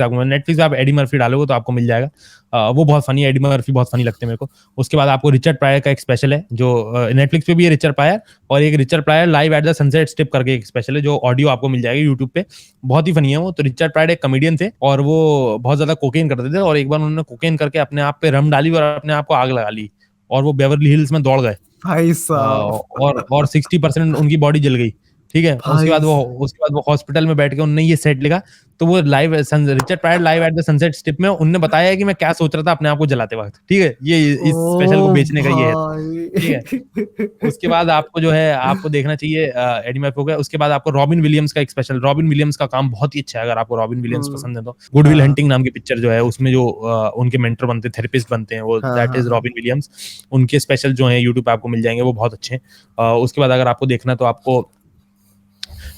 Speaker 1: पे आप एडी मर्फी डालोगे तो आपको मिल जाएगा। वो बहुत फनी है, एडी मर्फी बहुत फनी लगते हैं मेरे को। उसके बाद आपको रिचर्ड प्रायर का एक स्पेशल है जो नेटफ्लिक्स पे भी है, रिचर्ड प्रायर, और एक Richard prior live at the sunset strip करके एक स्पेशल है जो ऑडियो आपको मिल जाएगा यूट्यूब पे, बहुत ही फनी है वो। तो रिचर्ड प्रायर एक कॉमेडियन थे और वो बहुत ज्यादा कोकेन करते थे, और एक बार उन्होंने कोकेन करके अपने आप पे रम डाली और अपने आप को आग लगा ली, और वो बेवर्ली हिल्स में दौड़ गए,
Speaker 2: भाई साहब
Speaker 1: और 60% उनकी बॉडी जल गई। ठीक है, उसके बाद वो हॉस्पिटल में बैठ के उन्होंने ये सेट लिखा। तो वो Richard prior live at the sunset strip में उन्होंने बताया कि मैं क्या सोच रहा था अपने आप को जलाते वक्त। ठीक है, ये इस स्पेशल को बेचने का ये है। ठीक है, उसके बाद आपको जो है आपको देखना चाहिए एडी मर्फी हो गया। उसके बाद आपको रॉबिन विलियम्स का एक स्पेशल, रॉबिन विलियम्स का काम बहुत ही अच्छा है, अगर आपको रॉबिन विलियम्स पसंद है तो। गुड विल हंटिंग नाम की पिक्चर जो है उसमें जो उनके मेंटर बनते हैं, थेरेपिस्ट बनते हैं, वो दैट इज रॉबिन विलियम्स। उनके स्पेशल जो है यूट्यूब पे आपको मिल जाएंगे, वो बहुत अच्छे हैं। उसके बाद अगर आपको देखना तो आपको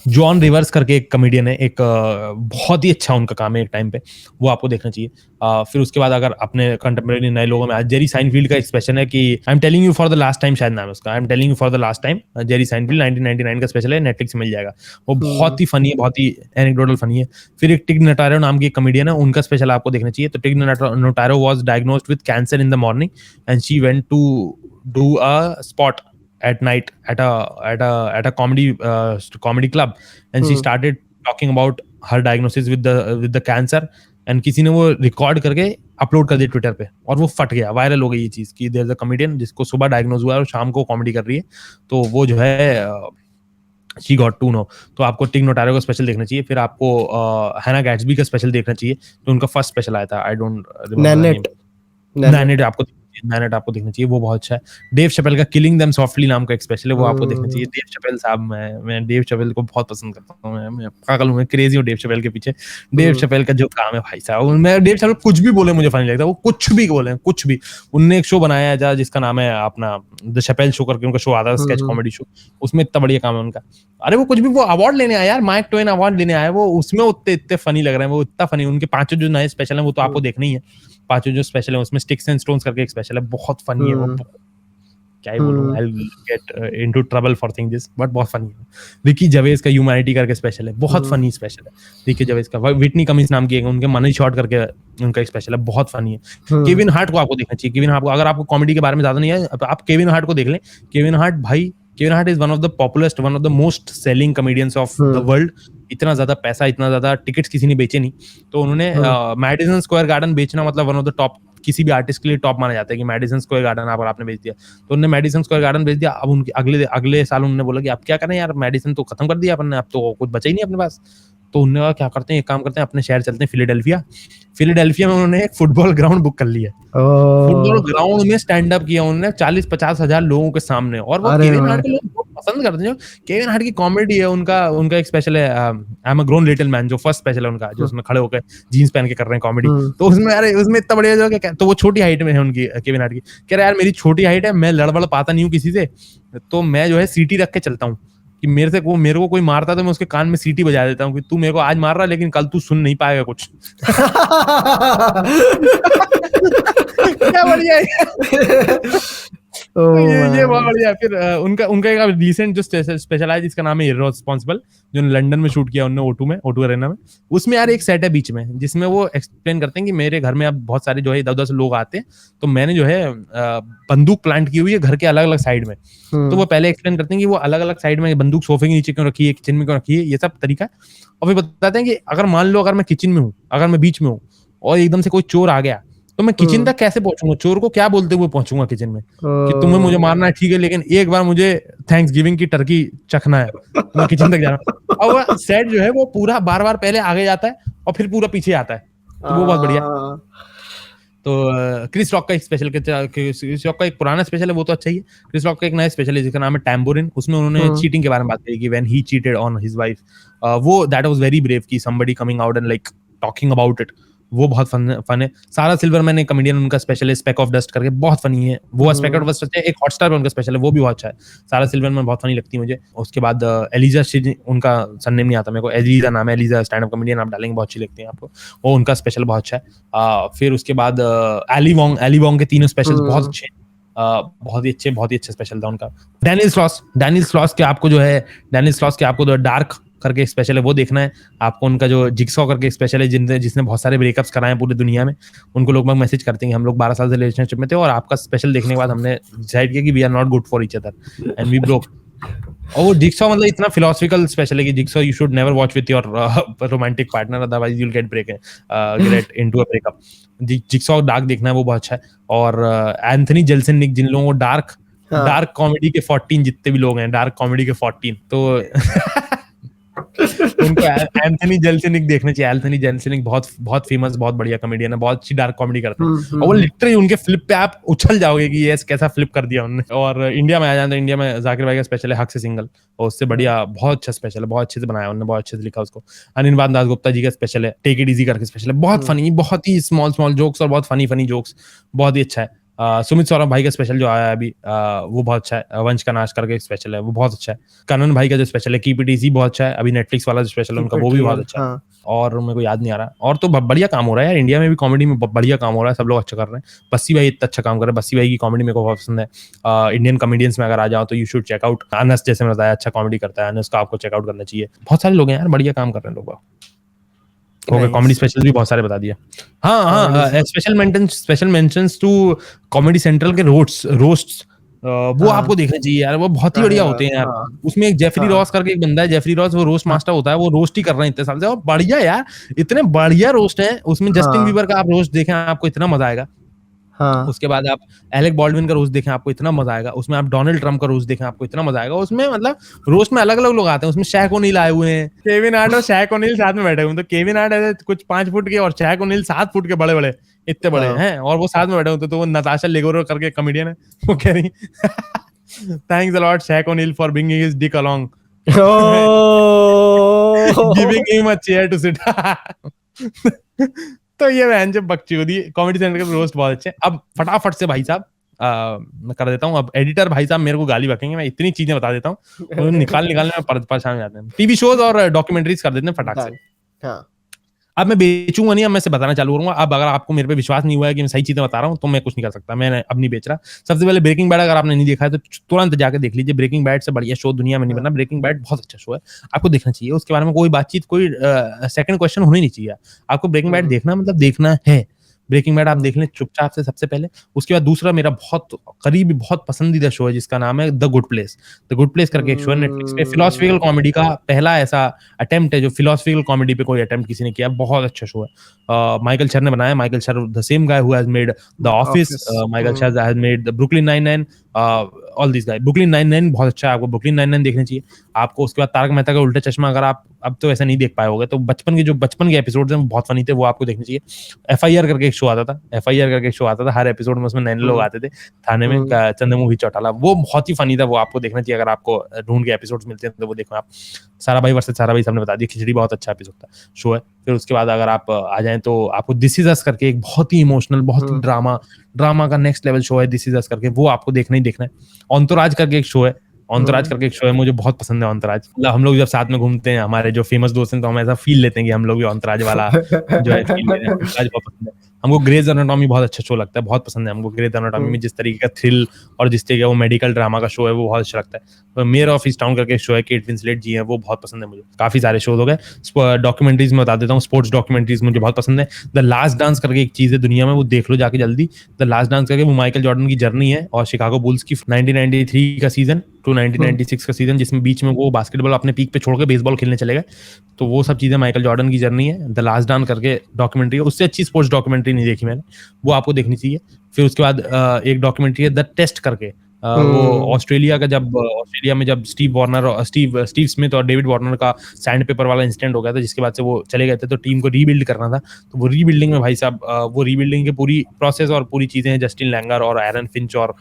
Speaker 1: जॉन रिवर्स करके एक कमेडियन है, एक बहुत ही अच्छा उनका काम है एक टाइम पे, वो आपको देखना चाहिए। फिर उसके बाद अगर अपने कंटेम्प्रेरी नए लोगों में जेरी साइनफील्ड का एक स्पेशल है कि I am telling you for the last time, शायद नाम है उसका, I am telling you for the last time, Jerry Seinfeld 1999 का स्पेशल है, नेटफ्लिक्स में मिल जाएगा। वो बहुत ही फनी है, बहुत ही एनेक्डोटल फनी है। फिर एक टिग नटारो नाम की एक कमेडियन है, उनका स्पेशल आपको देखना चाहिए। तो Tig Notaro was diagnosed with cancer in the morning and she went to do a spot at night at a comedy club, and she started talking about her diagnosis with the cancer, and किसी ने वो record करके upload कर दिया Twitter पे, और वो फट गया, वायरल हो गई ये चीज कि देयर इज अ कॉमेडियन जिसको सुबह डायग्नोज हुआ है और शाम को कॉमेडी कर रही है। तो वो जो है शी गॉट टू नो। तो आपको टिग नोटारो का स्पेशल देखना चाहिए। फिर आपको हैना गैट्सबी का स्पेशल देखना चाहिए, तो उनका फर्स्ट स्पेशल आया था, I don't remember the name. Nanette आपको देखना चाहिए, वो बहुत अच्छा है। डेव चैपल का किलिंग देम सॉफ्टली नाम का एक स्पेशल है, वो आपको देखना चाहिए। डेव चैपल साहब, मैं डेव चैपल को बहुत पसंद करता हूँ, मैं पागल हूँ, मैं क्रेजी हूँ डेव चैपल के पीछे। डेव चैपल का जो काम है भाई साहब, मैं डेव चैपल कुछ भी बोले मुझे फनी लगता है, वो कुछ भी बोले, कुछ भी। उनने एक शो बनाया है जिसका नाम है अपना द चैपल शो करके, उनका शो आता है, स्केच कॉमेडी शो, उसमें इतना बढ़िया काम है उनका। अरे वो कुछ भी, वो अवार्ड लेने आया यार, माइक ट्वेन अवार्ड लेने आया, वो उसमें उतने इतने फनी लग रहे हैं, वो इतना फनी। उनके 5 जो नए स्पेशल हैं वो तो आपको देखना ही है। 5 जो स्पेशल है उसमें स्टिक्स एंड स्टोन्स करके एक स्पेशल है, बहुत फनी है वो, क्या ही बोलूं, I will get into trouble for thing this, but बहुत फनी है। रिकी जवेज का ह्यूमैनिटी करके स्पेशल है, बहुत फनी स्पेशल है रिकी जवेज का। विटनी कमिंस नाम की उनके मनी शॉट करके उनका एक स्पेशल है, बहुत फनी है। केविन हार्ट को आपको देखना चाहिए। केविन हार्ट को, अगर आपको कॉमेडी के बारे में ज्यादा नहीं है, आप केविन हार्ट को देख लें। केविन हार्ट भाई, Kevin Hart is one of the popular, one of the most selling comedians of the world. इतना ज्यादा पैसा, इतना ज्यादा टिकट्स किसी ने बेचे नहीं। तो उन्होंने मैडिसन स्क्वायर गार्डन बेचना मतलब वन ऑफ द टॉप, किसी भी आर्टिस्ट के लिए टॉप माना जाता है कि मैडिसन स्क्वायर गार्डन अगर आपने बेच दिया, तो उन्होंने मैडिसन स्क्वायर गार्डन बेच दिया। अब उनके अगले साल उन्होंने बोला कि अब क्या करें यार, मैडिसन तो खत्म कर दिया अपन ने, अब तो कुछ बचा ही नहीं अपने पास। तो उन्होंने कहा क्या करते हैं, एक काम करते हैं, अपने शहर चलते हैं फिलाडेल्फिया। फिलाडेल्फिया में उन्होंने एक फुटबॉल ग्राउंड बुक कर लिया। फुटबॉल ग्राउंड में स्टैंड अप किया उन्होंने 40-50 हजार लोगों के सामने, और वो केविन हार्ट को लोग बहुत पसंद करते हैं। केविन हार्ट की कॉमेडी है, उनका एक स्पेशल है I am a grown little man, जो फर्स्ट स्पेशल है उनका, जो उसमें खड़े होकर जीन्स पहन के कर रहे हैं कॉमेडी। तो उसमें अरे उसमें इतना बढ़िया जो क्या, तो वो छोटी हाइट में है उनकी, केविन हार्ट की, कह रहा यार मेरी छोटी हाइट है, मैं लड़बड़ पाता नहीं हूँ किसी से, तो मैं जो है सीटी रख के चलता हूँ कि मेरे को कोई मारता तो मैं उसके कान में सीटी बजा देता हूँ कि तू मेरे को आज मार रहा है लेकिन कल तू सुन नहीं पाएगा कुछ। क्या बढ़िया है। ये बहुत बढ़िया। फिर उनका एक रिसेंट जो स्पेशल है जिसका नाम है इररेस्पॉन्सिबल, जो लंदन में शूट किया उन्होंने O2 अरेना में, उसमें यार एक सेट है बीच में जिसमें वो एक्सप्लेन करते हैं कि मेरे घर में अब बहुत सारे जो है 10-10 लोग आते हैं, तो मैंने जो है बंदूक प्लांट की हुई है घर के अलग अलग साइड में। तो वो पहले एक्सप्लेन करते हैं कि वो अलग अलग साइड में बंदूक सोफे के नीचे क्यों रखी है, किचन में क्यों रखी है, ये सब तरीका। और फिर बताते हैं कि अगर मान लो अगर मैं किचन में हूँ, अगर मैं बीच में हूँ और एकदम से कोई चोर आ गया, तो मैं किचन तक कैसे पहुंचूंगा, चोर को क्या बोलते हुए पहुंचूंगा किचन में कि तुम्हें मुझे मारना है ठीक है, लेकिन एक बार मुझे थैंक्स गिविंग की टर्की चखना है, तो मैं किचन तक जा रहा हूँ। और वो सेट जो है वो पूरा बार बार पहले आगे जाता है और फिर पूरा पीछे आता है, तो वो बहुत बढ़िया। तो क्रिस रॉक का एक स्पेशल, क्रिस रॉक का एक पुराना स्पेशल है वो तो अच्छा ही है। क्रिस रॉक का एक नया स्पेशल है जिसका नाम है टैम्बोरिन, उसमें उन्होंने चीटिंग के बारे में बात करी कि when he cheated on his wife, वो दैट वाज वेरी ब्रेव की somebody coming out and like talking about it, वो बहुत फन है। सारा सिल्वरमैन एक कॉमेडियन, उनका स्पेशल है स्पेक ऑफ डस्ट करके, बहुत फनी है वो। स्पेक ऑफ डस्ट है, एक हॉटस्टार पे उनका स्पेशल है, वो भी बहुत अच्छा है। सारा सिल्वरमैन बहुत फनी लगती है मुझे। उसके बाद एलिजा, उनका सरनेम नहीं आता मेरे को, एलिजा नाम है, एलिजा स्टैंड अप कॉमेडियन, आप डालेंगे बहुत अच्छी लगती है आपको, वो उनका स्पेशल बहुत अच्छा है। फिर उसके बाद एली वोंग के तीनों स्पेशल बहुत अच्छे, बहुत ही अच्छे स्पेशल था उनका। डैनियल स्लॉस के आपको जो है, डैनियल स्लॉस के आपको डार्क करके स्पेशल है वो देखना है आपको। उनका जो जिक्सॉ करके स्पेशल है जिसने बहुत सारे ब्रेकअप्स कराए पूरी दुनिया में, उनको लोग मैसेज करते हैं हम लोग 12 साल से रिलेशनशिप में थे और आपका स्पेशल देखने के बाद हमने डिसाइड किया कि we are not good for each other and we broke. और वो जिक्सॉ मतलब इतना फिलोसफिकल स्पेशल है कि Jigsaw you should never watch with your romantic partner, otherwise you will get into a breakup. Jigsaw Dark देखना है, वो बहुत अच्छा है। और एंथनी जेल्सेनिक, जिन लोगों को डार्क कॉमेडी के 14 जितने भी लोग हैं, डार्क कॉमेडी के 14, तो उनको एंथनी जेल्सेनिक देखना चाहिए। एंथनी जेल्सेनिक बहुत फेमस, बहुत बढ़िया कॉमेडियन है, बहुत अच्छी डार्क कॉमेडी करते हैं और वो लिटरली उनके फ्लिप पे आप उछल जाओगे कि ये कैसा फ्लिप कर दिया उन्होंने। और इंडिया में आ जाते हैं, इंडिया में जाकिर भाई का स्पेशल है हक से सिंगल, और उससे बढ़िया बहुत अच्छा स्पेशल है, बहुत अच्छे से बनाया उन्होंने, बहुत अच्छे से लिखा उसको। अनिर्बान दासगुप्ता जी का स्पेशल है टेक इट इजी करके स्पेशल है, बहुत फनी, बहुत ही स्मॉल जोक्स और बहुत फनी जोक्स, बहुत ही अच्छा है। सुमित सौरभ भाई का स्पेशल जो आया है अभी, वो बहुत अच्छा है। वंश का नाश करके एक स्पेशल है, वो बहुत अच्छा है। कनन भाई का जो स्पेशल है कीप इट इजी बहुत अच्छा है। अभी नेटफ्लिक्स वाला जो स्पेशल है उनका वो भी बहुत अच्छा है।
Speaker 2: हाँ
Speaker 1: और मेरे को याद नहीं आ रहा। और तो बढ़िया काम हो रहा है यार, इंडिया में भी कॉमेडी में बढ़िया काम हो रहा है, सब लोग अच्छा कर रहे हैं। बस्सी भाई इतना अच्छा काम कर रहे हैं, बस्सी भाई की कॉमेडी मेरे को बहुत पसंद है। इंडियन कॉमेडियंस में अगर आ जाओ तो यू शुड चेकआउट अनस, जैसे मैंने बताया अच्छा कॉमेडी करता है अनस का, आपको चेकआउट करना चाहिए। बहुत सारे लोग हैं यार, बढ़िया काम कर रहे हैं लोग। हो गए कॉमेडी
Speaker 2: नाइस
Speaker 1: स्पेशल भी बहुत सारे बता दिए। हाँ
Speaker 2: कॉमेडी
Speaker 1: हाँ, special mentions to Comedy Central के रोस्ट्स, वो
Speaker 2: हाँ
Speaker 1: आपको देखने चाहिए यार, वो बहुत ही
Speaker 2: अरे
Speaker 1: बढ़िया
Speaker 2: वाह,
Speaker 1: होते हैं यार।
Speaker 2: हाँ
Speaker 1: उसमें एक जेफरी
Speaker 2: हाँ
Speaker 1: रॉस करके एक बंदा है, जेफरी रॉस, वो रोस्ट
Speaker 2: हाँ
Speaker 1: मास्टर होता है, वो रोस्ट ही कर रहे हैं इतने साल से, और बढ़िया यार, इतने बढ़िया रोस्ट है उसमें। जस्टिन
Speaker 2: हाँ
Speaker 1: बीबर का आप रोस्ट देखें, आपको इतना मजा आएगा।
Speaker 2: हाँ
Speaker 1: उसके बाद आप एलेक बॉल्डविन का रोस्ट देखें, आपको इतना मजा आएगा। उसमें आप डोनाल्ड ट्रम्प का रोस्ट देखें, आपको इतना मजा आएगा। उसमें मतलब रोस्ट में अलग अलग लोग आते हैं, उसमें शैक ओनील आए हुए हैं, केविन हार्ट और शैक ओनील साथ में बैठे हुए हैं। तो केविन हार्ट ऐसे कुछ 5 फुट के और शैक ओनील 7 फुट के बड़े बड़े, इतने बड़े
Speaker 2: हाँ
Speaker 1: हैं, और वो साथ में बैठे हुए। तो वो नताशा लेगोरो करके कॉमेडियन है, वो कह रही thanks a lot Shaq O'Neal for bringing his dick along, giving him a chair to sit. तो ये बहन जब बकचोदी कॉमेडी सेंटर के रोस्ट बहुत अच्छे हैं। अब फटाफट से भाई साहब मैं कर देता हूँ। अब एडिटर भाई साहब मेरे को गाली बकेंगे, मैं इतनी चीजें बता देता हूँ, निकालने में परेशान हो जाते हैं। टीवी शोज और डॉक्यूमेंट्रीज कर देते हैं फटाक से।
Speaker 2: डन हाँ
Speaker 1: अब मैं बेचूंगा नहीं, अब मैं से बताना चालू करूंगा। अब अगर आपको मेरे पे विश्वास नहीं हुआ है कि मैं सही चीजें बता रहा हूँ, तो मैं कुछ नहीं कर सकता, मैं अब नहीं बेच रहा। सबसे पहले ब्रेकिंग बैड अगर आपने नहीं देखा है तो तुरंत जाके देख लीजिए। ब्रेकिंग बैड से बढ़िया शो दुनिया में नहीं बना। ब्रेकिंग बैड बहुत अच्छा शो है, आपको देखना चाहिए। उसके बारे में कोई बातचीत, कोई सेकंड क्वेश्चन होना ही नहीं चाहिए। आपको ब्रेकिंग बैड देखना मतलब देखना है। ब्रेकिंग बैड आप देख लें चुपचाप से सबसे पहले। उसके बाद दूसरा मेरा बहुत करीबी बहुत पसंदीदा शो है जिसका नाम है the good place. The good place करके एक शो है नेटफ्लिक्स पे, फिलोसफिकल कॉमेडी का पहला ऐसा अटेम्प्ट है जो फिलोसफिकल कॉमेडी पे कोई अटेम्प्ट किसी ने किया। बहुत अच्छा शो है, माइकल छर ने बनाया। Michael Schur the same guy who has made the Office,
Speaker 2: Office
Speaker 1: Michael Schur has made the Brooklyn 99, all this guy. Brooklyn 99 बहुत अच्छा है, आपको ब्रुकलिन 99 देखना चाहिए आपको। उसके बाद तारक मेहता का उल्टा चश्मा, अगर आप अब तो ऐसा नहीं देख पाए होगे, तो बचपन के एपिसोड्स हैं वो बहुत फनी थे, वो आपको देखने चाहिए। एफआईआर करके एक शो आता था, एफआईआर करके एक शो आता था, हर एपिसोड में उसमें नए लोग आते थे थाने में, चंद्रमुखी चौटाला, वो बहुत ही फनी था, वो आपको देखना चाहिए। अगर आपको ढूंढ के एपिसोड्स मिलते हैं तो वो देखो आप। सारा भाई वर्सेस सारा भाई, सबने बता दिया, खिचड़ी बहुत अच्छा एपिसोड था, शो है। फिर उसके बाद अगर आप आ जाएं तो आपको दिस इज अस करके एक बहुत ही इमोशनल, बहुत ही ड्रामा का नेक्स्ट लेवल शो है, दिस इज अस करके, वो आपको देखना ही देखना है। ऑन्तराज करके एक शो है, ऑन्तराज करके एक शो है, मुझे बहुत पसंद है ऑन्तराज। मतलब हम लोग जब साथ में घूमते हैं, हमारे जो फेमस दोस्त हैं, तो हम ऐसा फील लेते हैं कि हम लोग भी ऑन्तराज वाला जो है फील ले रहे हैं। ऑन्तराज बहुत पसंद है हमको। ग्रेज एनाटॉमी बहुत अच्छा शो लगता है, बहुत पसंद है हमको। ग्रेज एनाटॉमी में जिस तरीके का थ्रिल और जिस तरीके का वो मेडिकल ड्रामा का शो है, वो बहुत अच्छा लगता है। मेयर ऑफ ईस्ट टाउन करके शो है, केट विंसलेट जी है, वो बहुत पसंद है मुझे। काफी सारे शोज हो गए। डॉक्यूमेंट्रीज में बता देता हूँ, स्पोर्ट्स डॉक्यूमेंट्रीज मुझे बहुत पसंद है। द लास्ट डांस करके एक चीज है दुनिया में, वो देख लो जाके जल्दी। द लास्ट डांस करके वो माइकल जॉर्डन की जर्नी है और शिकागो बुल्स की 1993 का सीजन टू 1996 का सीजन, जिसमें बीच में वो बास्केटबॉल अपने पीक पे छोड़ के बेसबॉल खेलने चले गए। तो वो सब चीजें माइकल जॉर्डन की जर्नी है। द लास्ट डांस करके डॉक्यूमेंट्री है, उससे अच्छी स्पोर्ट्स डॉक्यूमेंट्री नहीं देखी मैंने, वो आपको देखनी चाहिए। फिर उसके बाद एक डॉक्यूमेंट्री है द टेस्ट करके, वो ऑस्ट्रेलिया का, जब ऑस्ट्रेलिया में जब स्टीव स्मिथ और डेविड वार्नर का सैंड पेपर वाला इंसिडेंट हो गया था, जिसके बाद से वो चले गए थे, तो टीम को रीबिल्ड करना था। तो वो रीबिल्डिंग में भाई साहब, वो रीबिल्डिंग की पूरी प्रोसेस और पूरी चीजें हैं, जस्टिन लैंगर और एरन फिंच और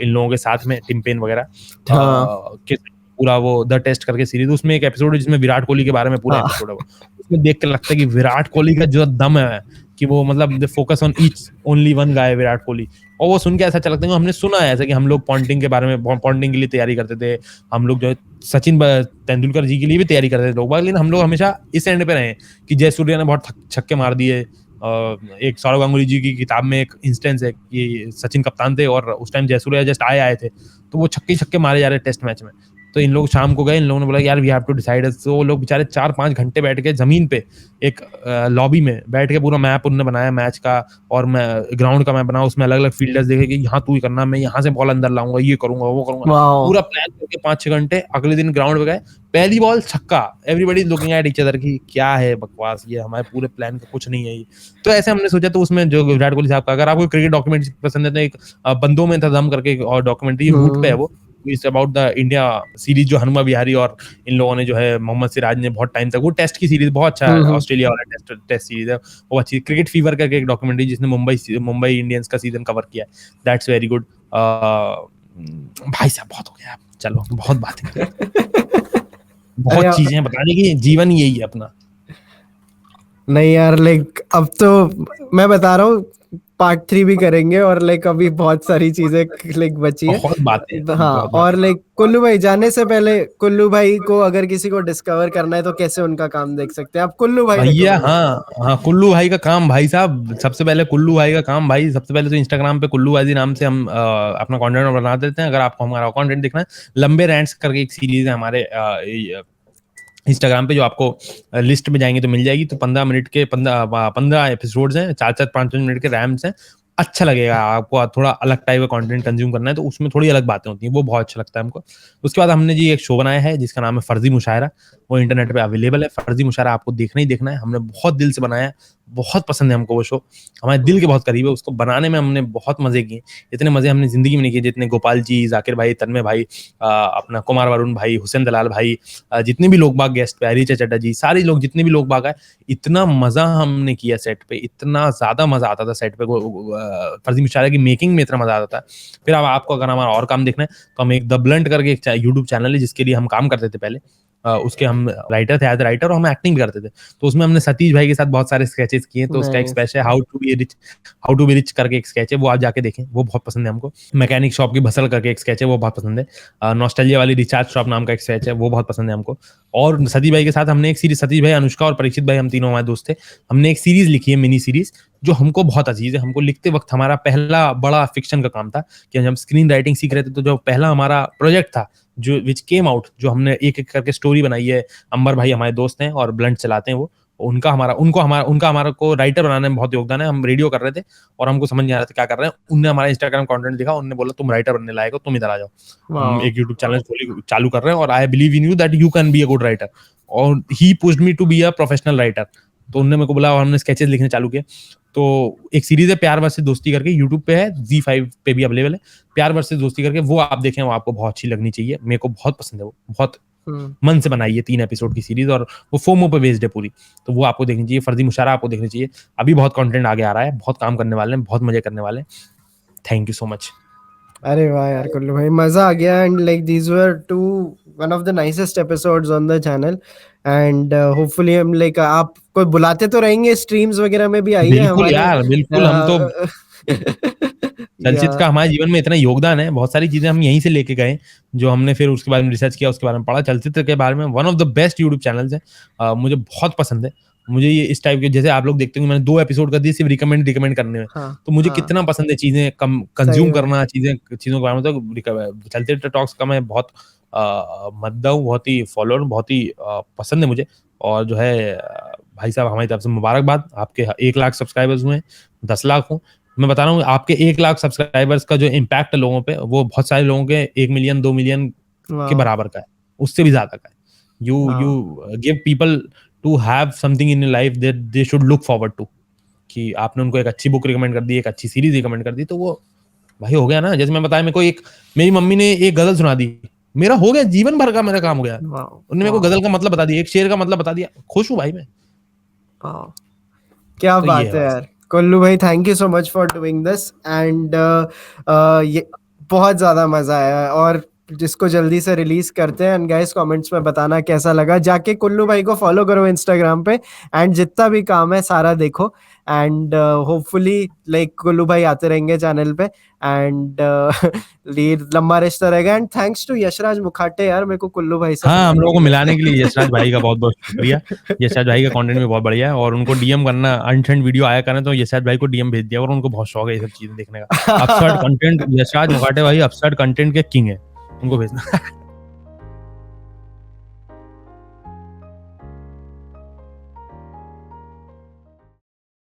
Speaker 1: इन लोगों के साथ में, टिम पेन वगैरह के पूरा वो द टेस्ट करके सीरीज। उसमें एक एपिसोड है जिसमें विराट कोहली के बारे में पूरा एपिसोड है, उसमें देख के लगता है कि विराट कोहली का जो दम है कि वो मतलब the focus on each only one guy Virat Kohli. और वो सुन के ऐसा चलता है, हमने सुना है ऐसा कि हम लोग पॉन्टिंग के बारे में, पॉन्टिंग के लिए तैयारी करते थे हम लोग, जो है सचिन तेंदुलकर जी के लिए भी तैयारी करते थे लोग, लेकिन हम लोग हमेशा इस एंड पे रहे कि जयसूर्या ने बहुत छक्के मार दिए। एक सौरव गांगुली जी की किताब में एक इंस्टेंस है कि सचिन कप्तान थे और उस टाइम जयसूर्या जस्ट आए थे, तो वो छक्के मारे जा रहे टेस्ट मैच में। तो इन लोग शाम को गए, इन लोगों ने बोला यार वी हैव टू डिसाइड। तो वो लोग बेचारे 4-5 घंटे बैठ के जमीन पे एक लॉबी में बैठ के पूरा मैप उन्होंने बनाया मैच का, और मैं ग्राउंड का मैप बना, उसमें अलग अलग फील्डर्स देखे कि यहाँ तू ही करना, मैं यहाँ से बॉल अंदर लाऊंगा, ये करूंगा वो करूंगा, पूरा प्लान करके 5-6 घंटे। अगले दिन ग्राउंड पे गए, पहली बॉल छक्का, everybody looking at each other की क्या है बकवास, ये हमारे पूरे प्लान का कुछ नहीं है ये। तो ऐसे हमने सोचा। तो उसमें जो विराट कोहली साहब का, अगर आपको क्रिकेट डॉक्यूमेंट्री पसंद है तो एक बंदों में था दम करके और डॉक्यूमेंट्री वूट पे है, वो it's about the India series जो हनुमा विहारी और इन लोगों ने जो है मोहम्मद सिराज ने बहुत टाइम तक, वो टेस्ट की सीरीज बहुत अच्छा है, ऑस्ट्रेलिया वाला टेस्ट सीरीज है वो अच्छी। क्रिकेट फीवर करके एक डॉक्यूमेंट्री जिसने मुंबई इंडियंस का सीजन कवर किया है, दैट्स वेरी गुड। भाई साहब बहुत हो गया, चलो बहुत बातें बहुत चीजें बताने की, जीवन यही है अपना।
Speaker 2: नहीं यार, लाइक अब तो मैं बता रहा हूँ पार्ट 3 भी करेंगे और लाइक अभी बहुत सारी चीजें लाइक बची है।
Speaker 1: बहुत बातें हैं,
Speaker 2: हाँ,
Speaker 1: बहुत
Speaker 2: और
Speaker 1: बातें।
Speaker 2: लाइक कुल्लू भाई जाने से पहले कुल्लू भाई को अगर किसी को डिस्कवर करना है तो कैसे उनका काम देख सकते हैं? आप कुल्लू भाई
Speaker 1: भैया
Speaker 2: recommend
Speaker 1: हाँ हाँ, कुल्लू भाई का काम भाई साहब, सबसे पहले कुल्लू भाई का काम भाई, सबसे पहले तो इंस्टाग्राम पे कुल्लू भाई नाम से हम अपना कंटेंट बना देते हैं। अगर आपको हमारा कंटेंट देखना है, लंबे रैंट्स करके एक सीरीज है हमारे इंस्टाग्राम पे, जो आपको लिस्ट में जाएंगे तो मिल जाएगी। तो 15 मिनट के 15 एपिसोड्स हैं, 4-4 5-5 मिनट के रैम्स हैं। अच्छा लगेगा आपको, थोड़ा अलग टाइप का कंटेंट कंज्यूम करना है तो उसमें थोड़ी अलग बातें होती हैं, वो बहुत अच्छा लगता है हमको। उसके बाद हमने जी एक शो बनाया है जिसका नाम है फर्जी मुशायरा, वो इंटरनेट पे अवेलेबल है। फर्जी मुशायरा आपको देखना ही देखना है, हमने बहुत दिल से बनाया है, बहुत पसंद है हमको वो शो, हमारे दिल के बहुत करीब है। उसको बनाने में हमने बहुत मजे किए, इतने मजे हमने जिंदगी में नहीं किए जितने गोपाल जी, जाकिर भाई, तन्मय भाई, अपना कुमार वरुण भाई, हुसैन दलाल भाई, जितने भी लोग बाग गेस्ट पे आए, रीचा चड्डा जी, सारे लोग जितने भी लोग बाग आए, इतना मजा हमने किया सेट पे, इतना ज्यादा मजा आता था सेट पे। फर्जी मुशायरा की मेकिंग में इतना मजा आता था। फिर अब आपको अगर हमारा और काम देखना है तो हम एक द ब्लंट करके एक यूट्यूब चैनल है जिसके लिए हम काम करते थे पहले, उसके हम राइटर थे, एज राइटर, और हम एक्टिंग भी करते थे। तो उसमें हमने सतीश भाई के साथ बहुत सारे स्केचेस किए। तो उसका एक
Speaker 2: Nice.
Speaker 1: स्केच है हाउ टू बी रिच करके एक स्केच है, वो आप जाके देखें, वो बहुत पसंद है हमको। मैकेनिक शॉप की भसल करके एक स्केच है, वो बहुत पसंद है। नॉस्टैल्जिया वाली रिचार्ज शॉप नाम का एक स्केच है, वो बहुत पसंद है हमको। और सतीश भाई के साथ हमने एक सीरीज, सतीश भाई, अनुष्का और परीक्षित भाई, हम तीनों हमारे दोस्त थे, हमने एक सीरीज लिखी है, मिनी सीरीज, जो हमको बहुत अजीज है। हमको लिखते वक्त हमारा पहला बड़ा फिक्शन का काम था कि हम स्क्रीन राइटिंग सीख रहे थे, तो जो पहला हमारा प्रोजेक्ट था जो विच केम आउट, जो हमने एक एक करके स्टोरी बनाई है। अंबर भाई हमारे दोस्त हैं और ब्लंट चलाते हैं वो, उनका हमारा को राइटर बनाने में बहुत योगदान है। हम रेडियो कर रहे थे और हमको समझ नहीं आ रहा था क्या कर रहे हैं, उनने हमारा इंस्टाग्राम कंटेंट देखा, उन्होंने बोला तुम राइटर बनने लायक हो, तुम इधर आ जाओ, हम
Speaker 2: Wow.
Speaker 1: एक यूट्यूब चैनल चालू कर रहे हैं और I believe in you that you can be a good writer. और he pushed me to be a professional writer. तो उन्होंने मेरे को बोला और हमने स्केचेस लिखने चालू किए। तो एक सीरीज है प्यार वर्सेस दोस्ती करके, यूट्यूब पे है, Z5 पे भी अवेलेबल है, प्यार वर्सेस दोस्ती करके, वो आप देखें, वो आपको बहुत अच्छी लगनी चाहिए, मेरे को बहुत पसंद है वो, बहुत मन से बनाई है 3 एपिसोड की सीरीज, और वो फोमो पे बेस्ड है पूरी, तो वो आपको देखनी चाहिए। फर्जी मुशायरा आपको देखनी चाहिए, अभी बहुत कंटेंट आगे आ रहा है, बहुत काम करने वाले हैं, बहुत मजे करने वाले हैं। Thank you so much.
Speaker 2: अरे वाह यार कुल्लू भाई, मजा आ गया। And like these were two one of the nicest episodes on the channel. And hopefully हम लाइक आप कोई बुलाते तो रहेंगे, स्ट्रीम्स वगैरह में भी आइए
Speaker 1: बिल्कुल
Speaker 2: हमारे।
Speaker 1: यार, बिल्कुल, हम तो
Speaker 2: या
Speaker 1: चलचित्र का हमारे जीवन में इतना योगदान है, बहुत सारी चीजें हम यहीं से लेके गए, जो हमने फिर उसके बारे में रिसर्च किया, उसके बारे में पढ़ा। चलचित्र के बारे में one of the best YouTube channels है, मुझे बहुत पसंद है। मुझे ये इस टाइप के, जैसे आप लोग देखते होंगे, मैंने 2 एपिसोड कर दिए सिर्फ रिकमेंड करने में,
Speaker 2: हाँ
Speaker 1: तो मुझे
Speaker 2: हाँ
Speaker 1: कितना पसंद है चीजें
Speaker 2: सही
Speaker 1: कंज्यूम
Speaker 2: में।
Speaker 1: करना, चीजों के बारे में। तो चलचित्र टॉक्स का मैं बहुत मद्दा हूँ, बहुत ही फॉलोअर, बहुत ही पसंद है मुझे। और जो है भाई साहब, हमारी तरफ से मुबारकबाद, आपके 1 लाख सब्सक्राइबर्स हुए, 10 लाख हो। मैं बता रहा हूँ, आपके 1 लाख सब्सक्राइबर्स का जो इम्पैक्ट है लोगों पे, वो बहुत सारे लोगों के 1 मिलियन 2 मिलियन के
Speaker 2: वाह
Speaker 1: बराबर का है, उससे भी ज्यादा का है। You
Speaker 2: wow
Speaker 1: give people to have something in life that they should look forward to, कि आपने उनको एक अच्छी बुक रिकमेंड कर दी, एक अच्छी सीरीज रिकमेंड कर दी, तो वो भाई हो गया ना। जैसे मैं बताया, मेरे को मेरी मम्मी ने एक गजल सुना दी, मेरा हो गया, जीवन भर का मेरा काम हो गया।
Speaker 2: वाह
Speaker 1: उन्होंने मेरे को
Speaker 2: वाह
Speaker 1: गजल का मतलब बता दिया, एक शेर का मतलब बता दिया, खुश हूँ भाई मैं।
Speaker 2: वाह, क्या
Speaker 1: तो ये
Speaker 2: बात
Speaker 1: है
Speaker 2: है
Speaker 1: भाई
Speaker 2: यार
Speaker 1: साहब।
Speaker 2: कुल्लू भाई, thank you so much for doing this. And ये बहुत ज्यादा मजा आया। और जिसको जल्दी से रिलीज करते हैं। एंड गाइस कमेंट्स में बताना कैसा लगा, जाके कुल्लू भाई को फॉलो करो इंस्टाग्राम पे, एंड जितना भी काम है सारा देखो। एंड होपफुली लाइक कुल्लू भाई आते रहेंगे चैनल पे। एंड लंबा रिश्ता रहेगा। And thanks to Yashraj Mukhate यार, मेरे को कुल्लू भाई से
Speaker 1: हाँ, हम
Speaker 2: मिलाने
Speaker 1: लोगों
Speaker 2: के
Speaker 1: को
Speaker 2: लिए।
Speaker 1: मिलाने के लिए यशराज भाई का बहुत बहुत शुक्रिया। यशराज भाई का कंटेंट भी बहुत बढ़िया है, और उनको डीएम करना, अनसेंड वीडियो आया करें तो यशराज भाई को डीएम भेज दिया, और उनको बहुत शौक है ये सब चीजें देखने का। अपसर्ड कंटेंट, यशराज मुखाटे भाई अपसर्ड कंटेंट के किंग है, उनको भेजना।